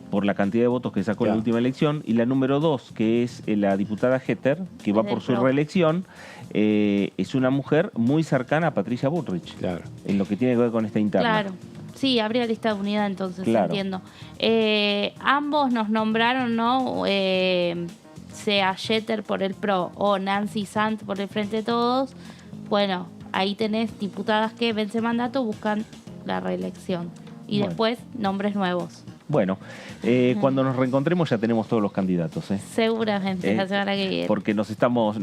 Por la cantidad de votos que sacó en la última elección, y la número 2, que es la diputada Hetter, que va por su reelección, es una mujer muy cercana a Patricia Bullrich, en lo que tiene que ver con esta interna. Claro, sí, habría lista de unidad entonces, entiendo. Ambos nos nombraron, ¿no? Sea Jeter por el PRO o Nancy Sant por el Frente de Todos. Bueno, ahí tenés diputadas que vencen mandato, buscan la reelección. Y después, nombres nuevos. Bueno, cuando nos reencontremos ya tenemos todos los candidatos. Seguramente, la semana que viene. Porque nos estamos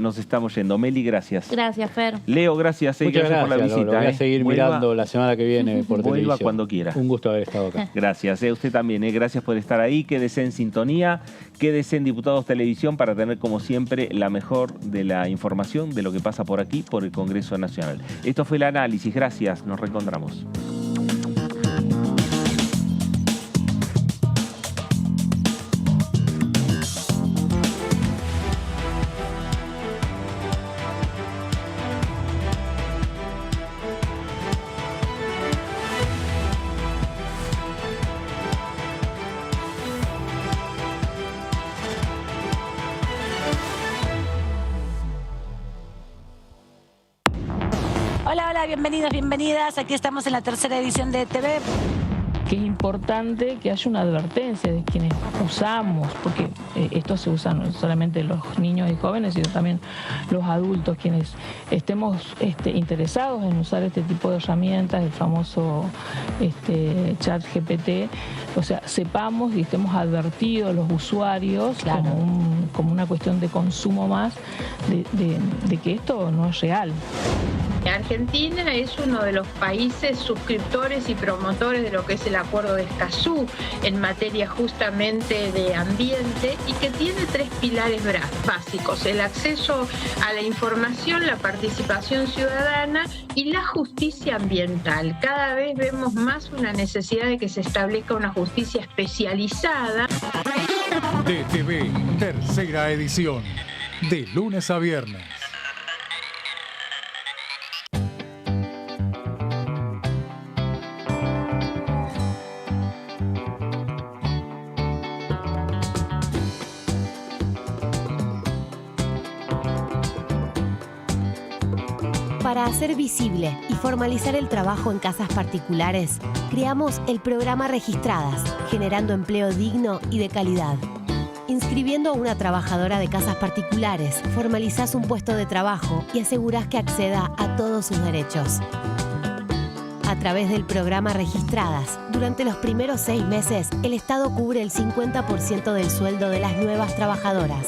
yendo. Meli, gracias. Gracias, Fer. Leo, gracias. Gracias por la visita. Lo voy a seguir mirando la semana que viene por televisión. Vuelva cuando quiera. Un gusto haber estado acá. Gracias. Usted también. Gracias por estar ahí. Quédese en sintonía. Quédese en Diputados Televisión para tener, como siempre, la mejor de la información de lo que pasa por aquí, por el Congreso Nacional. Esto fue el análisis. Gracias. Nos reencontramos. Hola, bienvenidos, bienvenidas. Aquí estamos en la tercera edición de TV. Que es importante que haya una advertencia de quienes usamos, porque esto se usa no solamente los niños y jóvenes, sino también los adultos, quienes estemos interesados en usar este tipo de herramientas, el famoso chat GPT, o sea, sepamos y estemos advertidos los usuarios como una cuestión de consumo más, de que esto no es real. Argentina es uno de los países suscriptores y promotores de lo que es el Acuerdo de Escazú en materia justamente de ambiente y que tiene 3 pilares básicos: el acceso a la información, la participación ciudadana y la justicia ambiental. Cada vez vemos más una necesidad de que se establezca una justicia especializada. DTV, tercera edición, de lunes a viernes. Para hacer visible y formalizar el trabajo en casas particulares, creamos el programa Registradas, generando empleo digno y de calidad. Inscribiendo a una trabajadora de casas particulares, formalizás un puesto de trabajo y asegurás que acceda a todos sus derechos. A través del programa Registradas, durante los primeros 6 meses, el Estado cubre el 50% del sueldo de las nuevas trabajadoras.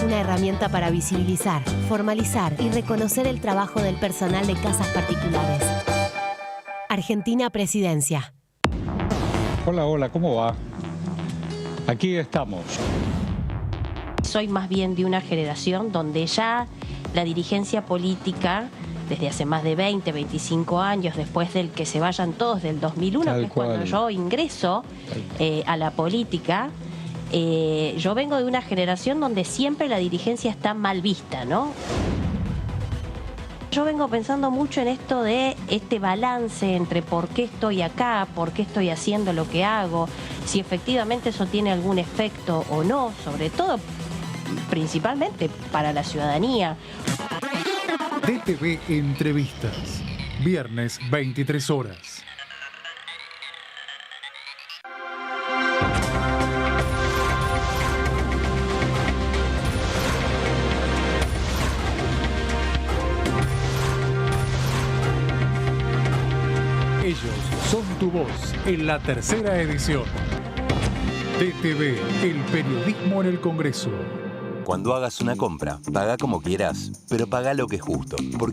Una herramienta para visibilizar, formalizar y reconocer el trabajo del personal de casas particulares. Argentina Presidencia. Hola, ¿cómo va? Aquí estamos. Soy más bien de una generación donde ya la dirigencia política, desde hace más de 20, 25 años, después del que se vayan todos del 2001, que es cuando yo ingreso a la política, yo vengo de una generación donde siempre la dirigencia está mal vista, ¿no? Yo vengo pensando mucho en esto de este balance entre por qué estoy acá, por qué estoy haciendo lo que hago, si efectivamente eso tiene algún efecto o no, sobre todo, principalmente para la ciudadanía. DTV Entrevistas, viernes 23 horas. Ellos son tu voz en la tercera edición. DTV, el periodismo en el Congreso. Cuando hagas una compra, paga como quieras, pero paga lo que es justo.